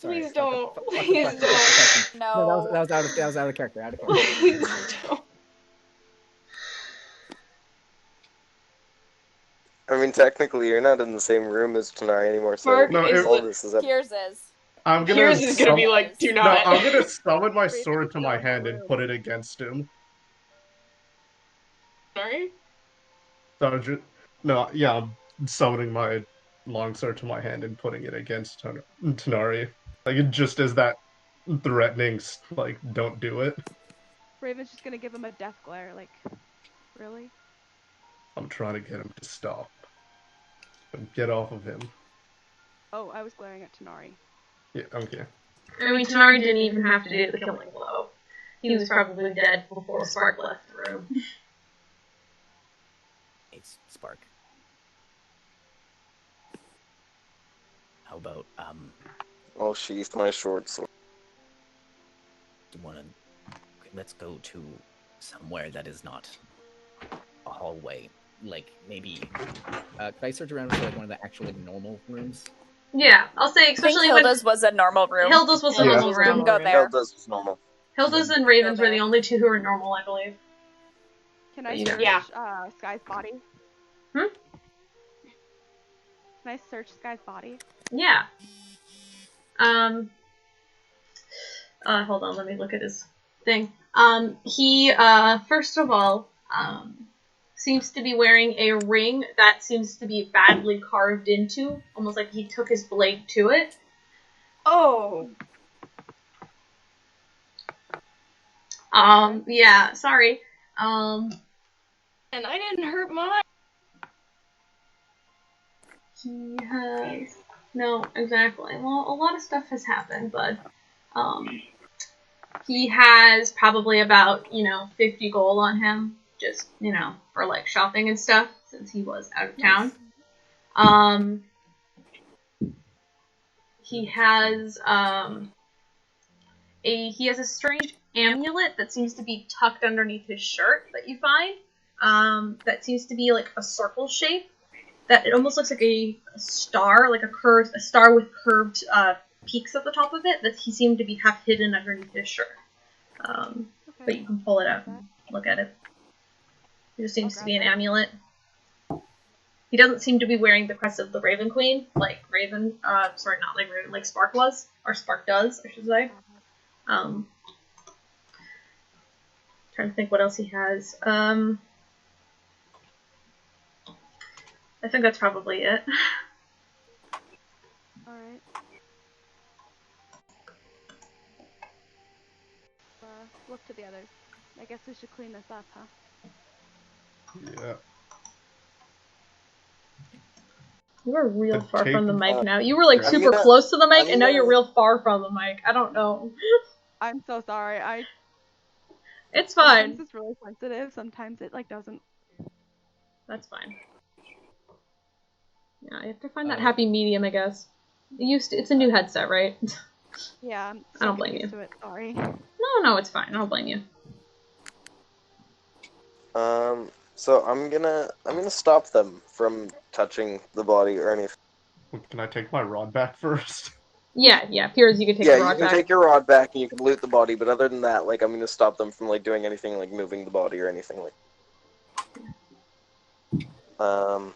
Please don't.
Fuck
Please
the question.
No.
No, that was out of character.
Please don't.
I mean, technically, you're not in the same room as Tanar'ri anymore, so
Mark
No,
is
all this is up.
Piers is.
I'm gonna.
Piers is gonna be like, do
No,
not.
I'm gonna summon my sword to my hand and put it against him.
Sorry?
So I'm summoning my longsword to my hand and putting it against Tanar'ri. Like, just as that threatening, like, don't do it.
Raven's just gonna give him a death glare, like, really?
I'm trying to get him to stop. Get off of him.
Oh, I was glaring at Tanar'ri.
Yeah, okay.
I mean, Tanar'ri didn't even have to do the killing blow. He was probably dead before Spark left the room.
It's Spark. How about,
I'll sheath my short sword.
let's go to somewhere that is not a hallway. Like, maybe,
could I search around for like one of the actual like normal rooms?
Yeah, I'll say,
I think
especially when
Hilda's was a normal room.
Hilda's was a normal
Didn't
room.
go there.
Hilda's is normal.
Hilda's and Ravens were the only two who were normal, I believe.
Can I
Yeah.
search Sky's body? Can I search this guy's body?
Yeah. Hold on, let me look at his thing. He, first of all, seems to be wearing a ring that seems to be badly carved into, almost like he took his blade to it.
Oh.
Yeah, sorry.
And I didn't hurt mine.
He has... No, exactly. Well, a lot of stuff has happened, but, he has probably about, 50 gold on him, just, for, like, shopping and stuff, since he was out of town. He has, he has a strange amulet that seems to be tucked underneath his shirt that you find, that seems to be, like, a circle shape, that it almost looks like a star, like a star with curved, peaks at the top of it that he seemed to be half hidden underneath his shirt. But you can pull it out and look at it. It just seems to be an amulet. He doesn't seem to be wearing the crest of the Raven Queen, like Raven, sorry, not like Raven, like Spark was, or Spark does, I should say. Trying to think what else he has. I think that's probably it.
Alright. Look to the others. I guess we should clean this up, huh?
Yeah.
You were real
The
far from the
tape-
mic now. You were like
I'm
super
gonna-
close to the mic,
I'm
and now
gonna-
you're real far from the mic. I don't know.
I'm so sorry.
It's
Sometimes
fine.
it's really sensitive. Sometimes it like doesn't.
That's fine. Yeah, you have to find that happy medium, I guess. It's a new headset, right?
Yeah, I'm
I don't
still
blame
getting used
you.
to it. Sorry.
No, it's fine. I don't blame you.
So I'm gonna stop them from touching the body or anything.
Can I take my rod back first?
Yeah, Peirs, you can take
Yeah,
the
you
rod
can
back.
take your rod back and you can loot the body, but other than that, like, I'm gonna stop them from, like, doing anything like moving the body or anything like. I'm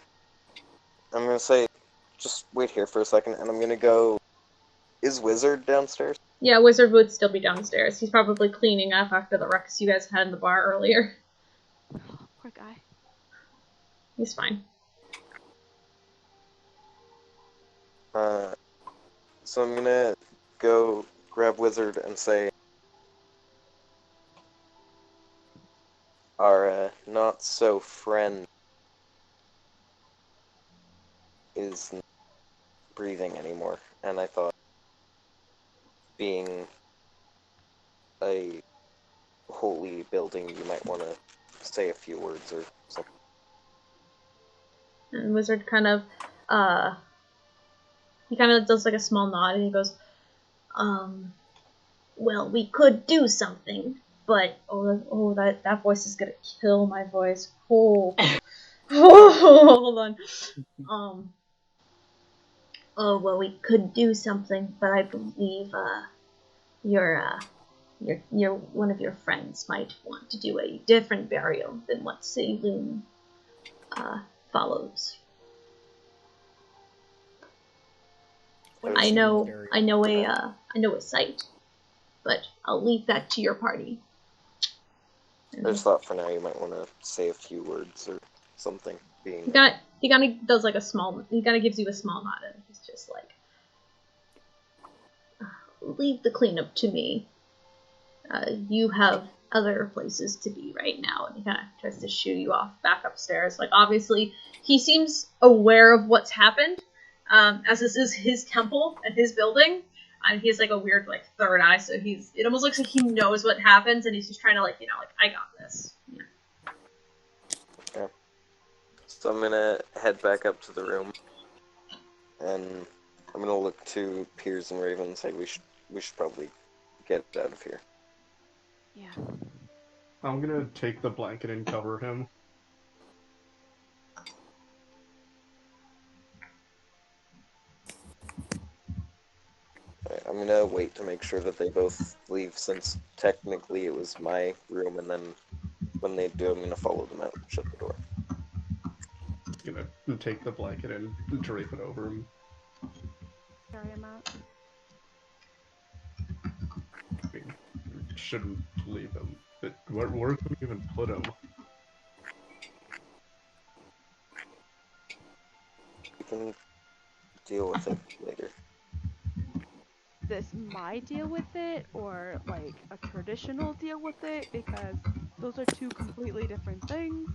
gonna say, just wait here for a second, and I'm gonna go. Is Wizard downstairs?
Yeah, Wizard would still be downstairs. He's probably cleaning up after the ruckus you guys had in the bar earlier.
Poor guy.
He's fine.
So I'm gonna go grab Wizard and say, our not so friend is not breathing anymore, and I thought being a holy building, you might want to say a few words or something.
And Wizard kind of, he kind of does like a small nod and he goes, well, we could do something, but, that voice is gonna kill my voice. Oh, hold on. Well, we could do something, but I believe, your one of your friends might want to do a different burial than what City Loon, follows. I know a site, but I'll leave that to your party.
I just thought for now you might want to say a few words or something.
He kind of does like he kind of gives you a small nod, and he's just like, leave the cleanup to me. You have other places to be right now, and he kind of tries to shoo you off back upstairs. Like, obviously, he seems aware of what's happened, as this is his temple and his building, and he has like a weird like third eye, so it almost looks like he knows what happens, and he's just trying to like I got this. Yeah.
Yeah. So I'm gonna head back up to the room, and I'm gonna look to Peirs and Raven and say we should probably get out of here.
Yeah.
I'm gonna take the blanket and cover him.
Right, I'm gonna wait to make sure that they both leave, since technically it was my room, and then when they do, I'm gonna follow them out and shut the door.
gonna take the blanket and drape it over him.
Carry him out.
I mean, shouldn't leave him. But where can we even put him?
We can deal with it later.
This my deal with it, or like a traditional deal with it, because those are two completely different things.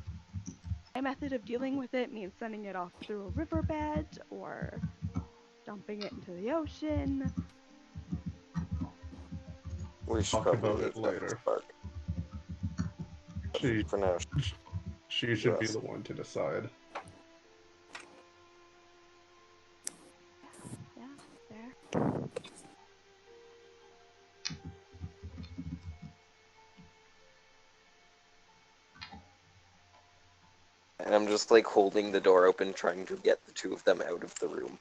My method of dealing with it means sending it off through a riverbed or dumping it into the ocean.
We should
Talk
probably
about
leave
it
that
later.
to Spark.
She,
For now,
she should be
Yes.
the one to decide.
Yeah, there.
and I'm just like holding the door open, trying to get the two of them out of the room.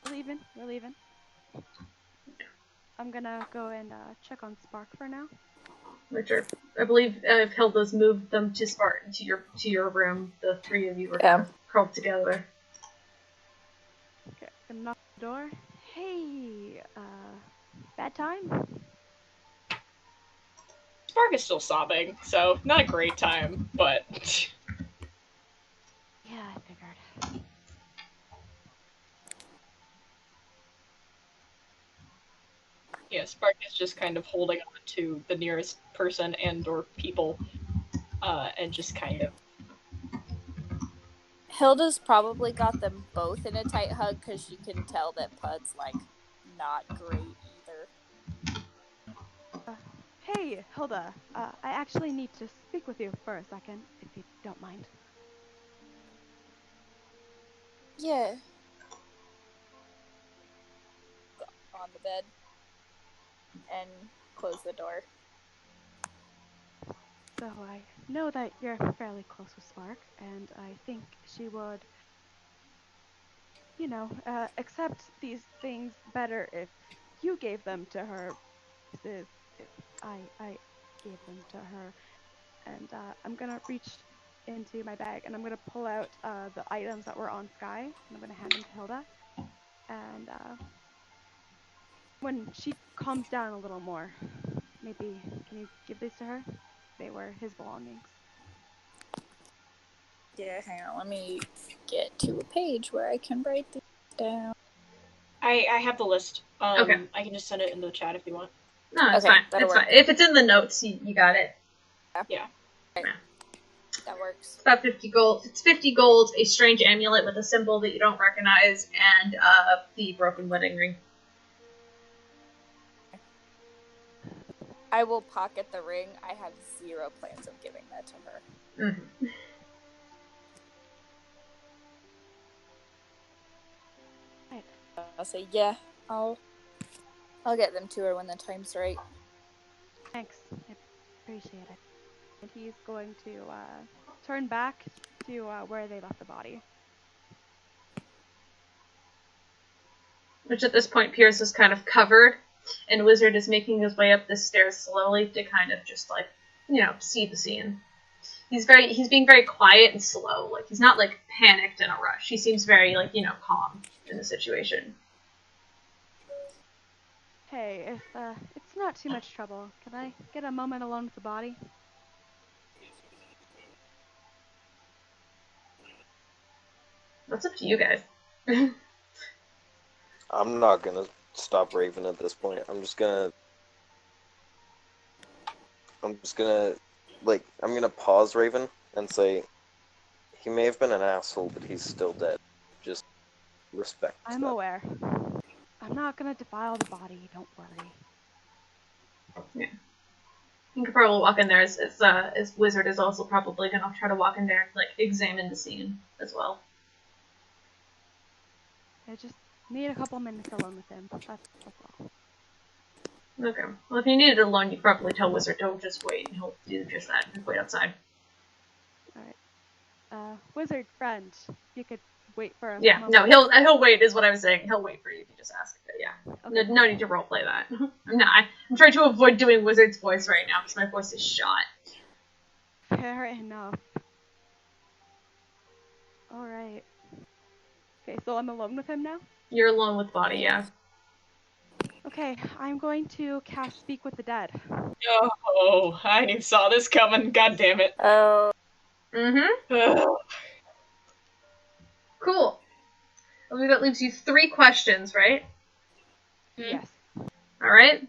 We're leaving. I'm gonna go and check on Spark for now.
Richard, I believe if Hilda's moved them to Spartan to your room, the three of you are
Yeah.
kind of curled together.
Okay, gonna knock the door. Hey, bad time?
Spark is still sobbing, so not a great time, but
Yeah, I figured.
yeah, Spark is just kind of holding on to the nearest person and or people, and just kind of
Hilda's probably got them both in a tight hug because she can tell that Pud's like not great either.
Hey, Hilda. I actually need to speak with you for a second, if you don't mind.
Yeah. On the bed and close the door.
So I know that you're fairly close with Spark, and I think she would, accept these things better if you gave them to her versus if I gave them to her. And I'm gonna reach into my bag and I'm gonna pull out the items that were on Sky, and I'm gonna hand them to Hilda. And when she calms down a little more, maybe can you give these to her? They were his belongings.
Yeah, hang on. Let me get to a page where I can write these down.
I have the list.
Okay.
I can just send it in the chat if you want.
No, it's
Okay,
fine.
that'll
It's
work.
fine. If it's in the notes, you got it.
Yeah.
That works.
It's about 50 gold. It's 50 gold, a strange amulet with a symbol that you don't recognize, and the broken wedding ring.
I will pocket the ring. I have zero plans of giving that to her.
Mm-hmm.
I'll say, yeah, I'll get them to her when the time's right.
Thanks. I appreciate it. And he's going to turn back to where they left the body.
Which at this point, Peirs is kind of covered, and Wizard is making his way up the stairs slowly to kind of just like, see the scene. He's being very quiet and slow. Like, he's not like panicked in a rush. He seems very like, calm in the situation.
Hey, if it's not too much trouble, can I get a moment alone with the body?
That's up to you guys.
I'm not gonna stop Raven at this point. I'm gonna pause Raven and say, he may have been an asshole, but he's still dead. Just respect
I'm
that.
aware. I'm not gonna defile the body, don't worry.
Yeah. You could probably walk in there as Wizard is also probably gonna try to walk in there and like examine the scene as well.
I just need a couple minutes alone with him. That's all.
Okay. Well, if you needed it alone, you'd probably tell Wizard, don't just wait, and he'll do just that and wait outside.
Alright. Wizard friend, you could wait for a
Yeah,
moment.
no, he'll wait is what I was saying. He'll wait for you if you just ask. But yeah.
Okay.
No need to roleplay that. I'm trying to avoid doing Wizard's voice right now because my voice is shot.
Fair enough. All right. Okay, so I'm alone with him now?
You're alone with body, yeah.
Okay, I'm going to cast Speak with the Dead.
Oh, I saw this coming. God damn it.
Oh.
Mm-hmm. Cool. I believe that leaves you 3 questions, right?
Yes.
Alright.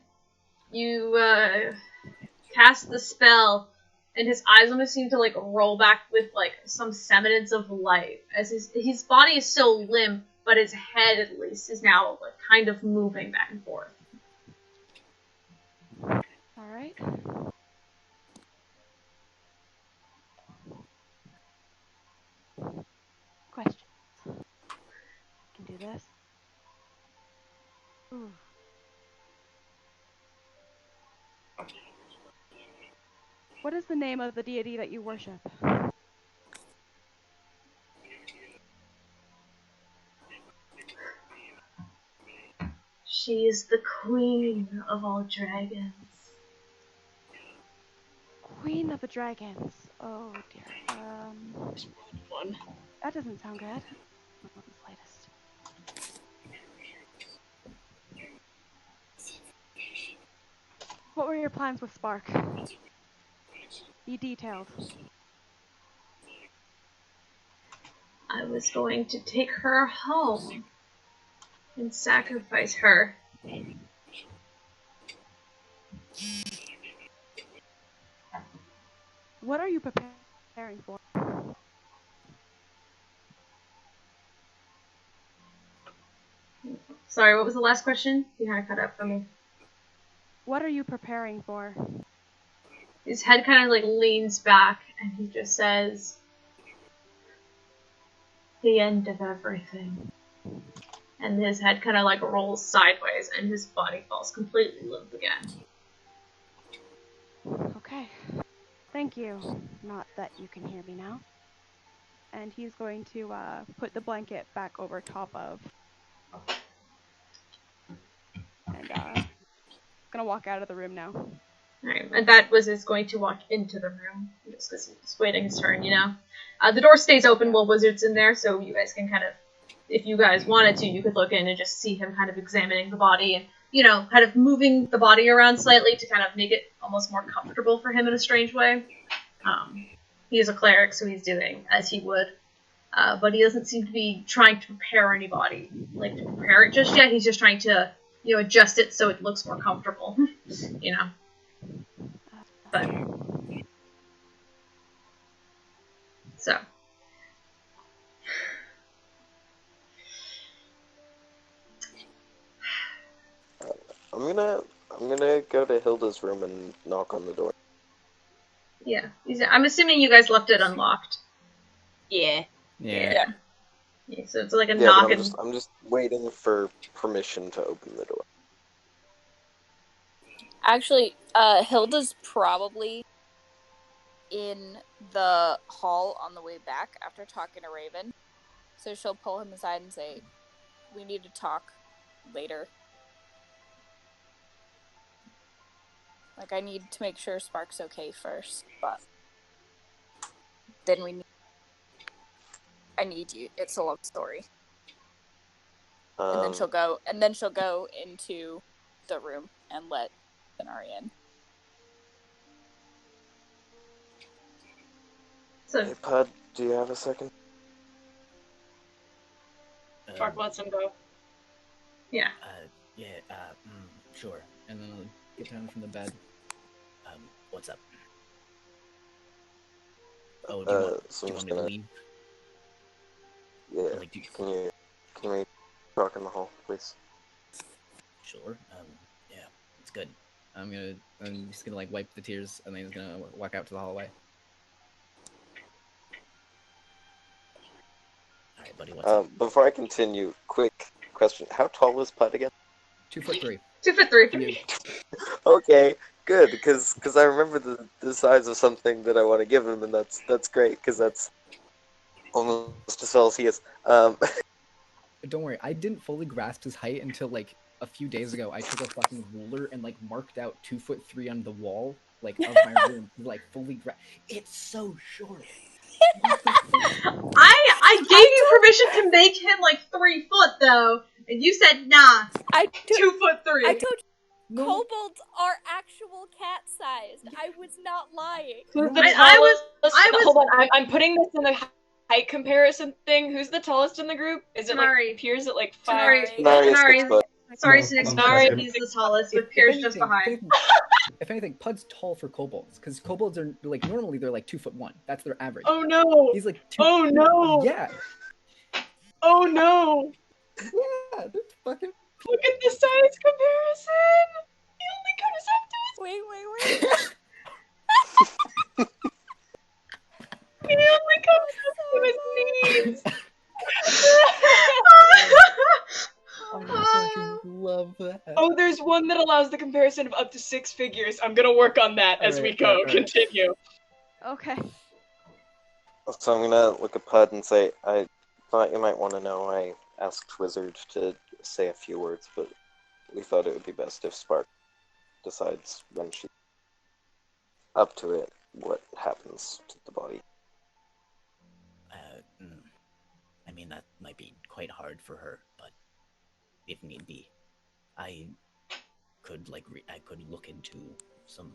You, cast the spell, and his eyes almost seem to, like, roll back with, like, some semblance of life. As his body is still limp, but his head, at least, is now, like, kind of moving back and forth.
Alright. Questions. Can do this. Ooh. What is the name of the deity that you worship?
She is the queen of all dragons.
Queen of the Dragons. Oh dear.
One.
That doesn't sound good. Not the slightest. What were your plans with Spark? Be detailed.
I was going to take her home and sacrifice her.
What are you preparing for?
Sorry, what was the last question? You kind of cut out for me.
What are you preparing for?
His head kind of like leans back and he just says, the end of everything. And his head kind of like rolls sideways and his body falls completely limp again.
Okay. Thank you. Not that you can hear me now. And he's going to put the blanket back over top of. And gonna walk out of the room now.
Alright, and that was his going to walk into the room, just because he's waiting his turn, you know? The door stays open while Wizard's in there, so you guys can kind of, if you guys wanted to, you could look in and just see him kind of examining the body and, you know, kind of moving the body around slightly to kind of make it almost more comfortable for him in a strange way. He is a cleric, so he's doing as he would. But he doesn't seem to be trying to prepare anybody, like, to prepare it just yet. He's just trying to, you know, adjust it so it looks more comfortable, you know? But, so.
I'm gonna go to Hilda's room and knock on the door.
Yeah. I'm assuming you guys left it unlocked.
Yeah.
Yeah.
Yeah, so it's like a
Yeah,
knock
but
and...
I'm just waiting for permission to open the door.
Actually, Hilda's probably in the hall on the way back after talking to Raven. So she'll pull him aside and say, we need to talk later. Like, I need to make sure Spark's okay first, but then I need you. It's a long story. And then she'll go into the room and let Tanar'ri in.
So,
Hey, Puud, do you have a second?
Spark lets him go.
yeah.
Sure. And then I'll get down from the bed. What's up? Oh, do you want me to leave?
Yeah.
Like,
Can we talk in the hall, please?
Sure. Yeah, it's good. I'm just gonna like wipe the tears and then he's gonna walk out to the hallway. Alright, buddy, what's up?
Before I continue, quick question. How tall is Puud again?
2'3".
2'3".
Okay, good, because I remember the size of something that I want to give him, and that's great, because that's almost as tall as he is.
Don't worry, I didn't fully grasp his height until like a few days ago. I took a fucking ruler and like marked out 2'3" on the wall, like of my room, like fully it's so short.
I gave you permission to make him like 3 foot though, and you said nah. 2 foot 3.
I told you, kobolds are actual cat sized. I was not lying.
Who's the
I was
Hold on, I'm putting this in the height comparison thing. Who's the tallest in the group? Is it
Tanar'ri.
like Peirs at like 5?
Tanar'ri is 6 foot.
Sorry,
No,
6
I'm
foot.
sorry.
He's the tallest, with Peirs just behind.
If anything, Pud's tall for kobolds, because kobolds are like normally they're like 2'1". That's their average.
Oh no!
He's like 2.
Oh no!
Yeah.
Oh no!
Yeah. That's fucking.
Look at the size comparison! He only comes up to his...
Wait.
He only comes up to his knees!
I fucking love that.
Oh, there's one that allows the comparison of up to 6 figures. I'm gonna work on that as we go. Continue.
Okay.
So I'm gonna look at Pud and say, I thought you might want to know I asked Wizard to say a few words, but we thought it would be best if Spark decides when she's up to it what happens to the body.
I mean, that might be quite hard for her, but if need be, I could look into some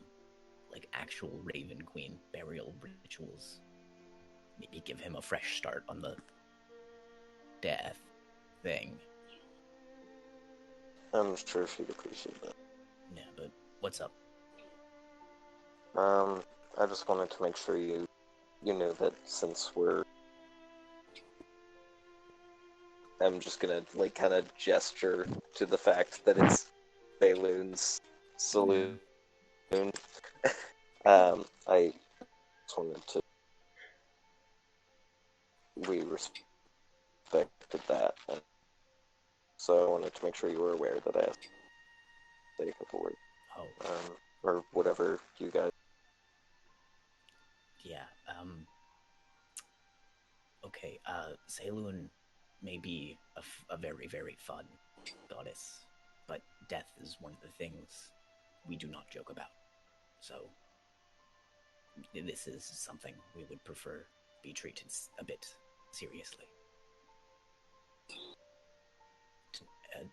like actual Raven Queen burial rituals. Maybe give him a fresh start on the death thing.
I'm sure she'd appreciate that.
Yeah, but what's up?
I just wanted to make sure you knew that since I'm just gonna like kind of gesture to the fact that it's Balloon's saloon. I just wanted to. We respected that, and so I wanted to make sure you were aware that I asked to say a couple words.
Oh.
Or whatever you guys.
Yeah. Okay. Saloon may be a very, very fun goddess, but death is one of the things we do not joke about. So this is something we would prefer be treated a bit seriously.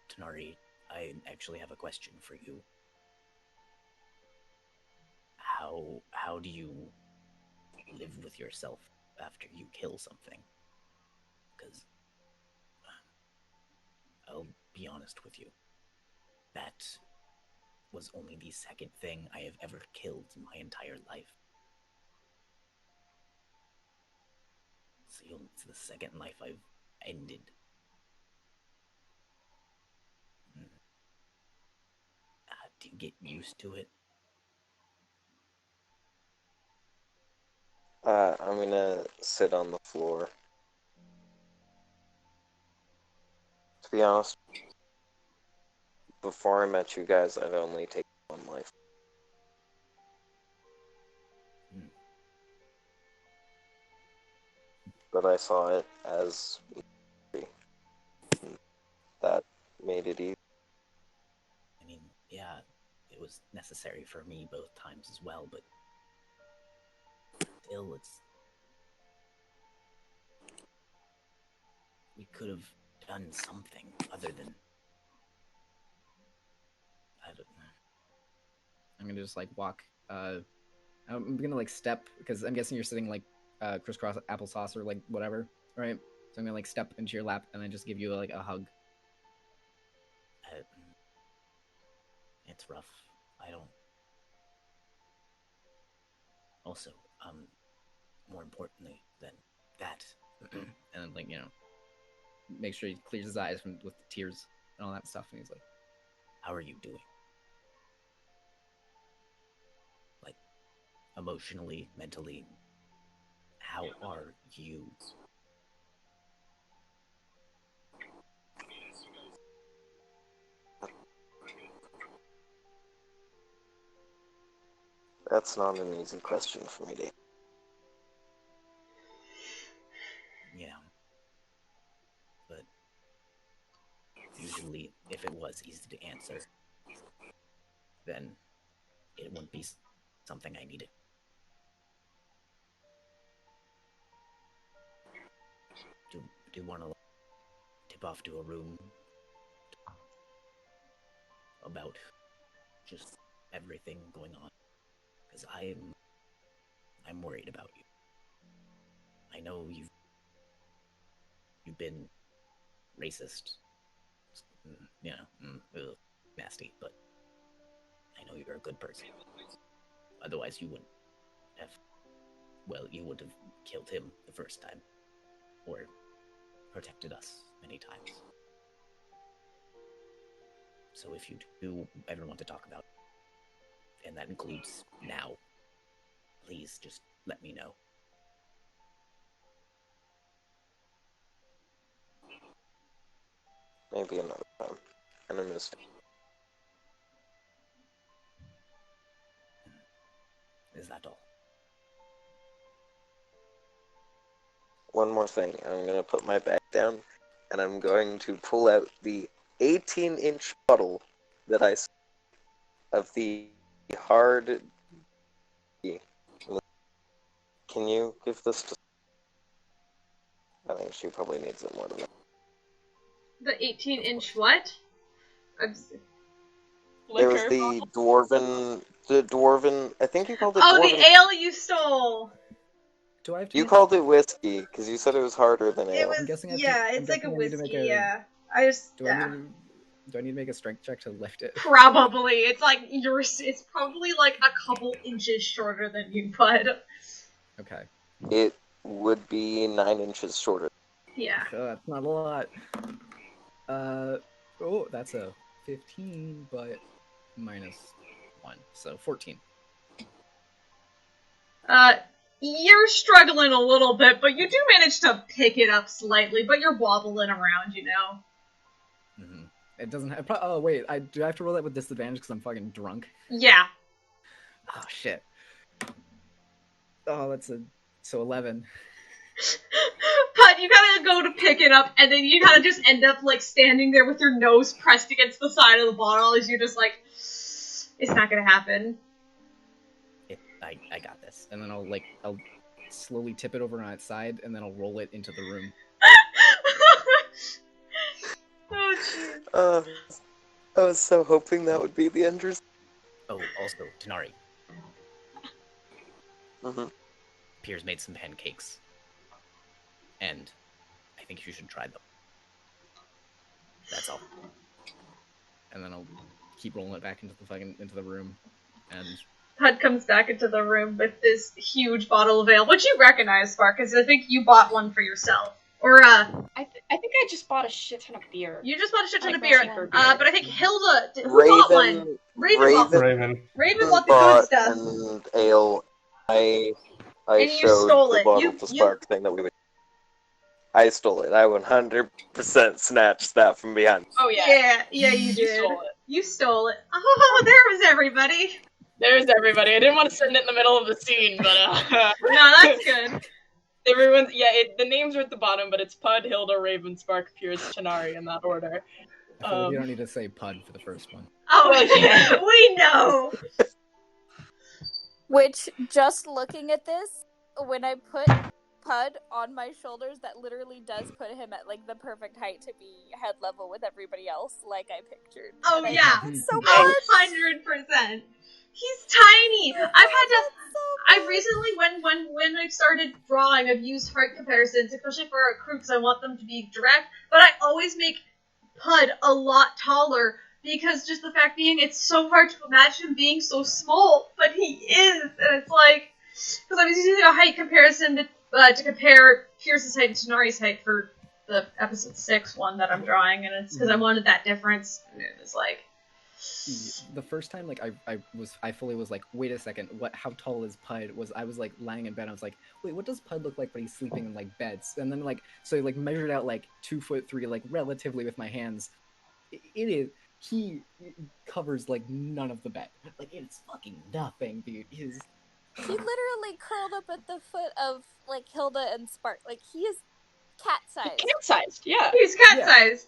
Tanar'ri, I actually have a question for you. How do you live with yourself after you kill something? Because I'll be honest with you, that was only the second thing I have ever killed in my entire life. So it's the second life I've ended. Do you get used to it?
I'm gonna sit on the floor. To be honest, before I met you guys, I'd only taken one life. But I saw it as that made it easy.
I mean, yeah, it was necessary for me both times as well, but still, we could have done something other than... I don't know.
I'm gonna just like walk. I'm gonna like step because I'm guessing you're sitting like crisscross applesauce or like whatever, right? So I'm gonna like step into your lap and then just give you like a hug.
It's rough. I don't... Also, more importantly than that,
And like, you know, make sure he clears his eyes with the tears and all that stuff. And he's like,
how are you doing? Like, emotionally, mentally, how are you?
That's not an easy question for me to...
Yeah. But usually, if it was easy to answer, then it wouldn't be something I needed. do you want to tip off to a room about just everything going on? Because I'm worried about you. I know you've been racist, nasty, but I know you're a good person. Otherwise, you wouldn't have. Well, you would have killed him the first time, or protected us many times. So if you do ever want to talk about it, and that includes now, please just let me know.
Maybe another time. And I'm just...
Is that all?
One more thing. I'm going to put my bag down, and I'm going to pull out the 18-inch bottle that I saw of the hard... Can you give this to... I think she probably needs it more than that.
The 18-inch what?
There was the dwarven... I think you called it
Oh,
dwarven...
the ale you stole!
Do I have to
You
make-
called it whiskey, because you said it was harder than ale.
It was,
I'm guessing I have
yeah,
to- I'm
it's like a
guessing I need to
whiskey,
make a-
yeah. I just,
Do
yeah.
I need to make a strength check to lift it?
Probably. It's like, it's probably like a couple inches shorter than you, but...
Okay.
It would be 9 inches shorter.
Yeah.
That's not a lot. Oh, that's a 15, but minus 1, so 14.
You're struggling a little bit, but you do manage to pick it up slightly, but you're wobbling around, you know?
Mm-hmm. It doesn't have... Oh, wait, do I have to roll that with disadvantage because I'm fucking drunk?
Yeah.
Oh, shit. Oh, so 11.
But you gotta go to pick it up, and then you gotta just end up, like, standing there with your nose pressed against the side of the bottle as you're just like, it's not gonna happen.
I got this.
And then I'll slowly tip it over on its side, and then I'll roll it into the room.
Oh, jeez.
I was so hoping that would be the end result.
Oh, also, Tanar'ri.
Mm-hmm.
Peirs made some pancakes. And I think you should try them. That's all.
And then I'll keep rolling it back into the room, and...
Puud comes back into the room with this huge bottle of ale, which you recognize, Spark, because I think you bought one for yourself. Or,
I think I just bought a shit ton of beer.
you just bought a shit ton
Like
of beer,
cheaper beer.
but I think Hilda, who bought one? Raven bought one. Raven bought the good stuff.
And ale. I
And you
showed
stole
the
it.
bottle to Spark thing that we would... I stole it. I 100% snatched that from behind.
Oh yeah.
Yeah, you did.
stole it.
You stole it. Oh, there was everybody.
There's everybody. I didn't want to send it in the middle of the scene, but
No, that's good.
everyone's the names are at the bottom, but it's Puud, Hilda, Raven, Spark, Peirs, Tanar'ri in that order.
I feel like you don't need to say Puud for the first one.
Oh, yeah, we know.
Which, just looking at this, when I put Puud on my shoulders, that literally does put him at, like, the perfect height to be head level with everybody else, like I pictured.
Oh,
And I
yeah.
love it so much!
100%. He's tiny. I've recently, when I've started drawing, I've used height comparisons, especially for a crew, because I want them to be direct, but I always make Puud a lot taller, because just the fact being, it's so hard to imagine him being so small, but he is, and it's like, because I was using a height comparison to compare Peirs' height and Tanar'ri's height for the episode 6 one that I'm drawing, and it's because I wanted that difference, and it was like...
The first time, like, I fully was like, wait a second, how tall is Puud? I was like lying in bed, I was like, wait, what does Puud look like when he's sleeping in, like, beds? And then, like, so I, like, measured out, like, 2'3", like, relatively with my hands. He covers, like, none of the bed. Like, it's fucking nothing, dude.
He literally curled up at the foot of, like, Hilda and Spark. Like, he is cat-sized.
Cat-sized, yeah.
He's cat-sized.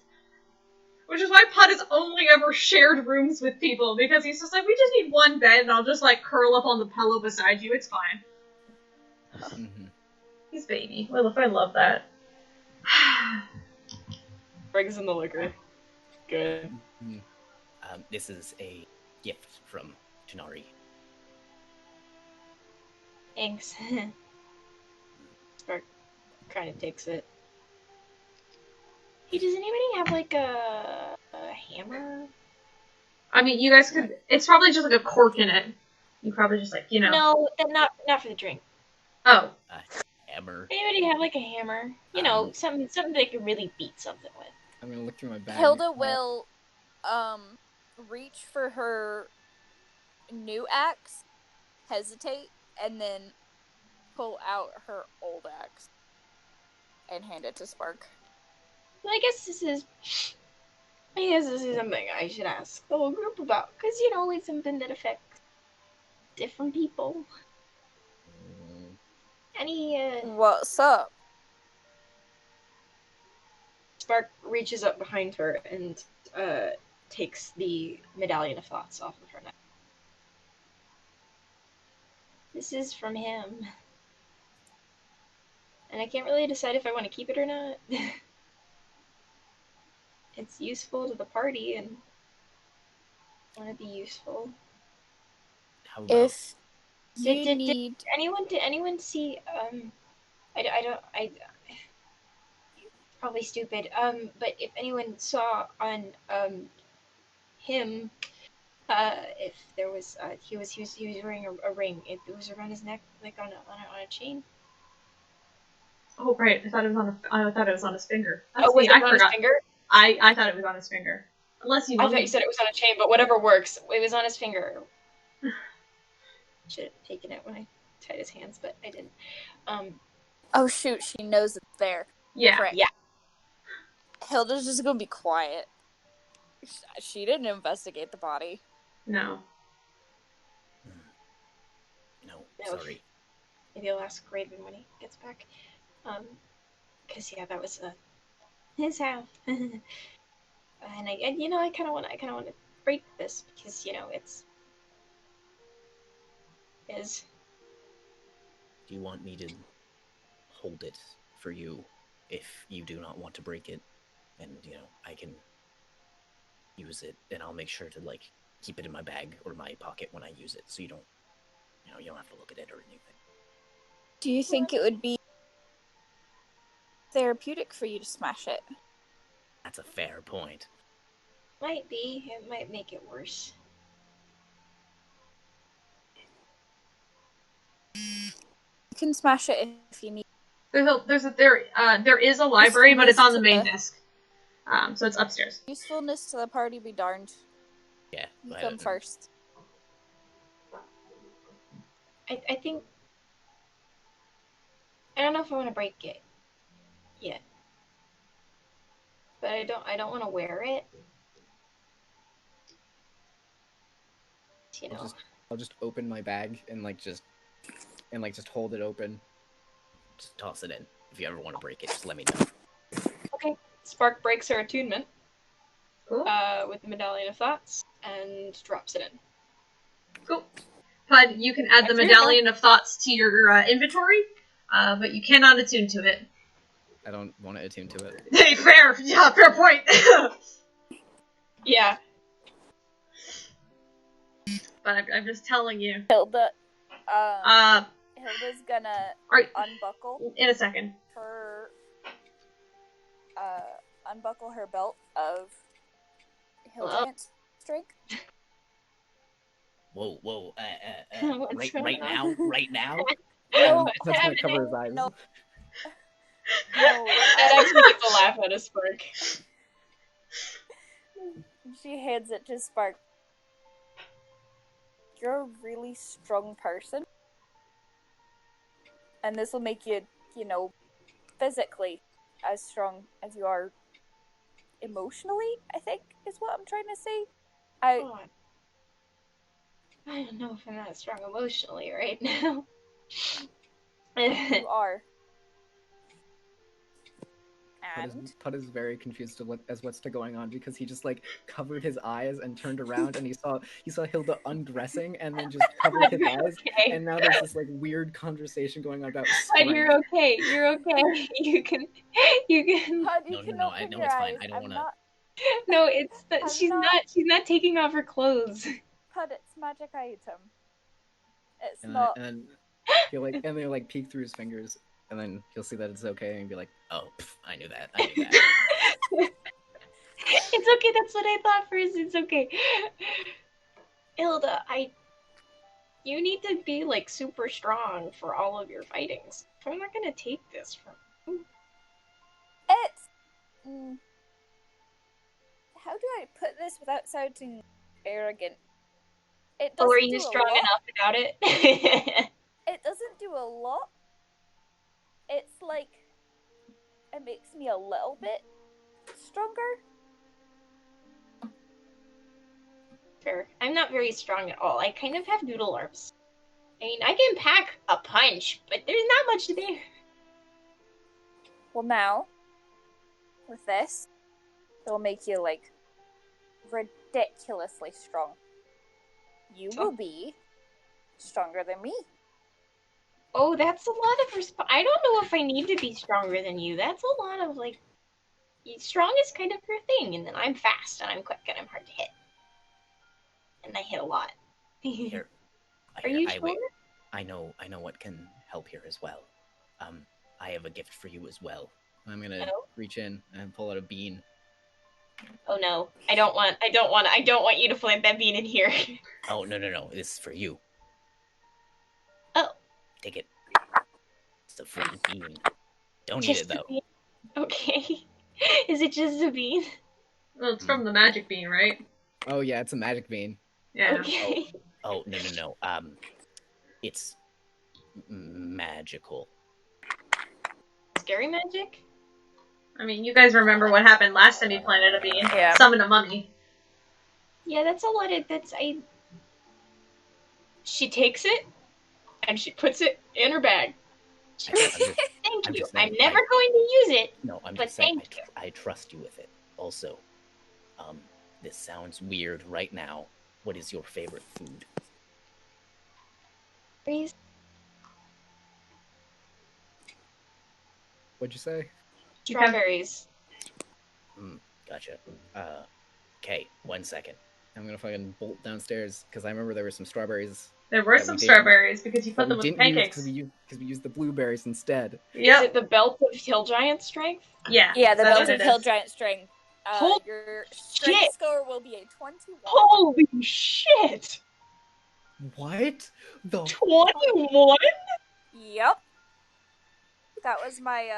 Which is why Puud has only ever shared rooms with people, because he's just like, we just need one bed, and I'll just, like, curl up on the pillow beside you, it's fine.
Mm-hmm.
He's baby. Well, if I love that.
Brings in the liquor. Good.
This is a gift from Tanar'ri.
Thanks. Spark kind of takes it. Hey, does anybody have like a hammer?
I mean, you guys could. It's probably just like a cork in it. You probably just like, you know.
No, not for the drink.
Oh.
Hammer.
Anybody have like a hammer? You know, something they could really beat something with.
I'm gonna look through my bag.
Hilda will reach for her new axe, hesitate, and then pull out her old axe and hand it to Spark.
Well, I guess this is something I should ask the whole group about, because, you know, it's something that affects different people.
What's up?
Spark reaches up behind her and takes the Medallion of Thoughts off of her neck. This is from him. And I can't really decide if I want to keep it or not. It's useful to the party, and I want to be useful.
How about...
If
Did anyone see, probably stupid, but if anyone saw on, him, if there was, he was wearing a ring, it was around his neck, like on a chain.
Oh, right. I thought it was on his finger.
That's was it on his finger?
I thought it was on his finger. Unless you.
I thought you said it was on a chain, but whatever works. It was on his finger. Should have taken it when I tied his hands, but I didn't.
Oh shoot, she knows it's there.
Yeah.
Right.
Yeah.
Hilda's just gonna be quiet. She didn't investigate the body.
No.
No, sorry.
Maybe I'll ask Raven when he gets back. Cause yeah, that was his house. And I kind of want to break this because, you know, it's his.
Do you want me to hold it for you if you do not want to break it? And, you know, I can use it, and I'll make sure to, like, keep it in my bag or my pocket when I use it, so you don't have to look at it or anything.
Do you think it would be therapeutic for you to smash it?
That's a fair point.
Might be. It might make it worse.
You can smash it if you need.
There is a library, but it's on the main desk. So it's upstairs.
Usefulness to the party be darned.
Yeah.
You come first.
I think... I don't know if I want to break it yet. But I don't want to wear it. You know.
I'll just open my bag and just hold it open.
Just toss it in. If you ever want to break it, just let me know.
Okay. Spark breaks her attunement.
Cool.
With the Medallion of Thoughts and drops it in.
Cool. Puud, you can add the Medallion of Thoughts to your inventory, but you cannot attune to it.
I don't want to attune to it.
Hey, fair! Yeah, fair point!
Yeah.
But I'm just telling you.
Hilda, Hilda's gonna unbuckle
in a second.
Her, unbuckle her belt of Hilda's strength.
Whoa,
What's
right now?
No,
That's gonna cover his eyes.
No.
That actually gets a laugh out of Spark.
She hands it to Spark. You're a really strong person. And this will make you, physically as strong as you are emotionally, I think, is what I'm trying to say.
I don't know if I'm that strong emotionally right now.
You are. And
Puud is very confused as what's going on because he just like covered his eyes and turned around and he saw Hilda undressing and then just covered his eyes,
Okay.
and now there's this like weird conversation going on about
But
strength.
you're okay. You're okay. You can.
Puud, you
No,
can
no,
open
no,
your
it's fine.
eyes.
I don't
I'm
wanna-
not.
No, it's that
I'm
she's
not-
not. She's not taking off her clothes.
Puud, it's magic item. It's
And
not.
then he'll like peek through his fingers, and then he'll see that it's okay and be like,
Oh, I knew that. I knew that.
It's okay. That's what I thought first. It's okay. Hilda, you need to be like super strong for all of your fightings. So I'm not gonna take this from you.
It's. How do I put this without sounding arrogant? It doesn't
Or are you
do a
strong
lot.
enough without it?
It doesn't do a lot. It's like it makes me a little bit stronger.
Fair. I'm not very strong at all. I kind of have noodle arms. I mean, I can pack a punch, but there's not much there.
Well, now with this, it'll make you like ridiculously strong. You will be stronger than me.
Oh, that's a lot of I don't know if I need to be stronger than you. That's a lot of like. Strong is kind of your thing, and then I'm fast and I'm quick and I'm hard to hit. And I hit a lot.
Here.
Are you
wait.
sure?
I know what can help here as well. I have a gift for you as well.
I'm gonna reach in and pull out a bean.
Oh no. I don't want you to plant that bean in here.
Oh, no. This is for you.
Oh.
Take it. It's a freaking bean. Don't eat
Just
it, though.
a bean? Okay. Is it just a bean?
Well, it's from the magic bean, right?
Oh yeah, it's a magic bean.
Yeah.
Okay.
Oh, no. It's magical.
Scary magic?
I mean, you guys remember what happened last time you planted a bean?
Yeah.
Summoned a mummy.
Yeah, that's a lot of She takes it and she puts it in her bag. Thank
I'm
you.
just saying,
I'm never going to use it.
No, I'm
But
just saying,
thank you.
I trust you with it. Also, this sounds weird right now. What is your favorite food?
Please.
What'd you say?
Strawberries.
Gotcha. Okay, 1 second.
I'm gonna fucking bolt downstairs because I remember there were some strawberries.
There were
that
some
we didn't-
strawberries because you put
that
them
we
with
didn't use
pancakes.
because we used the blueberries instead.
Is
Yep.
it the belt of hill giant strength?
Yeah.
Yeah, the
that's
belt
what
of
it
hill
is.
giant string.
Holy
Your strength
shit.
score will be a 21.
Holy shit!
What? The
21?
Yep. That was my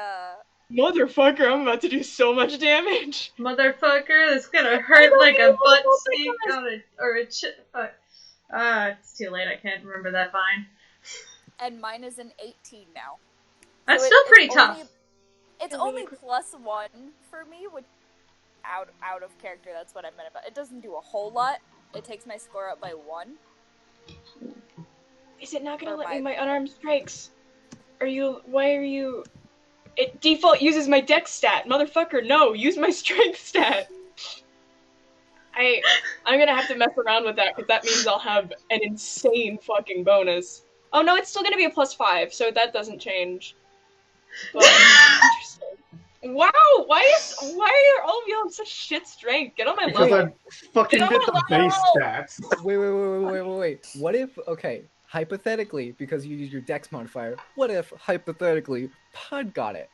Motherfucker, I'm about to do so much damage.
Motherfucker, that's gonna hurt like a
know.
butt
Oh my
steak
gosh.
on a fuck. It's too late. I can't remember that vine.
and mine is an 18 now.
That's
So
still
it's
pretty
only-
tough.
It's
Really
only
quick.
+1 for me, which out of character. That's what I meant about. It doesn't do a whole lot. It takes my score up by 1.
Is it not gonna
Or
let me
my-
my unarmed strikes? Why are you... It default uses my dex stat. Motherfucker, no, use my strength stat. I'm gonna have to mess around with that, because that means I'll have an insane fucking bonus. Oh no, it's still gonna be a +5, so that doesn't change. But, interesting. Wow, why are all of y'all have such shit strength? Get on my
Because
level.
I fucking
Get
did
on
the
my
base
level!
stats.
Wait. What if, okay, hypothetically, because you used your dex modifier, what if, hypothetically, Puud got it?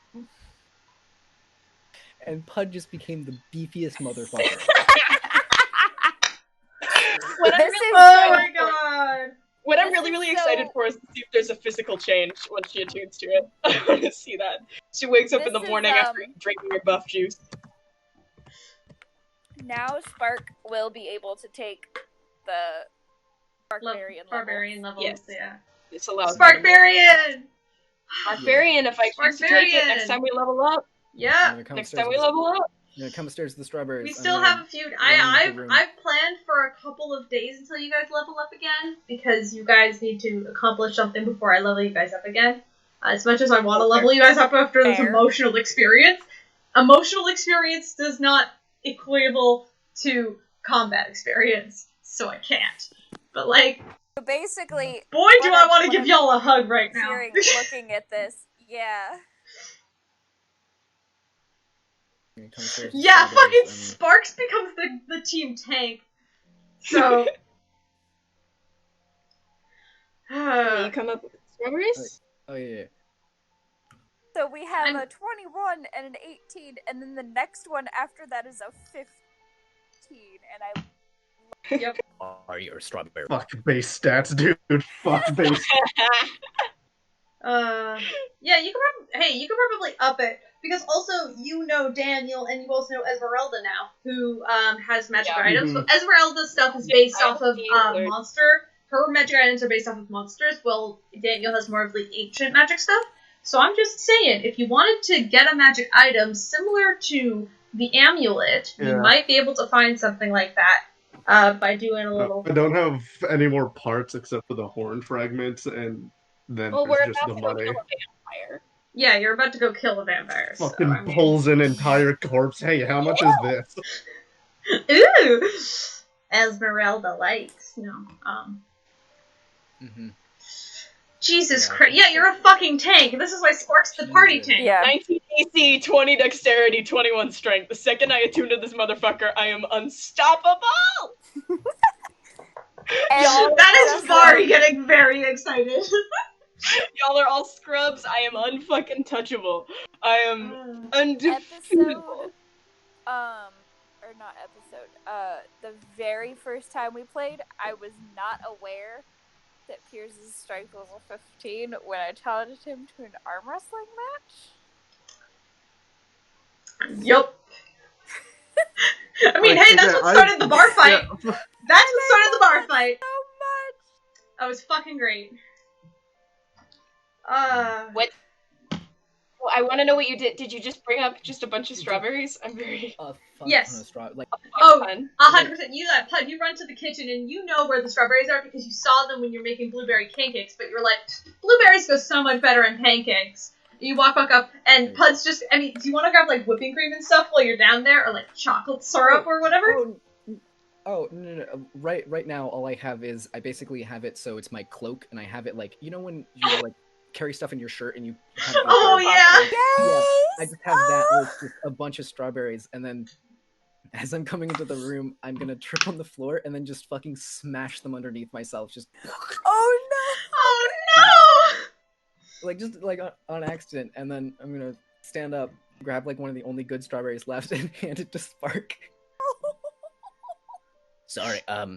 And Puud just became the beefiest motherfucker.
What I'm
This
really
is
Oh
so-
my god.
What I'm
This
really,
is
really
so-
excited for is to see if there's a physical change when she attunes to it. I want to see that. She wakes up in the
This is,
morning after drinking her buff juice.
Now Spark will be able to take the Barbarian level.
Barbarian levels,
Yes.
yeah.
This allows
Sparkbarian!
Barbarian, if I choose to take it next time we level up.
Yeah.
Next time we level up.
Come upstairs to the strawberries.
We
I'm
still
gonna
have a few.
run
I've
into the room.
planned for a couple of days until you guys level up again because you guys need to accomplish something before I level you guys up again. As much as I want to level you guys up after this
Fair.
emotional experience, emotional experience does not equal to combat experience, so I can't. But like,
So basically,
boy, do I want to give y'all a hug right now.
Looking at this, yeah.
Yeah, fucking Sparks becomes the team tank. So.
You come up with strawberries?
Oh yeah.
So we have a 21 and an 18, and then the next one after that is a 15, and I...
Yep.
Are your strawberry?
Fuck base stats, dude. Fuck base.
Yeah, you can probably up it, because also you know Daniel, and you also know Esmeralda now, who has magic items. So Esmeralda's stuff is based off of monster. Her magic items are based off of monsters, while Daniel has more of the ancient magic stuff. So I'm just saying, if you wanted to get a magic item similar to the amulet, you might be able to find something like that by doing a little...
I don't have any more parts except for the horn fragments, and then there's just the money.
Yeah, you're about to go kill a vampire.
Fucking pulls an entire corpse. Hey, how much is this?
Ooh! Esmeralda likes, Jesus Christ. Yeah, you're a fucking tank. This is why Spark's the party tank.
Yeah. 19 AC, 20 dexterity, 21 strength. The second I attune to this motherfucker, I am unstoppable!
That is Vari getting very excited.
Y'all are all scrubs. I am unfucking touchable. I am undefeatable.
The very first time we played, I was not aware that Peirs' strength was a 15 when I challenged him to an arm wrestling match.
Yup. I mean, hey, that's what started the bar fight. That's what started the bar fight.
So much.
That was fucking great.
What? Well, I want to know what you did. Did you just bring up just a bunch of strawberries? I'm very...
Yes. 100%. You run to the kitchen and you know where the strawberries are because you saw them when you're making blueberry pancakes, but you're like, blueberries go so much better in pancakes. You walk back up, and Pud's just... I mean, do you want to grab, like, whipping cream and stuff while you're down there? Or, like, chocolate syrup or whatever?
No. Right now, all I have is... I basically have it so it's my cloak, and I have it, like... You know when you, like, carry stuff in your shirt and you have it in
yeah!
Yes! Yeah, I just have that with just a bunch of strawberries, and then... As I'm coming into the room, I'm gonna trip on the floor and then just fucking smash them underneath myself. Just...
Oh, no!
Oh, no!
Like, just, like, on accident. And then I'm gonna stand up, grab, like, one of the only good strawberries left and hand it to Spark.
Sorry,
Yeah,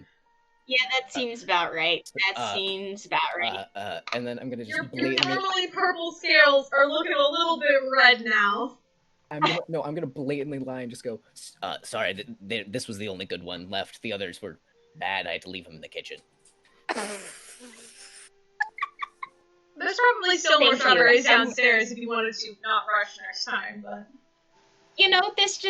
that seems about right.
And then I'm gonna just
Your
blatantly...
normally purple scales are looking a little bit red now.
I'm gonna blatantly lie and just go,
sorry, this was the only good one left. The others were bad. I had to leave them in the kitchen.
There's probably still more strawberries downstairs if you wanted to not rush next time, but...
You know, this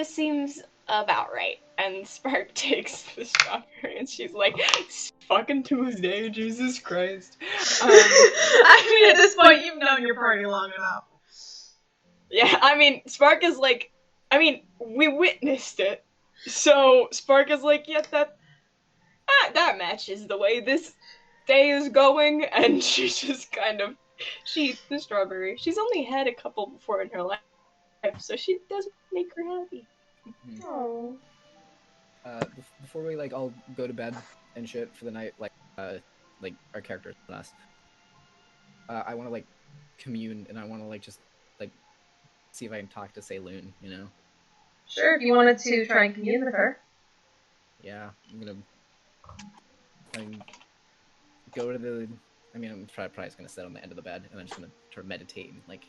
seems about right. And Spark takes the strawberry and she's like, it's fucking Tuesday, Jesus Christ.
I mean, at this point, you've known your party long enough.
Yeah, I mean, Spark is like, we witnessed it. So Spark is like, yeah, that matches the way this day is going. And she just kind of, she eats the strawberry. She's only had a couple before in her life, so she does make her happy.
Oh.
Before we, like, all go to bed and shit for the night, like our characters and us, I want to, like, commune, and I want to, like, just, like, see if I can talk to Saloon, you know?
Sure, if you wanted to try and commune with her.
Yeah, I'm gonna go to the... I mean, I'm probably just gonna sit on the end of the bed, and I'm just gonna try to meditate and, like,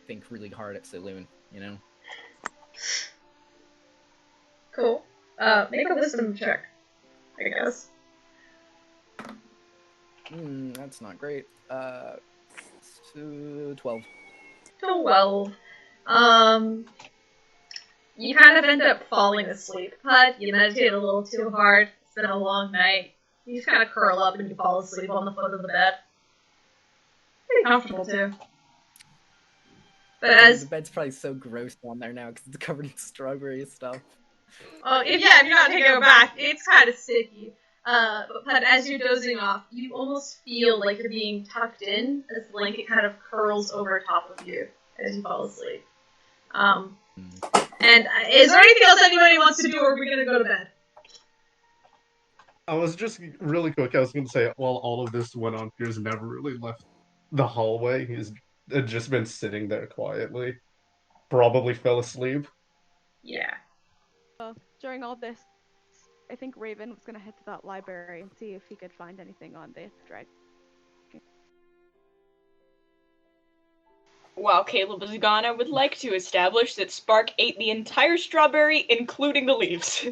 think really hard at Saloon, you know?
Cool. Make a wisdom check, I guess.
That's not great. 12.
12. You kind of end up falling asleep, Pud. You meditate a little too hard. It's been a long night. You just kind of curl up and you fall asleep on the foot of the bed. Pretty comfortable, too. But as
the bed's probably so gross down there now because it's covered in strawberry stuff.
if you're not taking a bath, it's kind of sticky. But as you're dozing off, you almost feel like you're being tucked in as the blanket kind of curls over top of you as you fall asleep. And is there anything else anybody wants to do, or are we gonna go to bed?
I was just really quick. I was going to say, while all of this went on, Piers never really left the hallway. He's had just been sitting there quietly. Probably fell asleep.
Yeah.
During all this, I think Raven was gonna head to that library and see if he could find anything on the dragon.
While Kaleb is gone, I would like to establish that Spark ate the entire strawberry, including the leaves.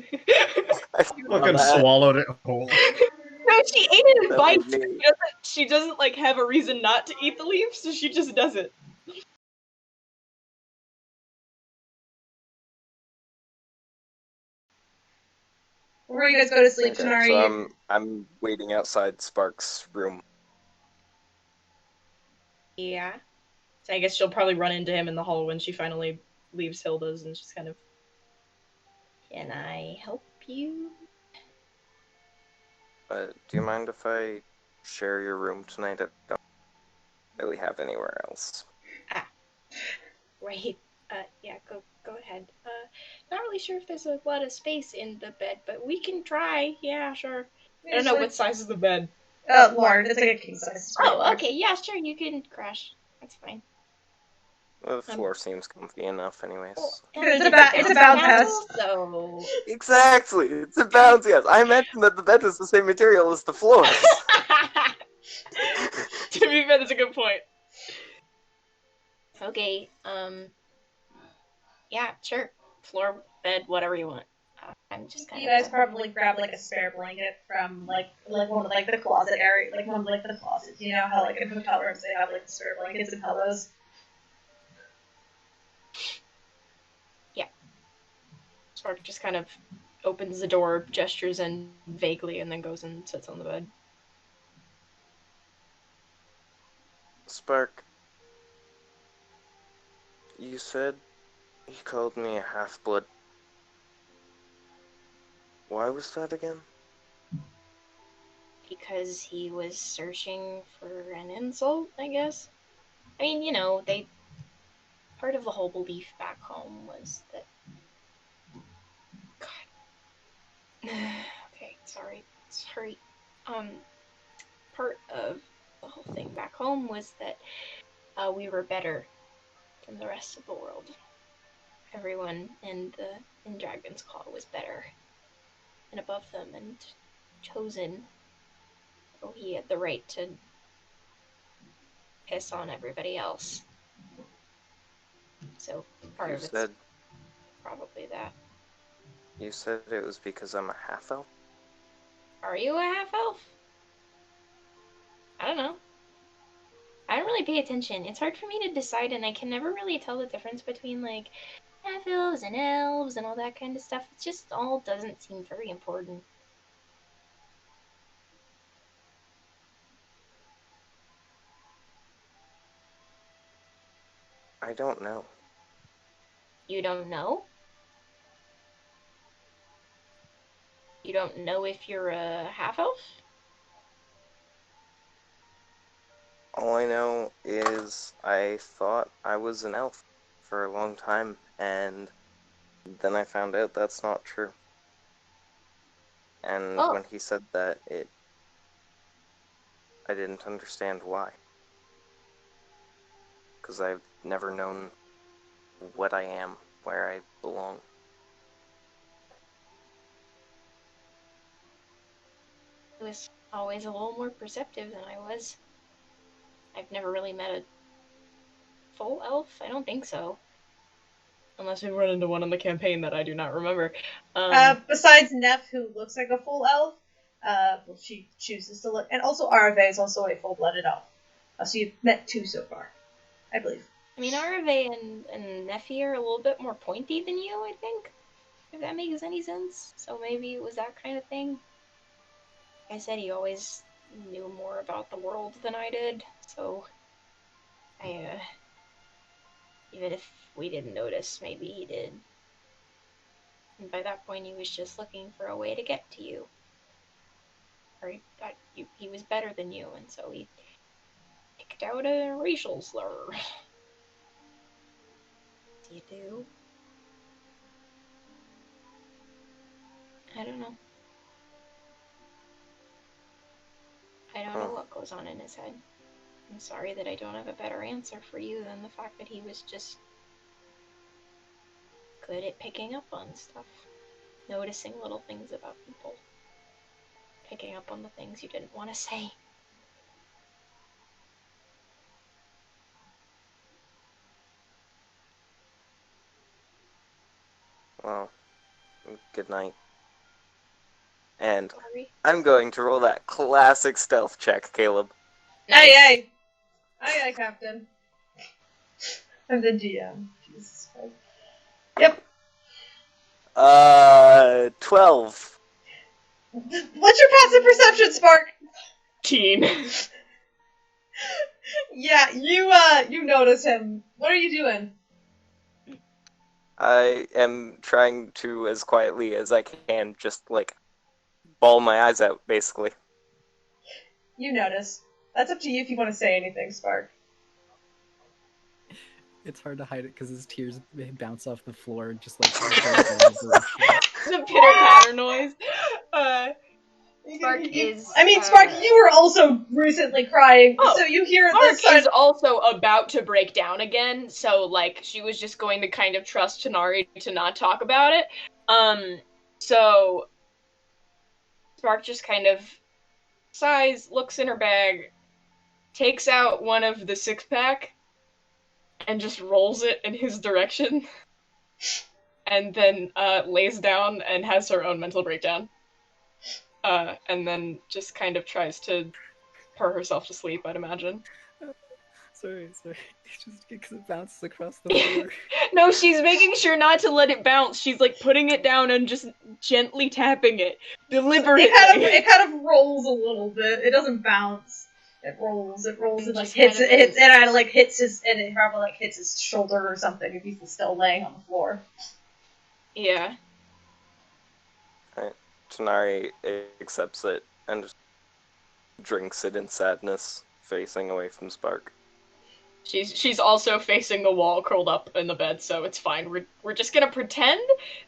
I
Fucking swallowed it whole.
No, she ate it in
That
bites.
would be-
She doesn't like have a reason not to eat the leaves, so she just does it.
Where you guys go to sleep,
Okay,
Tanar'ri?
so I'm waiting outside Spark's room.
Yeah. So I guess she'll probably run into him in the hall when she finally leaves Hilda's and just kind of... Can I help you?
Do you mind if I share your room tonight? I don't really have anywhere else.
Right. Yeah, go ahead. Not really sure if there's a lot of space in the bed, but we can try. Yeah, sure. I don't know what size is the bed.
Large. It's like a king size.
Oh, okay. Yeah, sure. You can crash. That's fine.
The floor seems comfy enough anyways.
It's a bounce house.
So...
Exactly! It's a bouncy house. I mentioned that the bed is the same material as the floors.
To be fair, that's a good point. Okay, yeah, sure. Floor, bed, whatever you want. I'm just kind
You guys probably grab like a spare blanket from like one of like the closet area, like one of like the closets. You know how like in hotel rooms they have like spare blankets and pillows.
Spark just kind of opens the door, gestures in vaguely, and then goes and sits on the bed.
Spark, you said he called me a half-blood. Why was that again?
Because he was searching for an insult, I guess. I mean, you know, part of the whole belief back home was that... God. Okay, sorry. Part of the whole thing back home was that we were better than the rest of the world. Everyone in Dragon's Claw was better and above them and chosen. Oh, he had the right to piss on everybody else. So part of it's probably that.
You said it was because I'm a half-elf?
Are you a half-elf? I don't know. I don't really pay attention. It's hard for me to decide, and I can never really tell the difference between, like, half-elves and elves and all that kind of stuff. It just all doesn't seem very important.
I don't know.
You don't know? You don't know if you're a half-elf?
All I know is I thought I was an elf for a long time, and then I found out that's not true. And when he said that, I didn't understand why. Because I've never known what I am, where I belong.
I was always a little more perceptive than I was. I've never really met a full elf? I don't think so. Unless we run into one on the campaign that I do not remember.
Besides Neff, who looks like a full elf, well, she chooses to look, and also Arve is also a full-blooded elf. So you've met two so far, I believe.
I mean, Arve and Neffy are a little bit more pointy than you, I think. If that makes any sense. So maybe it was that kind of thing. Like I said, he always knew more about the world than I did, so Even if we didn't notice, maybe he did. And by that point, he was just looking for a way to get to you. Or he thought he was better than you, and so he picked out a racial slur. You do? I don't know. I don't know what goes on in his head. I'm sorry that I don't have a better answer for you than the fact that he was just good at picking up on stuff. Noticing little things about people. Picking up on the things you didn't want to say.
Well, good night. And
Sorry.
I'm going to roll that classic stealth check, Kaleb.
Nice. Aye, aye, Captain. I'm the GM. Jesus Christ. Yep.
12.
What's your passive perception, Spark?
Teen.
Yeah, you notice him. What are you doing?
I am trying to, as quietly as I can, just, bawl my eyes out, basically.
You notice. That's up to you if you want to say anything, Spark.
It's hard to hide it because his tears bounce off the floor, just like
The pitter-patter noise. Spark is...
Spark, you were also recently crying, so you hear
Spark
this...
is also about to break down again, so, she was just going to kind of trust Tanar'ri to not talk about it. So... Spark just kind of sighs, looks in her bag, takes out one of the 6-pack, and just rolls it in his direction. And then lays down and has her own mental breakdown. And then just kind of tries to purr herself to sleep, I'd imagine.
Sorry. It's just because it bounces across the floor.
No, she's making sure not to let it bounce. She's, putting it down and just gently tapping it. Deliberately.
It kind of rolls a little bit. It doesn't bounce. It rolls, and hits his shoulder or something if he's still laying on the floor.
Yeah.
Alright. Tanar'ri accepts it and just drinks it in sadness, facing away from Spark.
She's also facing the wall, curled up in the bed, so it's fine. We're just gonna pretend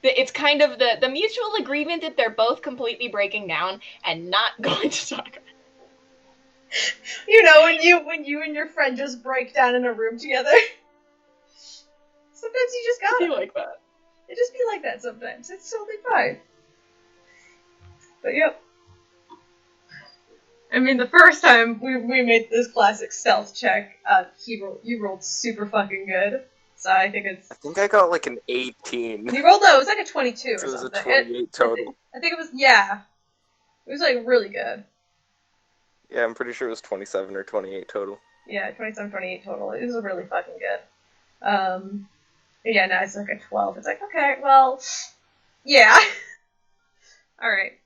that it's kind of the mutual agreement that they're both completely breaking down and not going to talk about it.
You know, when you and your friend just break down in a room together. Sometimes you just gotta
be like that.
It just be like that sometimes. It's totally fine. But yep. The first time we made this classic stealth check, you rolled super fucking good. So I think
I think I got an 18.
You rolled low. It was like a 22 or
something. It was a 28 total.
I think it was, yeah. It was really good.
Yeah, I'm pretty sure it was 27 or 28 total.
Yeah, 27, 28 total. It was really fucking good. Yeah, no, it's like a 12. It's like, okay, well, yeah. Alright.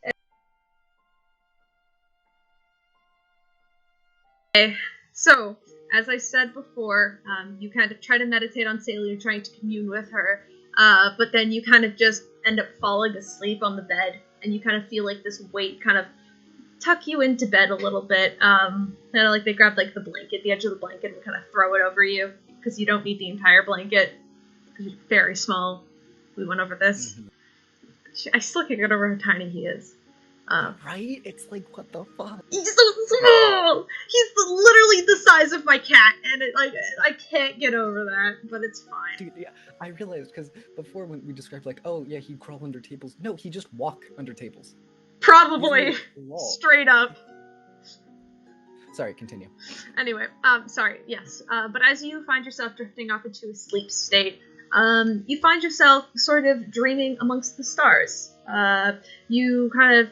Okay, so, as I said before, you kind of try to meditate on Sailor, you're trying to commune with her, but then you kind of just end up falling asleep on the bed, and you kind of feel like this weight kind of tuck you into bed a little bit. They grab the blanket, the edge of the blanket, and kind of throw it over you, because you don't need the entire blanket, because you're very small. We went over this. Mm-hmm. I still can't get over how tiny he is.
Right? It's what the fuck?
He's so small! He's literally the size of my cat, and I can't get over that, but it's fine.
Dude, yeah, I realized, because before when we described, oh, yeah, he'd crawl under tables. No, he just walk under tables.
Probably. Straight up.
Sorry, continue.
Anyway, sorry, yes. But as you find yourself drifting off into a sleep state, you find yourself sort of dreaming amongst the stars. You kind of,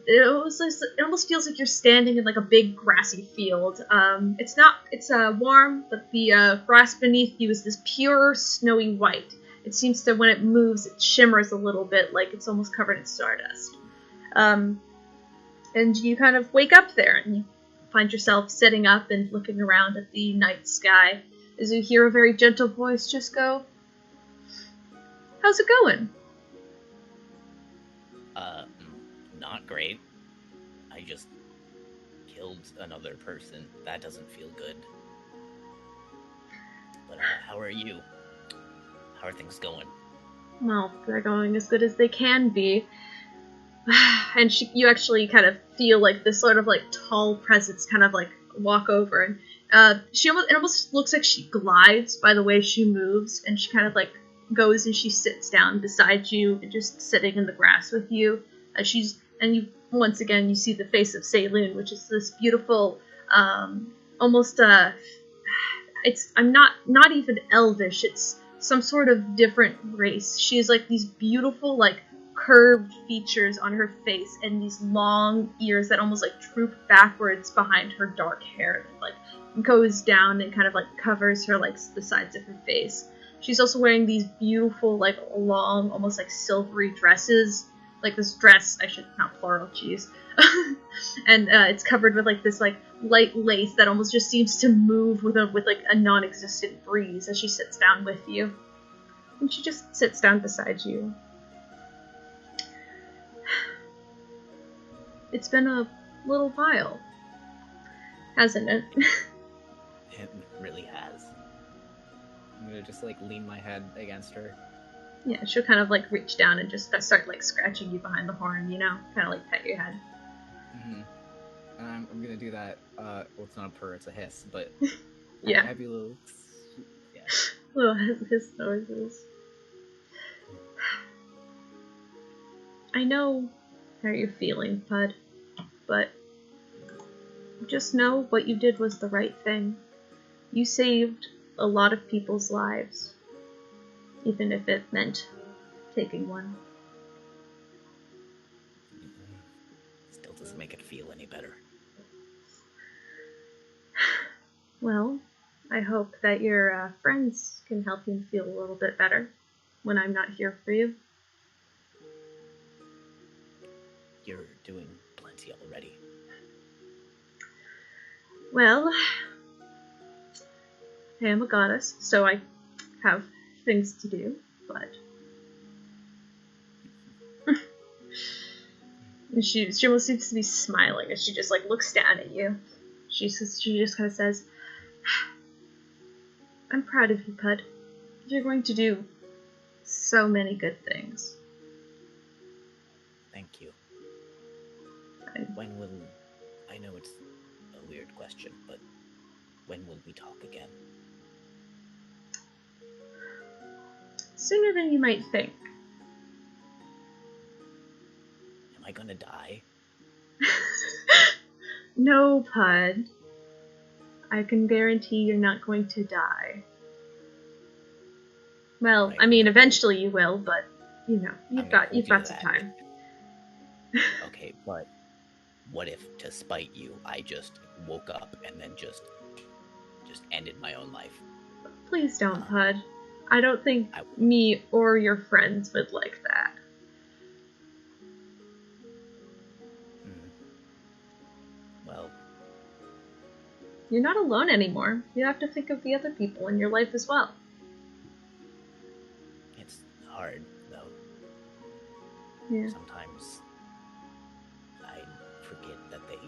it almost feels like you're standing in a big grassy field. It's warm, but the grass beneath you is this pure snowy white. It seems to, when it moves, it shimmers a little bit, like it's almost covered in stardust. And you kind of wake up there, and you find yourself sitting up and looking around at the night sky. as you hear a very gentle voice just go, "How's it going?"
Not great. I just killed another person. That doesn't feel good. But how are you? How are things going?
Well, they're going as good as they can be. And you actually kind of feel like this sort of like tall presence kind of like walk over, and it almost looks like she glides by the way she moves, and she kind of like goes and she sits down beside you, and just sitting in the grass with you. And you once again you see the face of Saloon, which is this beautiful, almost I'm not even elvish. It's some sort of different race. She has like these beautiful like curved features on her face and these long ears that almost like droop backwards behind her dark hair that like goes down and kind of like covers her like the sides of her face. She's also wearing these beautiful like long almost like silvery dresses, like this dress, I should not plural, jeez. And it's covered with like this like light lace that almost just seems to move with like a non-existent breeze as she sits down with you. And she just sits down beside you. It's been a little while, hasn't it?
It really has.
I'm gonna just like lean my head against her.
Yeah, she'll kind of like reach down and just start like scratching you behind the horn, you know? Kind of like pet your head.
Mm-hmm. And I'm gonna do that, well, it's not a purr, it's a hiss, but
Yeah.
happy little, yeah.
Little hiss noises. I know how you're feeling, Puud, but just know what you did was the right thing. You saved a lot of people's lives, even if it meant taking one.
Still doesn't make it feel any better.
Well, I hope that your friends can help you feel a little bit better when I'm not here for you.
You're doing plenty already.
Well, I am a goddess, so I have things to do, but... And she almost seems to be smiling as she just like looks down at you. She just kind of says, "I'm proud of you, Puud. You're going to do so many good things."
Thank you. When will... I know it's a weird question, but when will we talk again?
Sooner than you might think.
Am I gonna die?
No, Puud. I can guarantee you're not going to die. Well,
Right.
I mean, eventually you will, but you know, you've got some time.
Okay, but what if, to spite you, I just woke up and then just ended my own life?
Please don't, Puud. I don't think me or your friends would like that.
Well,
You're not alone anymore. You have to think of the other people in your life as well.
it's hard, though.
Yeah.
Sometimes I forget that they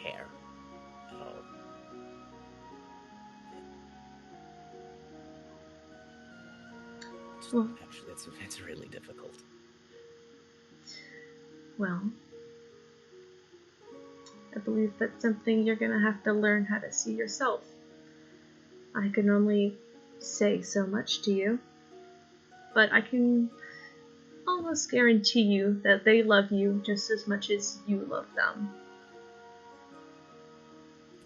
care at all.
Well,
Actually, it's really difficult.
Well, I believe that's something you're gonna have to learn how to see yourself. I can only say so much to you, but I can almost guarantee you that they love you just as much as you love them.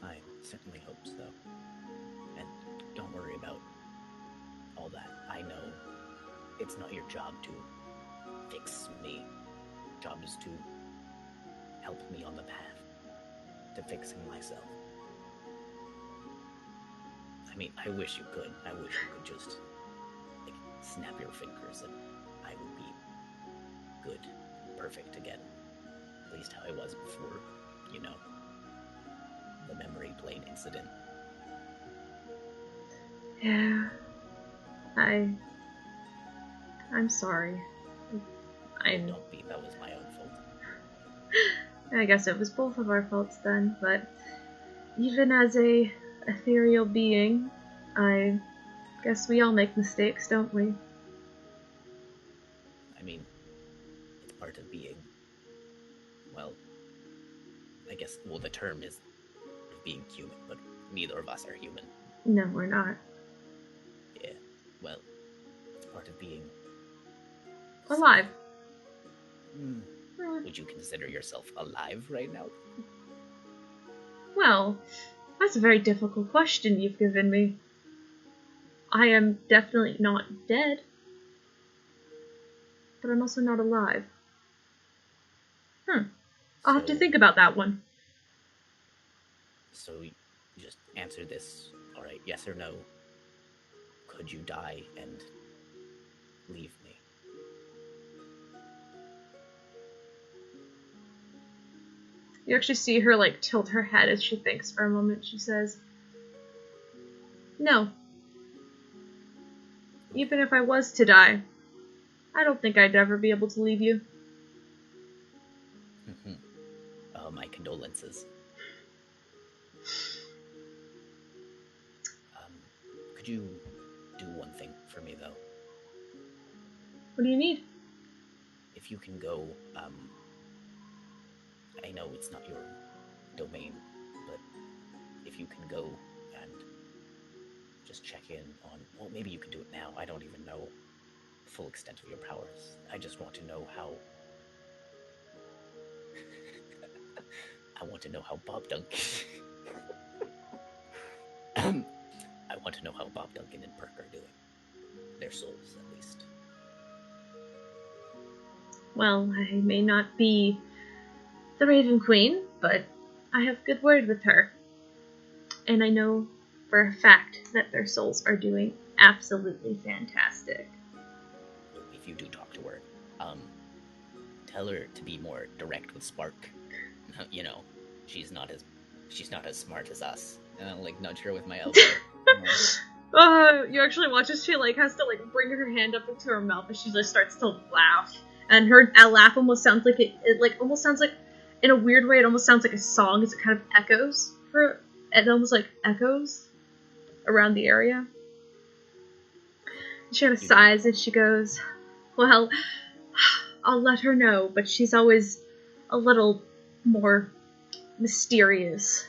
I certainly hope so. And don't worry about all that. I know it's not your job to fix me. Your job is to help me on the path to fixing myself. I mean, I wish you could. I wish you could just, like, snap your fingers and I would be good, perfect again. At least how I was before, you know, the memory plane incident.
Yeah. I'm sorry.
Don't be. That was my own fault.
I guess it was both of our faults then, but even as a ethereal being, I guess we all make mistakes, don't we?
I mean, it's part of being, well, I guess, well, the term is being human, but neither of us are human.
No, we're not.
Yeah, well, it's part of being
Alive.
Would you consider yourself alive right now?
Well, that's a very difficult question you've given me. I am definitely not dead, but I'm also not alive. I'll have to think about that one.
So, just answer this, alright, yes or no. Could you die and leave me?
You actually see her, like, tilt her head as she thinks for a moment. She says, no. Even if I was to die, I don't think I'd ever be able to leave you.
My condolences. Could you do one thing for me, though?
What do you need?
If you can go, I know it's not your domain, but if you can go and just check in on, well, maybe you can do it now. I don't even know the full extent of your powers. I just want to know how... I want to know how Bob Duncan... I want to know how Bob Duncan and Perk are doing. Their souls, at least.
Well, I may not be the Raven Queen, but I have good word with her. And I know for a fact that their souls are doing absolutely fantastic.
If you do talk to her, tell her to be more direct with Spark. You know, she's not as smart as us. And I'll, like, nudge her with my elbow.
You actually watch as she, like, has to, like, bring her hand up into her mouth and she just starts to laugh. And her laugh almost sounds like it almost sounds like, in a weird way, it almost sounds like a song as it kind of echoes for it almost like echoes around the area. She kind of sighs and she goes, well, I'll let her know, but she's always a little more mysterious.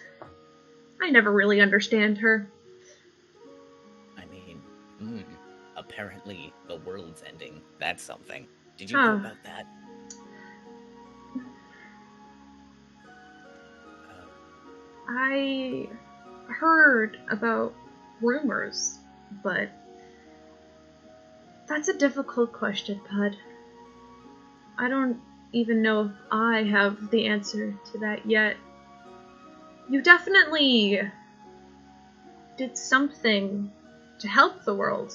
I never really understand her.
I mean, apparently the world's ending. That's something. Did you know about that?
I heard about rumors, but that's a difficult question, Puud. I don't even know if I have the answer to that yet. You definitely did something to help the world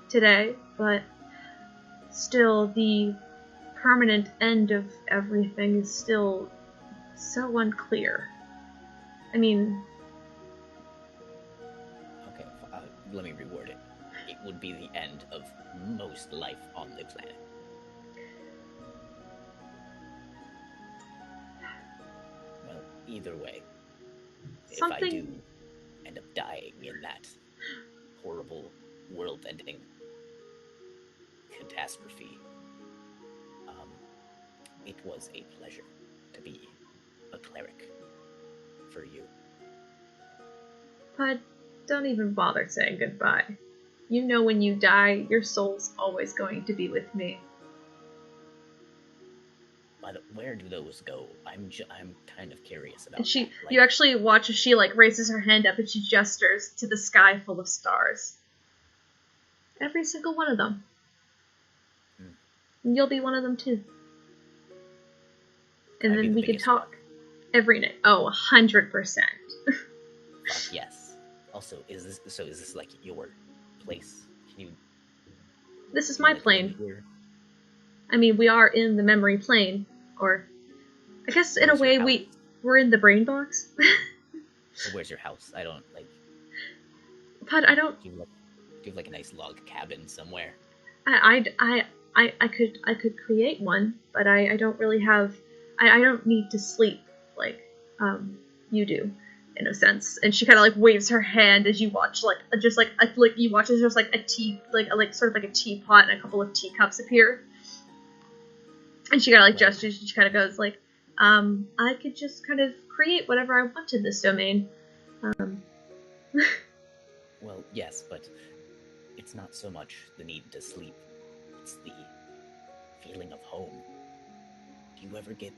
today, but still the permanent end of everything is still so unclear. I mean...
Okay, let me reword it. It would be the end of most life on the planet. Well, either way, if I do end up dying in that horrible world-ending catastrophe, it was a pleasure to be a cleric for you.
But don't even bother saying goodbye. You know when you die, your soul's always going to be with me.
But where do those go? I'm kind of curious about
And
that.
You actually watch as she, like, raises her hand up and she gestures to the sky full of stars. Every single one of them. And you'll be one of them too. And then we can talk every night. Oh, 100%.
Yes. Also, is this like your place? Can you?
This is my plane. I mean, we are in the memory plane, or I guess in a way we're in the brain box.
So where's your house? I don't like.
But I don't.
Do you have like a nice log cabin somewhere?
I could create one, but I don't really have. I don't need to sleep like you do, in a sense. And she kind of like waves her hand as you watch like you watch as there's like a tea like sort of like a teapot and a couple of teacups appear. And she kind of like gestures. And she kind of goes like, I could just kind of create whatever I want in this domain.
Well, yes, but it's not so much the need to sleep. It's the feeling of home. Do you ever get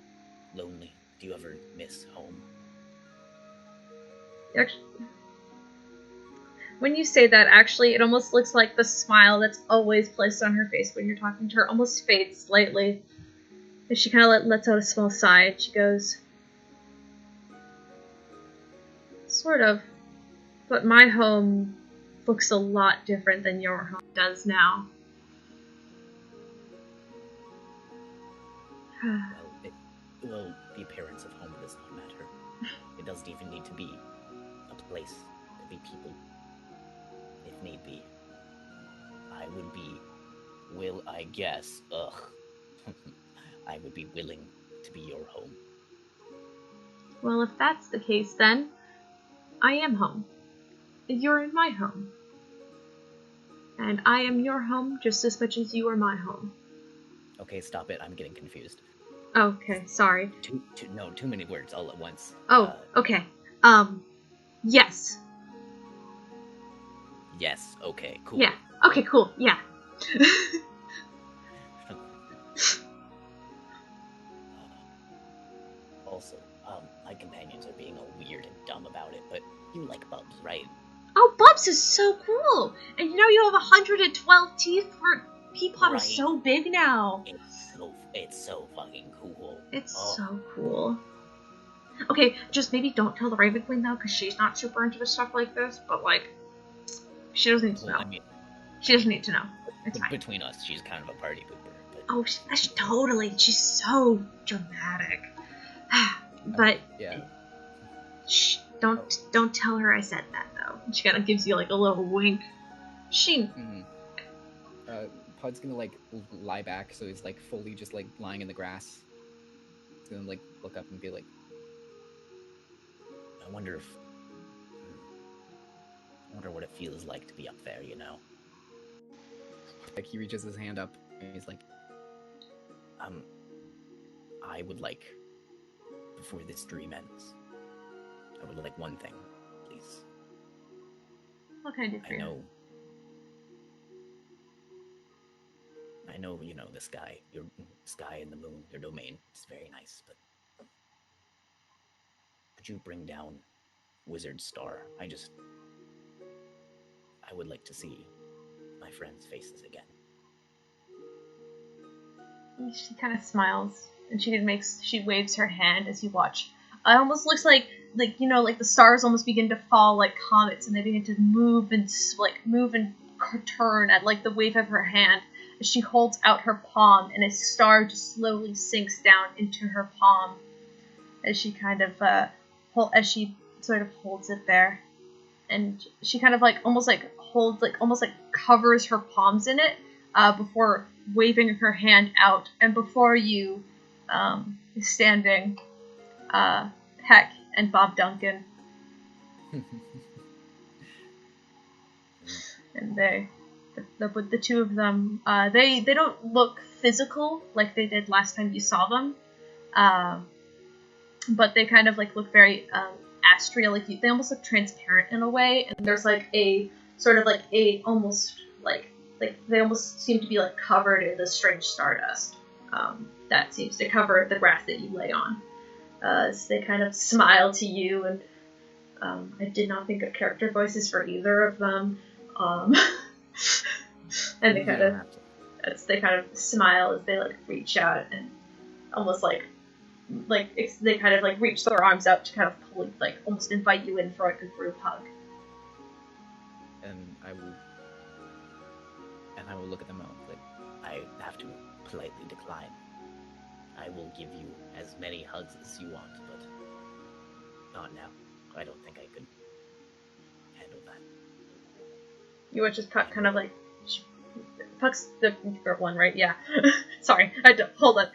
lonely? Do you ever miss home?
When you say that, actually, it almost looks like the smile that's always placed on her face when you're talking to her almost fades slightly. And she kind of lets out a small sigh, and she goes, sort of. But my home looks a lot different than your home does now.
Well, the appearance of home does not matter. It doesn't even need to be a place. It could be people, if need be. I would be willing to be your home.
Well, if that's the case, then I am home. You're in my home. And I am your home just as much as you are my home.
Okay, stop it. I'm getting confused.
Okay, sorry.
Too many words all at once.
Oh, okay. Yes.
Yes, okay, cool.
Yeah. Okay, cool. Yeah.
Also, my companions are being all weird and dumb about it, but you like Bubs, right?
Oh, Bubs is so cool! And you know you have 112 teeth for Peapod is so big now.
It's so fucking cool.
It's so cool. Okay, just maybe don't tell the Raven Queen though, because she's not super into stuff like this, but like, she doesn't need to know. I mean, she doesn't need to know. It's fine.
Between us, she's kind of a party pooper. But...
Oh, totally. She's so dramatic. But
yeah.
Shh, don't tell her I said that though. She kind of gives you like a little wink.
Pud's gonna like lie back, so he's like fully just like lying in the grass. He's gonna like look up and be like,
I wonder what it feels like to be up there, you know?
Like he reaches his hand up and he's like,
I would like, before this dream ends, I would like one thing, please.
What can I do for you?
I know, you know, the sky, your sky and the moon, your domain, it's very nice, but could you bring down Wizard Star? I would like to see my friends' faces again.
She kind of smiles, and she waves her hand as you watch. It almost looks like you know, like the stars almost begin to fall like comets, and they begin to move and turn at like the wave of her hand as she holds out her palm, and a star just slowly sinks down into her palm as she kind of sort of holds it there, and she kind of like almost like covers her palms in it before waving her hand out, and before you is standing Peck and Bob Duncan. And the two of them, they don't look physical like they did last time you saw them, but they kind of like look very astral, they almost look transparent in a way, and there's like a sort of like a almost like they almost seem to be like covered in this strange stardust that seems to cover the grass that you lay on. So they kind of smile to you, and I did not think of character voices for either of them. And they kind of smile as they like reach out and almost they kind of like reach their arms out to kind of pull, like almost invite you in for like a group hug.
And I will look at them and like,
I have to politely decline. I will give you as many hugs as you want, but not now. I don't think I could handle that.
You watch as Puck kind of like... Puck's the one, right? Yeah. Sorry, I had to hold on.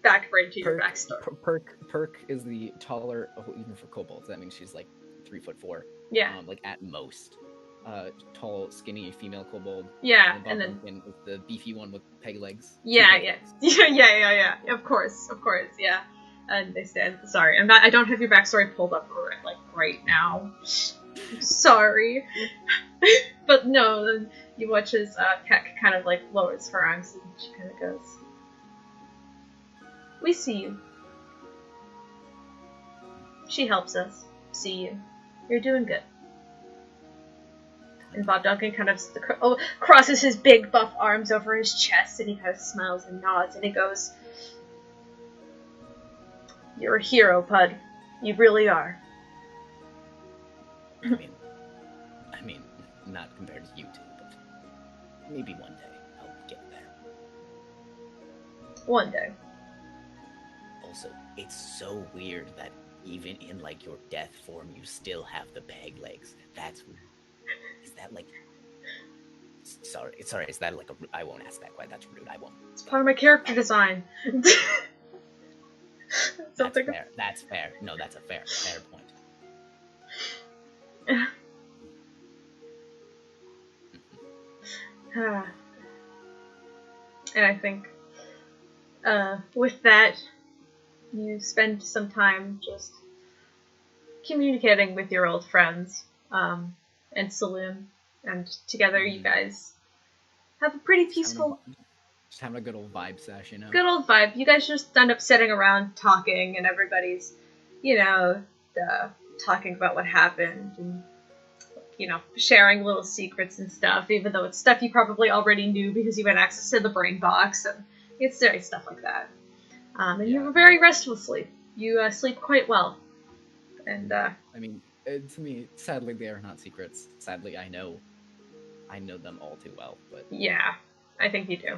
Back right to your backstory.
Perk is the taller, even for kobolds. That means she's like 3'4".
Yeah.
Like at most. Tall, skinny female kobold.
Yeah, and then
with the beefy one with peg legs.
Yeah. Yeah. Of course. Yeah. And they stand. Sorry, I don't have your backstory pulled up like right now. Sorry. But no, then you watch as Keck kind of like lowers her arms and she kind of goes, "We see you." She helps us see you. You're doing good. And Bob Duncan kind of crosses his big buff arms over his chest and he kind of smiles and nods and he goes, "You're a hero, Puud. You really are."
I mean, not compared to you two, but maybe one day I'll get there.
One day.
Also, it's so weird that even in like your death form, you still have the peg legs. Is that like? Sorry. Is that like a? I won't ask that quite. That's rude. I won't.
It's part of my character design.
That's fair. No, that's a fair point.
And I think with that, you spend some time just communicating with your old friends and Saloon, and together you guys have a pretty peaceful...
Just having a good old vibe sesh, you know?
Good old vibe. You guys just end up sitting around talking, and everybody's, talking about what happened, and, sharing little secrets and stuff, even though it's stuff you probably already knew because you had access to the brain box, and it's silly stuff like that. And you have a very restful sleep. You sleep quite well. And,
to me, sadly, they are not secrets. Sadly, I know them all too well, but...
Yeah, I think you do.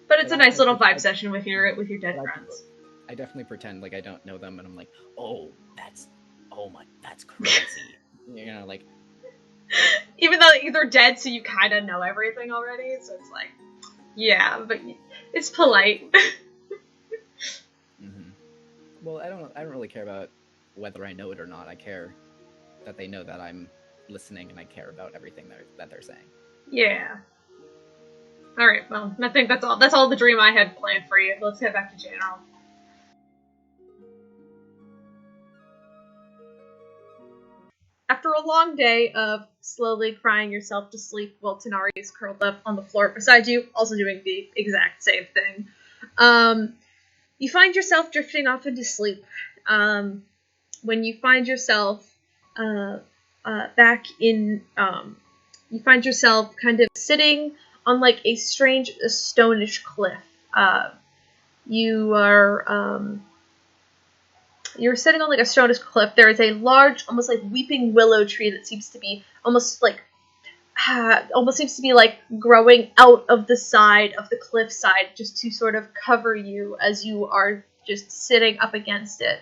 But it's a nice little vibe session with your dead friends.
I definitely pretend like I don't know them, and I'm like, that's crazy. Like...
Even though they're dead, so you kind of know everything already, so it's like, yeah, but it's polite.
Mm-hmm. Well, I don't really care about whether I know it or not. I care that they know that I'm listening, and I care about everything that they're saying.
Yeah. Alright, well, I think that's all the dream I had planned for you. Let's head back to General. After a long day of slowly crying yourself to sleep while Tanar'ri is curled up on the floor beside you, also doing the exact same thing, you find yourself drifting off into sleep. When you find yourself back in, you find yourself kind of sitting on like a strange stonish cliff. You're sitting on like a stonish cliff. There is a large, almost like weeping willow tree that seems to be almost seems to be like growing out of the side of the cliffside, just to sort of cover you as you are just sitting up against it.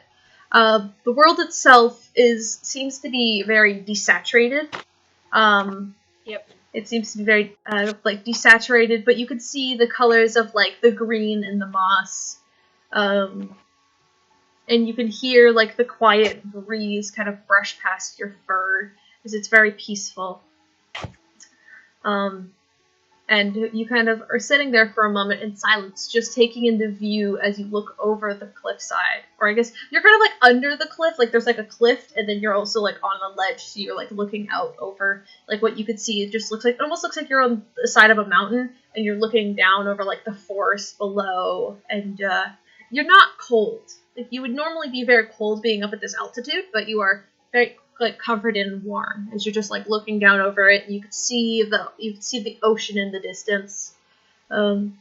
The world itself seems to be very desaturated.
Yep.
It seems to be very desaturated, but you can see the colors of like the green and the moss. And you can hear like the quiet breeze kind of brush past your fur as it's very peaceful. And you kind of are sitting there for a moment in silence, just taking in the view as you look over the cliffside. Or I guess you're kind of like under the cliff, like there's like a cliff, and then you're also like on a ledge, so you're like looking out over like what you could see. It almost looks like you're on the side of a mountain, and you're looking down over like the forest below, and you're not cold. Like you would normally be very cold being up at this altitude, but you are very like covered in warm as you're just like looking down over it, and you could see the ocean in the distance. And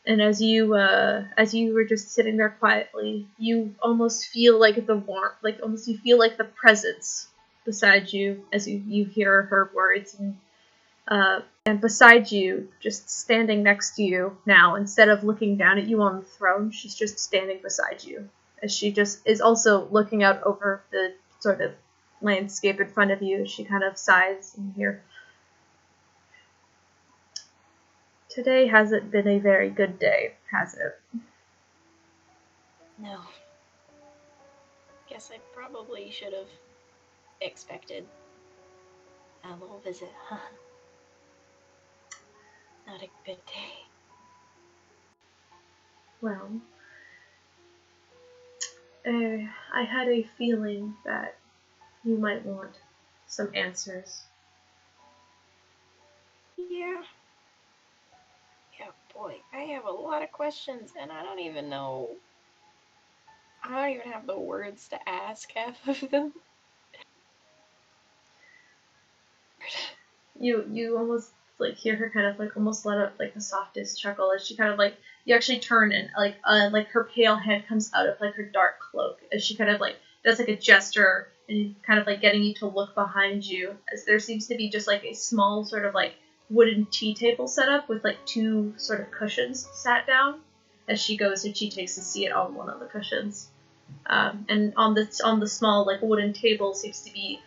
as you were just sitting there quietly, you almost feel like the warmth, you feel like the presence beside you as you hear her words, and beside you, just standing next to you now, instead of looking down at you on the throne, she's just standing beside you, as she just is also looking out over the sort of landscape in front of you. She kind of sighs and you hear, Today hasn't been a very good day, has it?
No. Guess I probably should have expected a little visit, huh? Not a good day.
Well, I had a feeling that you might want some answers.
Yeah. Yeah, boy, I have a lot of questions, and I don't even have the words to ask half of them.
You almost like hear her kind of like almost let out like the softest chuckle as she kind of like you actually turn and like her pale head comes out of like her dark cloak as she kind of like does like a gesture and kind of like getting you to look behind you as there seems to be just like a small sort of like wooden tea table set up with like two sort of cushions sat down as she goes and she takes a seat on one of the cushions. And on the small like wooden table seems to be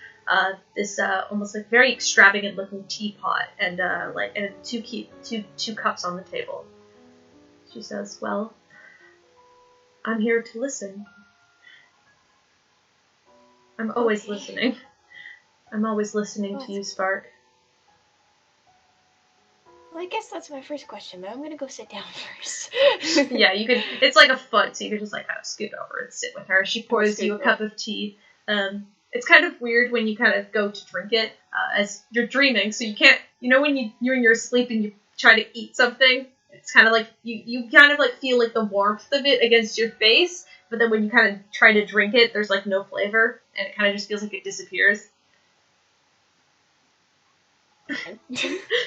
this almost like very extravagant looking teapot and two cups on the table. She says, "Well, I'm here to listen. I'm always listening. I'm always listening to you, Spark."
Well, I guess that's my first question, but I'm gonna go sit down first.
Yeah, you could. It's like a foot, so you could just like kind of scoot over and sit with her. She pours you a cup of tea. It's kind of weird when you kind of go to drink it as you're dreaming, so you can't. You know when you're in your sleep and you try to eat something, it's kind of like you kind of like feel like the warmth of it against your face, but then when you kind of try to drink it, there's like no flavor, and it kind of just feels like it disappears.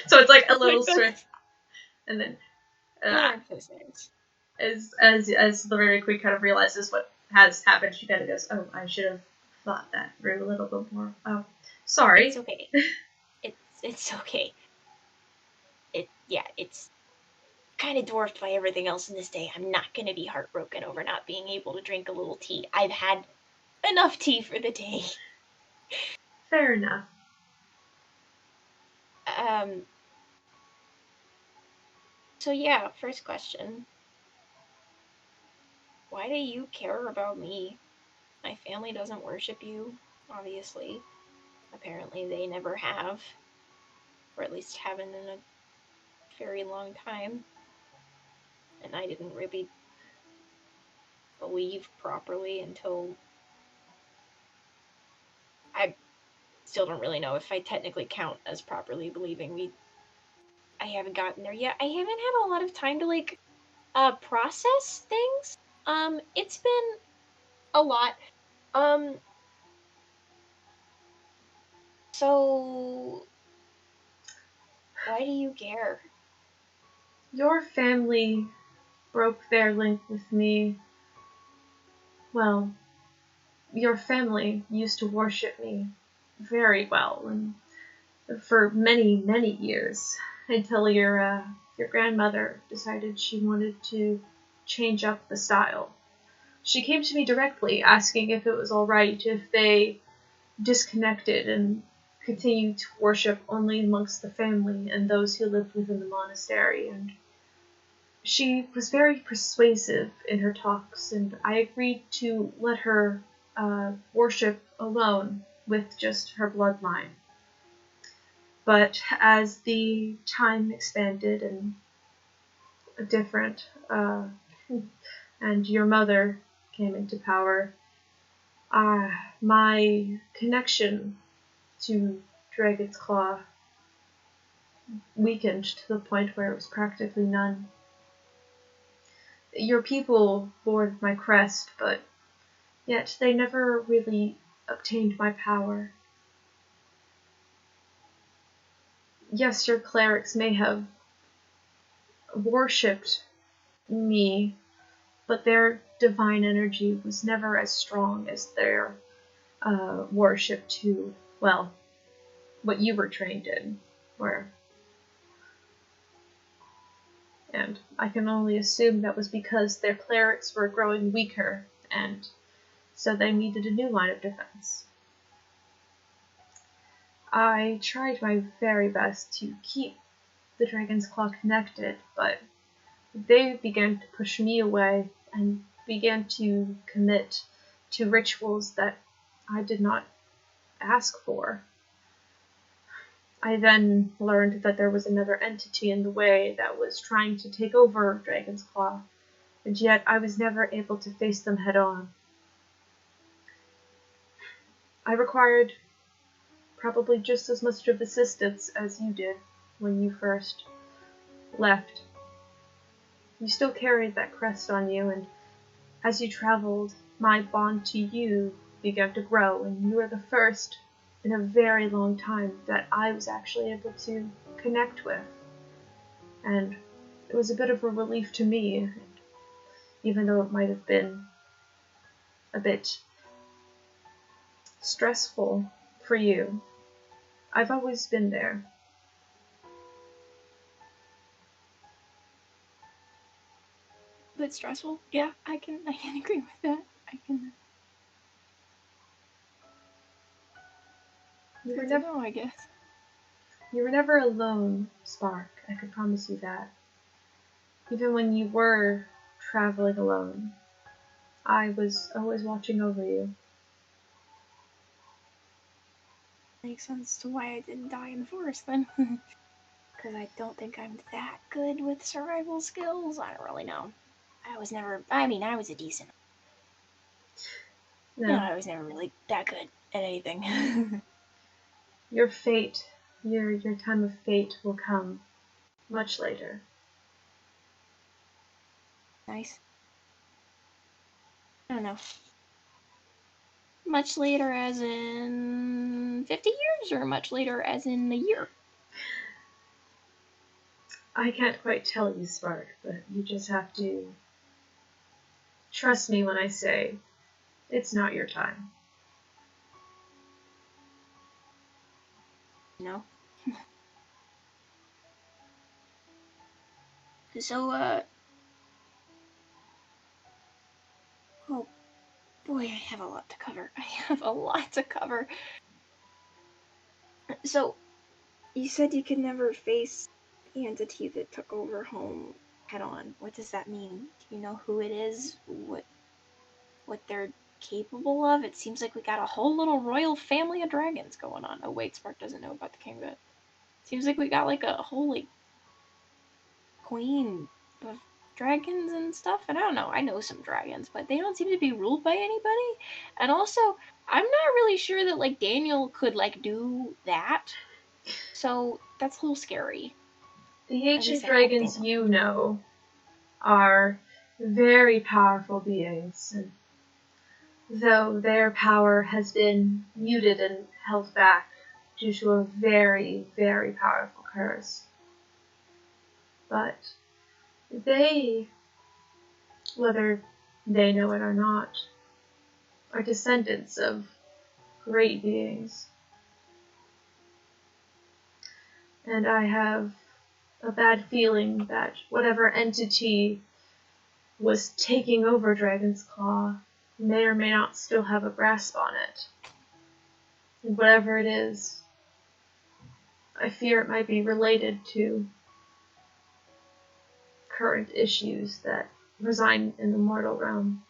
So it's like a little strip, and then as the Very Queen kind of realizes what has happened, she kind of goes, "Oh, I should have thought that through a little bit more. Oh, sorry."
It's okay. It's okay. It's kind of dwarfed by everything else in this day. I'm not gonna be heartbroken over not being able to drink a little tea. I've had enough tea for the day.
Fair enough.
So yeah, first question. Why do you care about me? My family doesn't worship you, obviously. Apparently they never have. Or at least haven't in a very long time. And I didn't really believe properly until... I still don't really know if I technically count as properly believing. I haven't gotten there yet. I haven't had a lot of time to, like, process things. It's been a lot. So... why do you care?
Your family broke their link with me. Well, your family used to worship me very well, and for many, many years, until your grandmother decided she wanted to change up the style. She came to me directly, asking if it was all right if they disconnected and continued to worship only amongst the family and those who lived within the monastery. And she was very persuasive in her talks, and I agreed to let her worship alone with just her bloodline. But as the time expanded and different, and your mother came into power, my connection to Dragon's Claw weakened to the point where it was practically none. Your people bore my crest, but yet they never really obtained my power. Yes, your clerics may have worshipped me, but their divine energy was never as strong as their worship to, well, what you were trained in, and I can only assume that was because their clerics were growing weaker, and so they needed a new line of defense. I tried my very best to keep the Dragon's Claw connected, but they began to push me away and began to commit to rituals that I did not ask for. I then learned that there was another entity in the way that was trying to take over Dragon's Claw, and yet I was never able to face them head on. I required probably just as much of assistance as you did when you first left. You still carried that crest on you, and as you traveled, my bond to you began to grow, and you were the first in a very long time that I was actually able to connect with. And it was a bit of a relief to me, even though it might have been a bit stressful for you. I've always been there.
A bit stressful? Yeah, I can agree with that.
You were never,
I guess.
you were never alone, Spark. I could promise you that. Even when you were traveling alone, I was always watching over you.
Makes sense to why I didn't die in the forest then. Because I don't think I'm that good with survival skills. I don't really know. I was a decent.
No.
No, I was never really that good at anything.
Your fate, your time of fate will come much later.
Nice. I don't know. Much later as in 50 years or much later as in a year?
I can't quite tell you, Spark, but you just have to trust me when I say it's not your time.
No. So, oh boy, I have a lot to cover. So, you said you could never face the entity that took over home head on. What does that mean? Do you know who it is? What they're capable of? It seems like we got a whole little royal family of dragons going on. Oh wait, Spark doesn't know about the king, but seems like we got like a whole like queen of dragons and stuff. And I don't know, I know some dragons, but they don't seem to be ruled by anybody. And also, I'm not really sure that like Daniel could like do that. So that's a little scary.
The ancient dragons you know are very powerful beings, and though their power has been muted and held back due to a very, very powerful curse. But they, whether they know it or not, are descendants of great beings. And I have a bad feeling that whatever entity was taking over Dragon's Claw may or may not still have a grasp on it. And whatever it is, I fear it might be related to current issues that reside in the mortal realm.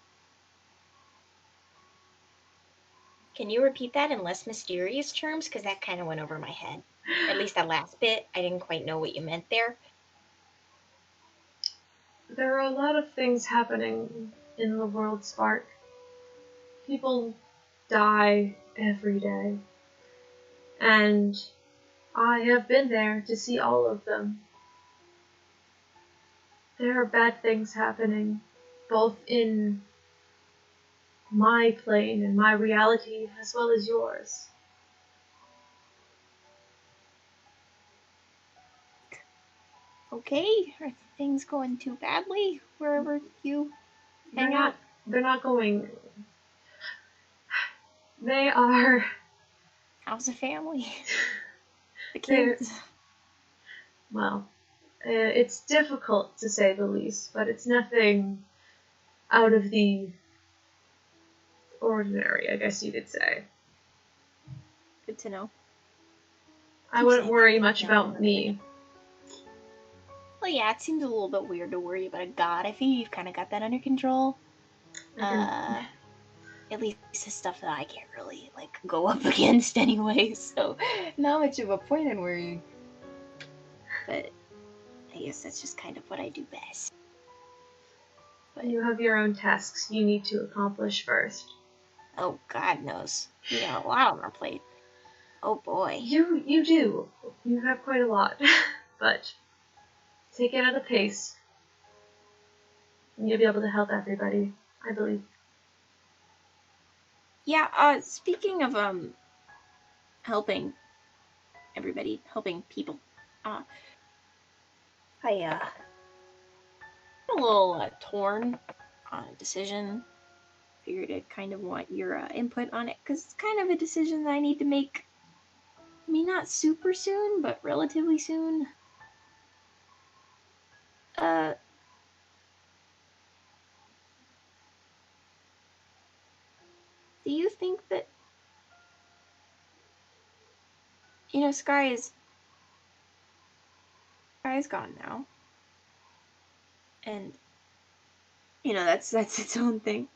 Can you repeat that in less mysterious terms? Because that kind of went over my head. At least that last bit, I didn't quite know what you meant there.
There are a lot of things happening in the world, Spark. People die every day. And I have been there to see all of them. There are bad things happening, both in my plane and my reality, as well as yours.
Okay, are things going too badly wherever you hang out?
They're not going. They are.
How's the family? The kids?
Well, it's difficult to say the least, but it's nothing out of the ordinary, I guess you could say.
Good to know.
I wouldn't worry much about me.
Well, yeah, it seems a little bit weird to worry about a god. I think you've kind of got that under control. At least the stuff that I can't really, like, go up against anyway, so not much of a point in worrying. But I guess that's just kind of what I do best. But
You have your own tasks you need to accomplish first.
oh, God knows. You got a lot on our plate. Oh, boy.
You do. You have quite a lot. But take it at a pace. And you'll be able to help everybody, I believe.
Yeah, speaking of, helping everybody, helping people, I, a little, torn on a decision. Figured I'd kind of want your, input on it, because it's kind of a decision that I need to make. I mean, not super soon, but relatively soon. Do you think that, you know, Sky's gone now, and you know that's its own thing.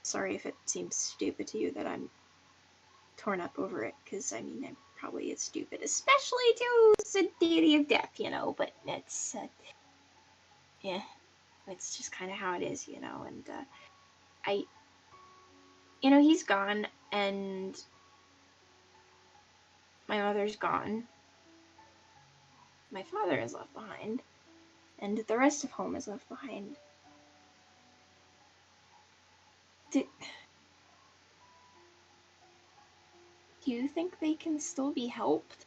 Sorry if it seems stupid to you that I'm torn up over it, because I mean, it probably is stupid, especially to the deity of death, you know. But it's, yeah, it's just kind of how it is, you know. And you know, he's gone, and my mother's gone. My father is left behind, and the rest of home is left behind. Do you think they can still be helped?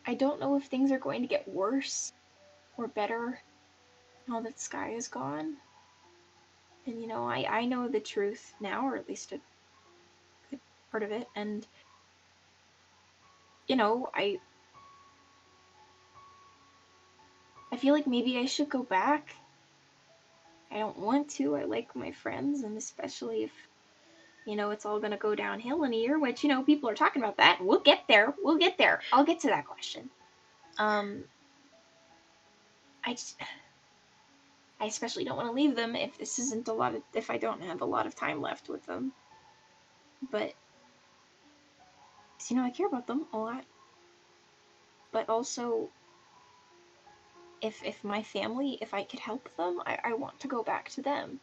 I don't know if things are going to get worse or better now that Sky is gone. And you know, I know the truth now, or at least a good part of it, and you know, I feel like maybe I should go back. I don't want to. I like my friends, and especially if, you know, it's all gonna go downhill in a year, which, you know, people are talking about that, and we'll get there. We'll get there. I'll get to that question. I especially don't want to leave them if this isn't if I don't have a lot of time left with them. But, you know, I care about them a lot. But also, if my family, if I could help them, I want to go back to them.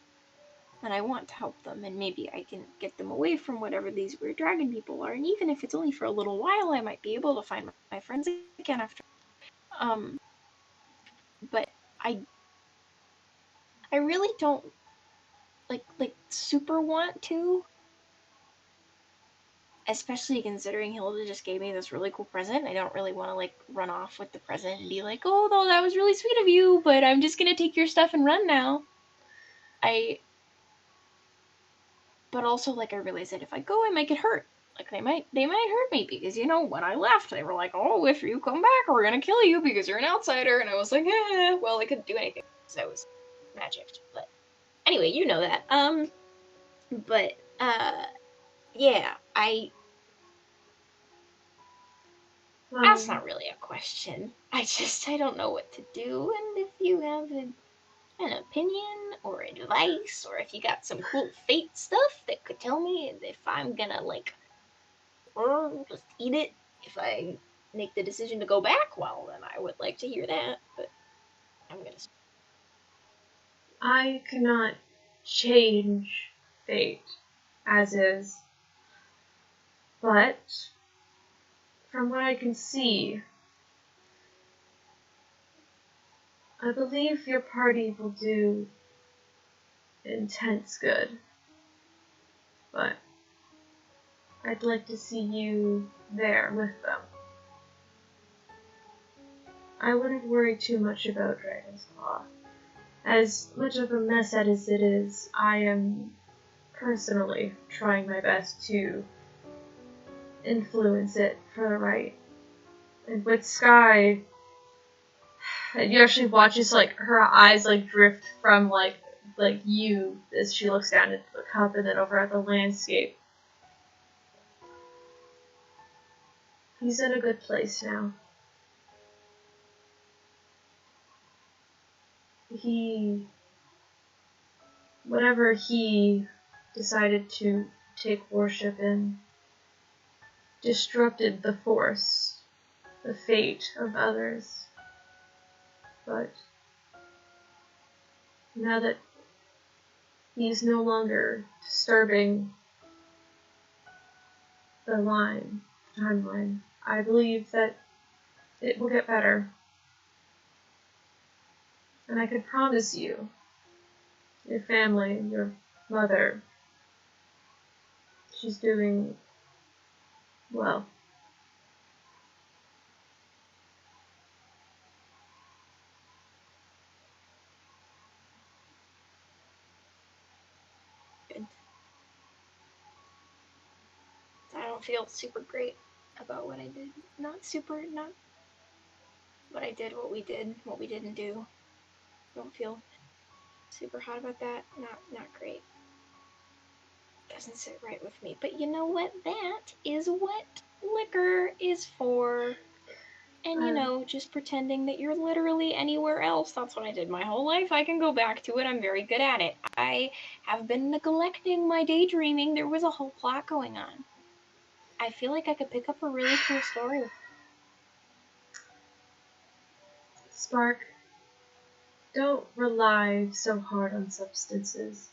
And I want to help them, and maybe I can get them away from whatever these weird dragon people are. And even if it's only for a little while, I might be able to find my friends again after. But I really don't like super want to. Especially considering Hilda just gave me this really cool present. I don't really want to, like, run off with the present and be like, oh, no, that was really sweet of you, but I'm just gonna take your stuff and run now. But also, like, I realize that if I go, I might get hurt. Like, they might hurt me, because, you know, when I left, they were like, oh, if you come back, we're gonna kill you because you're an outsider, and I was like, well, I couldn't do anything, because I was magicked, but anyway, you know that. Yeah, that's not really a question. I don't know what to do, and if you have an opinion or advice, or if you got some cool fate stuff that could tell me if I'm gonna, like, or just eat it if I make the decision to go back, well, then I would like to hear that, but I'm gonna...
I cannot change fate as is, but from what I can see, I believe your party will do intense good, but I'd like to see you there with them. I wouldn't worry too much about Dragon's Claw. As much of a mess as it is, I am personally trying my best to influence it for the right. And with Sky, you actually watch just, like, her eyes, like, drift from, like you, as she looks down at the cup and then over at the landscape. He's in a good place now. whatever he decided to take worship in, disrupted the force, the fate of others. But now that he's no longer disturbing the timeline, I believe that it will get better. And I could promise you, your family, your mother, she's doing well.
Good. I don't feel super great about what I did. Not what I did, what we didn't do. Don't feel super hot about that. Not great. Doesn't sit right with me. But you know what? That is what liquor is for. And just pretending that you're literally anywhere else. That's what I did my whole life. I can go back to it. I'm very good at it. I have been neglecting my daydreaming. There was a whole plot going on. I feel like I could pick up a really cool story.
Spark, don't rely so hard on substances.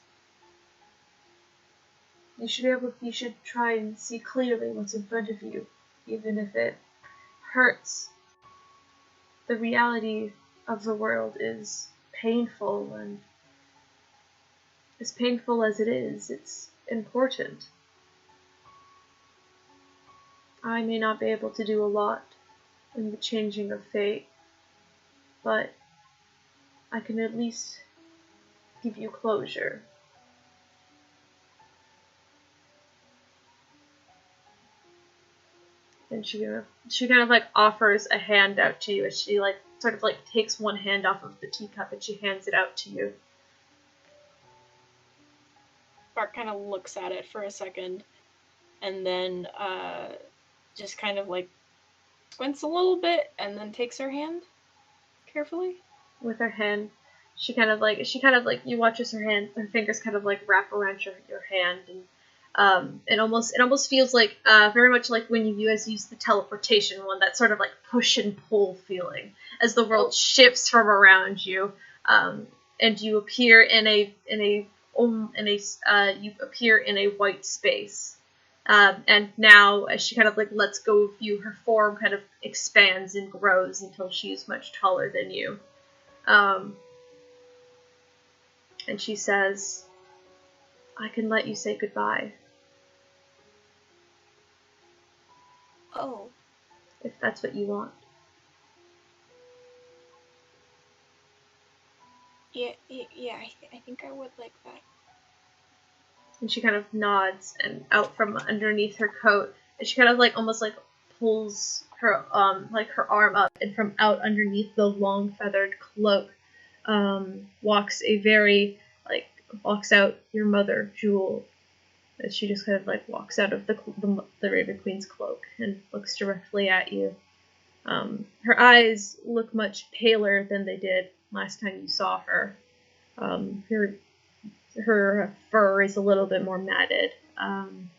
You should try and see clearly what's in front of you, even if it hurts. The reality of the world is painful, and as painful as it is, it's important. I may not be able to do a lot in the changing of fate, but I can at least give you closure. And she kind of like offers a hand out to you as she like sort of like takes one hand off of the teacup and she hands it out to you.
Bart kind of looks at it for a second and then just kind of like squints a little bit and then takes her hand carefully.
With her hand, she kind of like you watch as her fingers kind of like wrap around your hand, and it almost feels like very much like when you guys use the teleportation one, that sort of like push and pull feeling as the world shifts from around you, and you appear in a white space. And now, as she kind of like lets go of you, her form kind of expands and grows until she's much taller than you. And she says, "I can let you say goodbye."
Oh.
If that's what you want.
Yeah, I think I would like that.
And she kind of nods, and out from underneath her coat, and she kind of like almost like pulls her like her arm up, and from out underneath the long feathered cloak walks out your mother, Jewel. As she just kind of like walks out of the Raven Queen's cloak and looks directly at you. Her eyes look much paler than they did last time you saw her. Her fur is a little bit more matted. And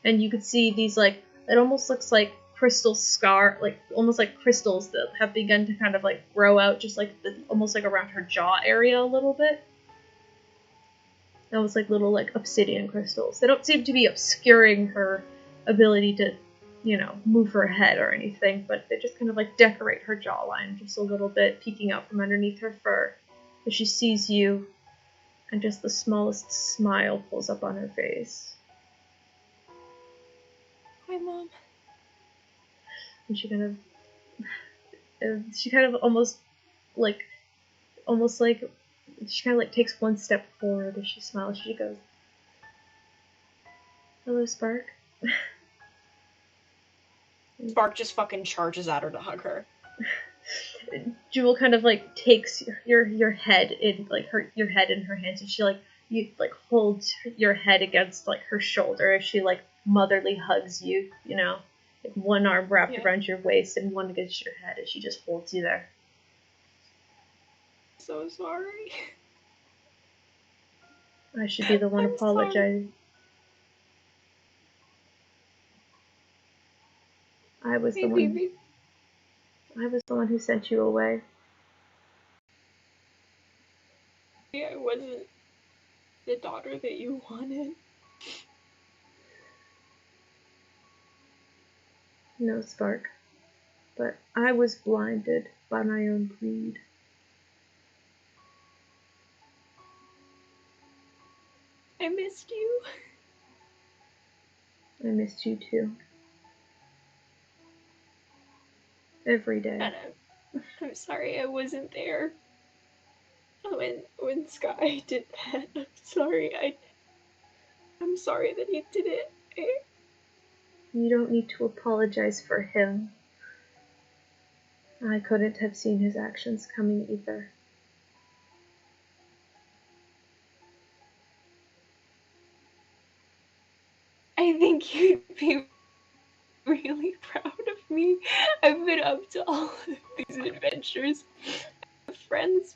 you could see these like, it almost looks like crystal almost like crystals that have begun to kind of like grow out just like almost like around her jaw area a little bit. Almost like little like obsidian crystals. They don't seem to be obscuring her ability to, move her head or anything, but they just kind of like decorate her jawline just a little bit, peeking out from underneath her fur as she sees you, and just the smallest smile pulls up on her face.
Hi, Mom.
And she kind of almost like she kind of like takes one step forward as she smiles. She goes, "Hello, Spark."
Spark just fucking charges at her to hug her.
Jewel kind of like takes your head in like your head in her hands, and she holds your head against like her shoulder as she like motherly hugs you, like one arm wrapped around your waist and one against your head as she just holds you there.
so sorry.
I should be the one
I'm sorry.
apologizing. I was the one.
Maybe
I was the one who sent you away.
I wasn't the daughter that you wanted.
No, Spark. But I was blinded by my own greed.
I missed you.
I missed you too. Every day.
And I'm sorry I wasn't there when Sky did that. I'm sorry that he did it.
You don't need to apologize for him. I couldn't have seen his actions coming either.
I think you'd be really proud of me. I've been up to all of these adventures with friends,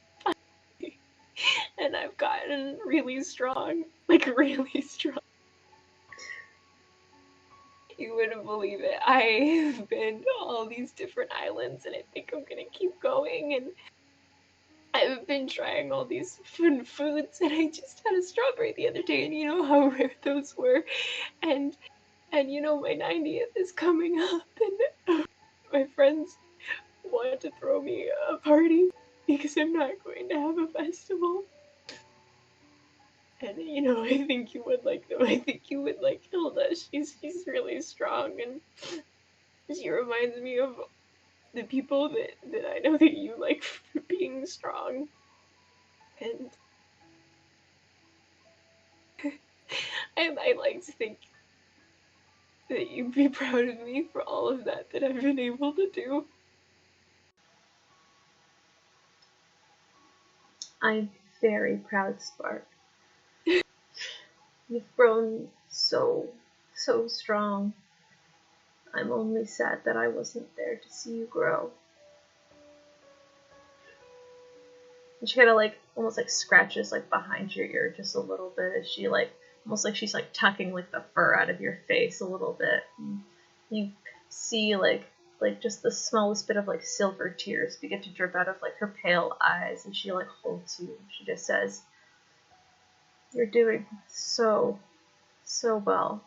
and I've gotten really strong. Like, really strong. You wouldn't believe it. I've been to all these different islands, and I think I'm gonna keep going, and I've been trying all these fun foods, and I just had a strawberry the other day, and you know how rare those were, and you know my 90th is coming up, and my friends want to throw me a party because I'm not going to have a festival. And you know, I think you would like them. I think you would like Hilda. She's really strong, and she reminds me of the people that I know that you like for being strong. And I like to think that you'd be proud of me for all of that I've been able to do.
I'm very proud, Spark. You've grown so strong. I'm only sad that I wasn't there to see you grow. And she kind of like, almost like scratches like behind your ear just a little bit as she like, almost like she's like tucking like the fur out of your face a little bit. And you see like just the smallest bit of like silver tears begin to drip out of like her pale eyes, and she like holds you. She just says, "You're doing so well.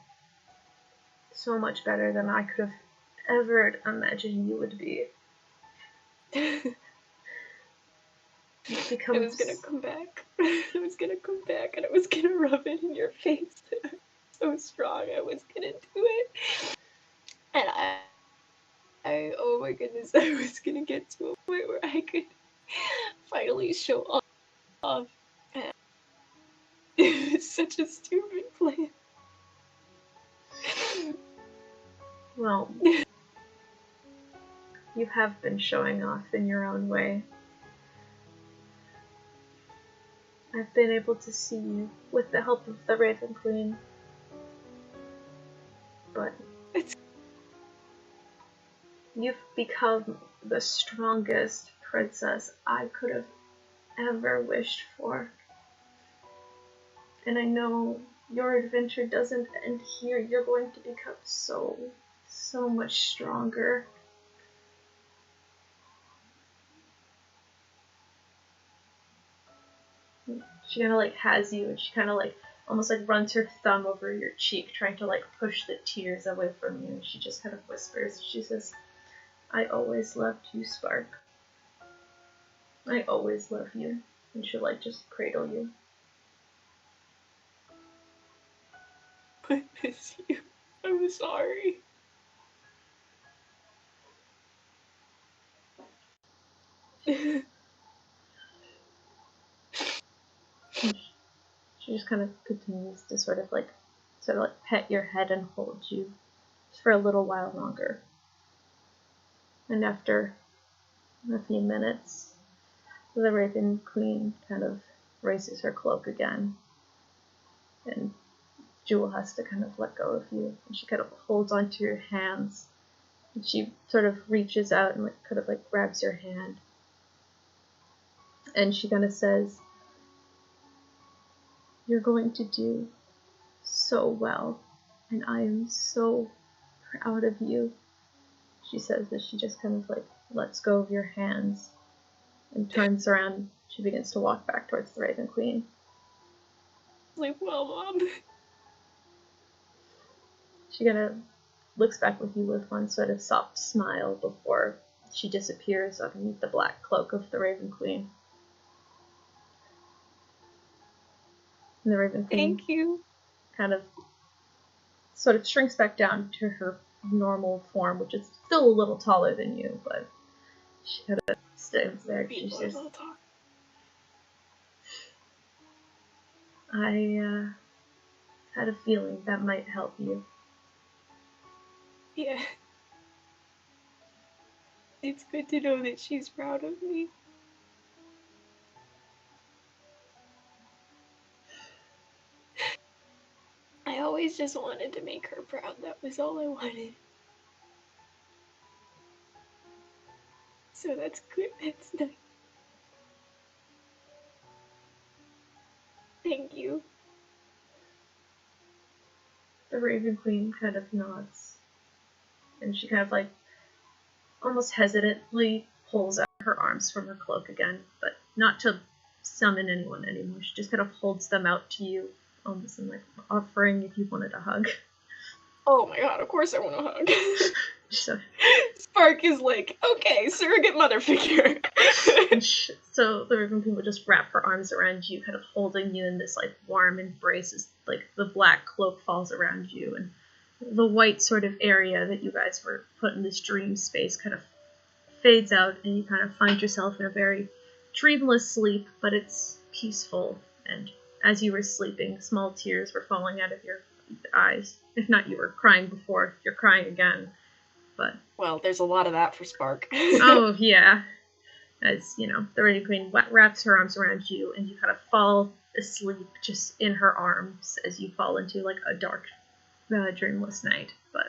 So much better than I could have ever imagined you would be."
I was gonna come back. I was gonna come back, and I was gonna rub it in your face. So strong, I was gonna do it. And oh my goodness, I was gonna get to a point where I could finally show off. And it was such a stupid plan.
Well, you have been showing off in your own way. I've been able to see you with the help of the Raven Queen. But you've become the strongest princess I could have ever wished for. And I know your adventure doesn't end here. You're going to become so much stronger. She kind of like has you, and she kind of like almost like runs her thumb over your cheek, trying to like push the tears away from you. And she just kind of whispers. She says, "I always loved you, Spark. I always love you." And she'll like just cradle you.
I miss you. I'm sorry.
She just kind of continues to sort of like pet your head and hold you just for a little while longer. And after a few minutes, the Raven Queen kind of raises her cloak again, and Jewel has to kind of let go of you, and she kind of holds onto your hands, and she sort of reaches out and like kind of like grabs your hand, And she kind of says, "You're going to do so well, and I am so proud of you," she says as she just kind of like lets go of your hands and turns around. She begins to walk back towards the Raven Queen.
Like, well, Mom.
She kind of looks back with you with one sort of soft smile before she disappears underneath the black cloak of the Raven Queen. And the Raven Queen
Thank you.
kind of sort of shrinks back down to her normal form, which is still a little taller than you, but she kind of stands there. She says, "I had a feeling that might help you."
Yeah. It's good to know that she's proud of me. I always just wanted to make her proud. That was all I wanted. So that's good. That's nice. Thank you.
The Raven Queen kind of nods, and she kind of like almost hesitantly pulls out her arms from her cloak again, but not to summon anyone anymore. She just kind of holds them out to you, almost in like offering if you wanted a hug.
Oh my god, of course I want a hug.
So,
Spark is like, okay, surrogate mother figure.
so the Raven Queen would just wrap her arms around you, kind of holding you in this like warm embrace as like the black cloak falls around you, and the white sort of area that you guys were put in this dream space kind of fades out, and you kind of find yourself in a very dreamless sleep, but it's peaceful. And as you were sleeping, small tears were falling out of your eyes. If not, you were crying before, you're crying again. But
well, there's a lot of that for Spark.
oh yeah, as you know, the Raven Queen wraps her arms around you, and you kind of fall asleep just in her arms as you fall into like a dark, dreamless night. But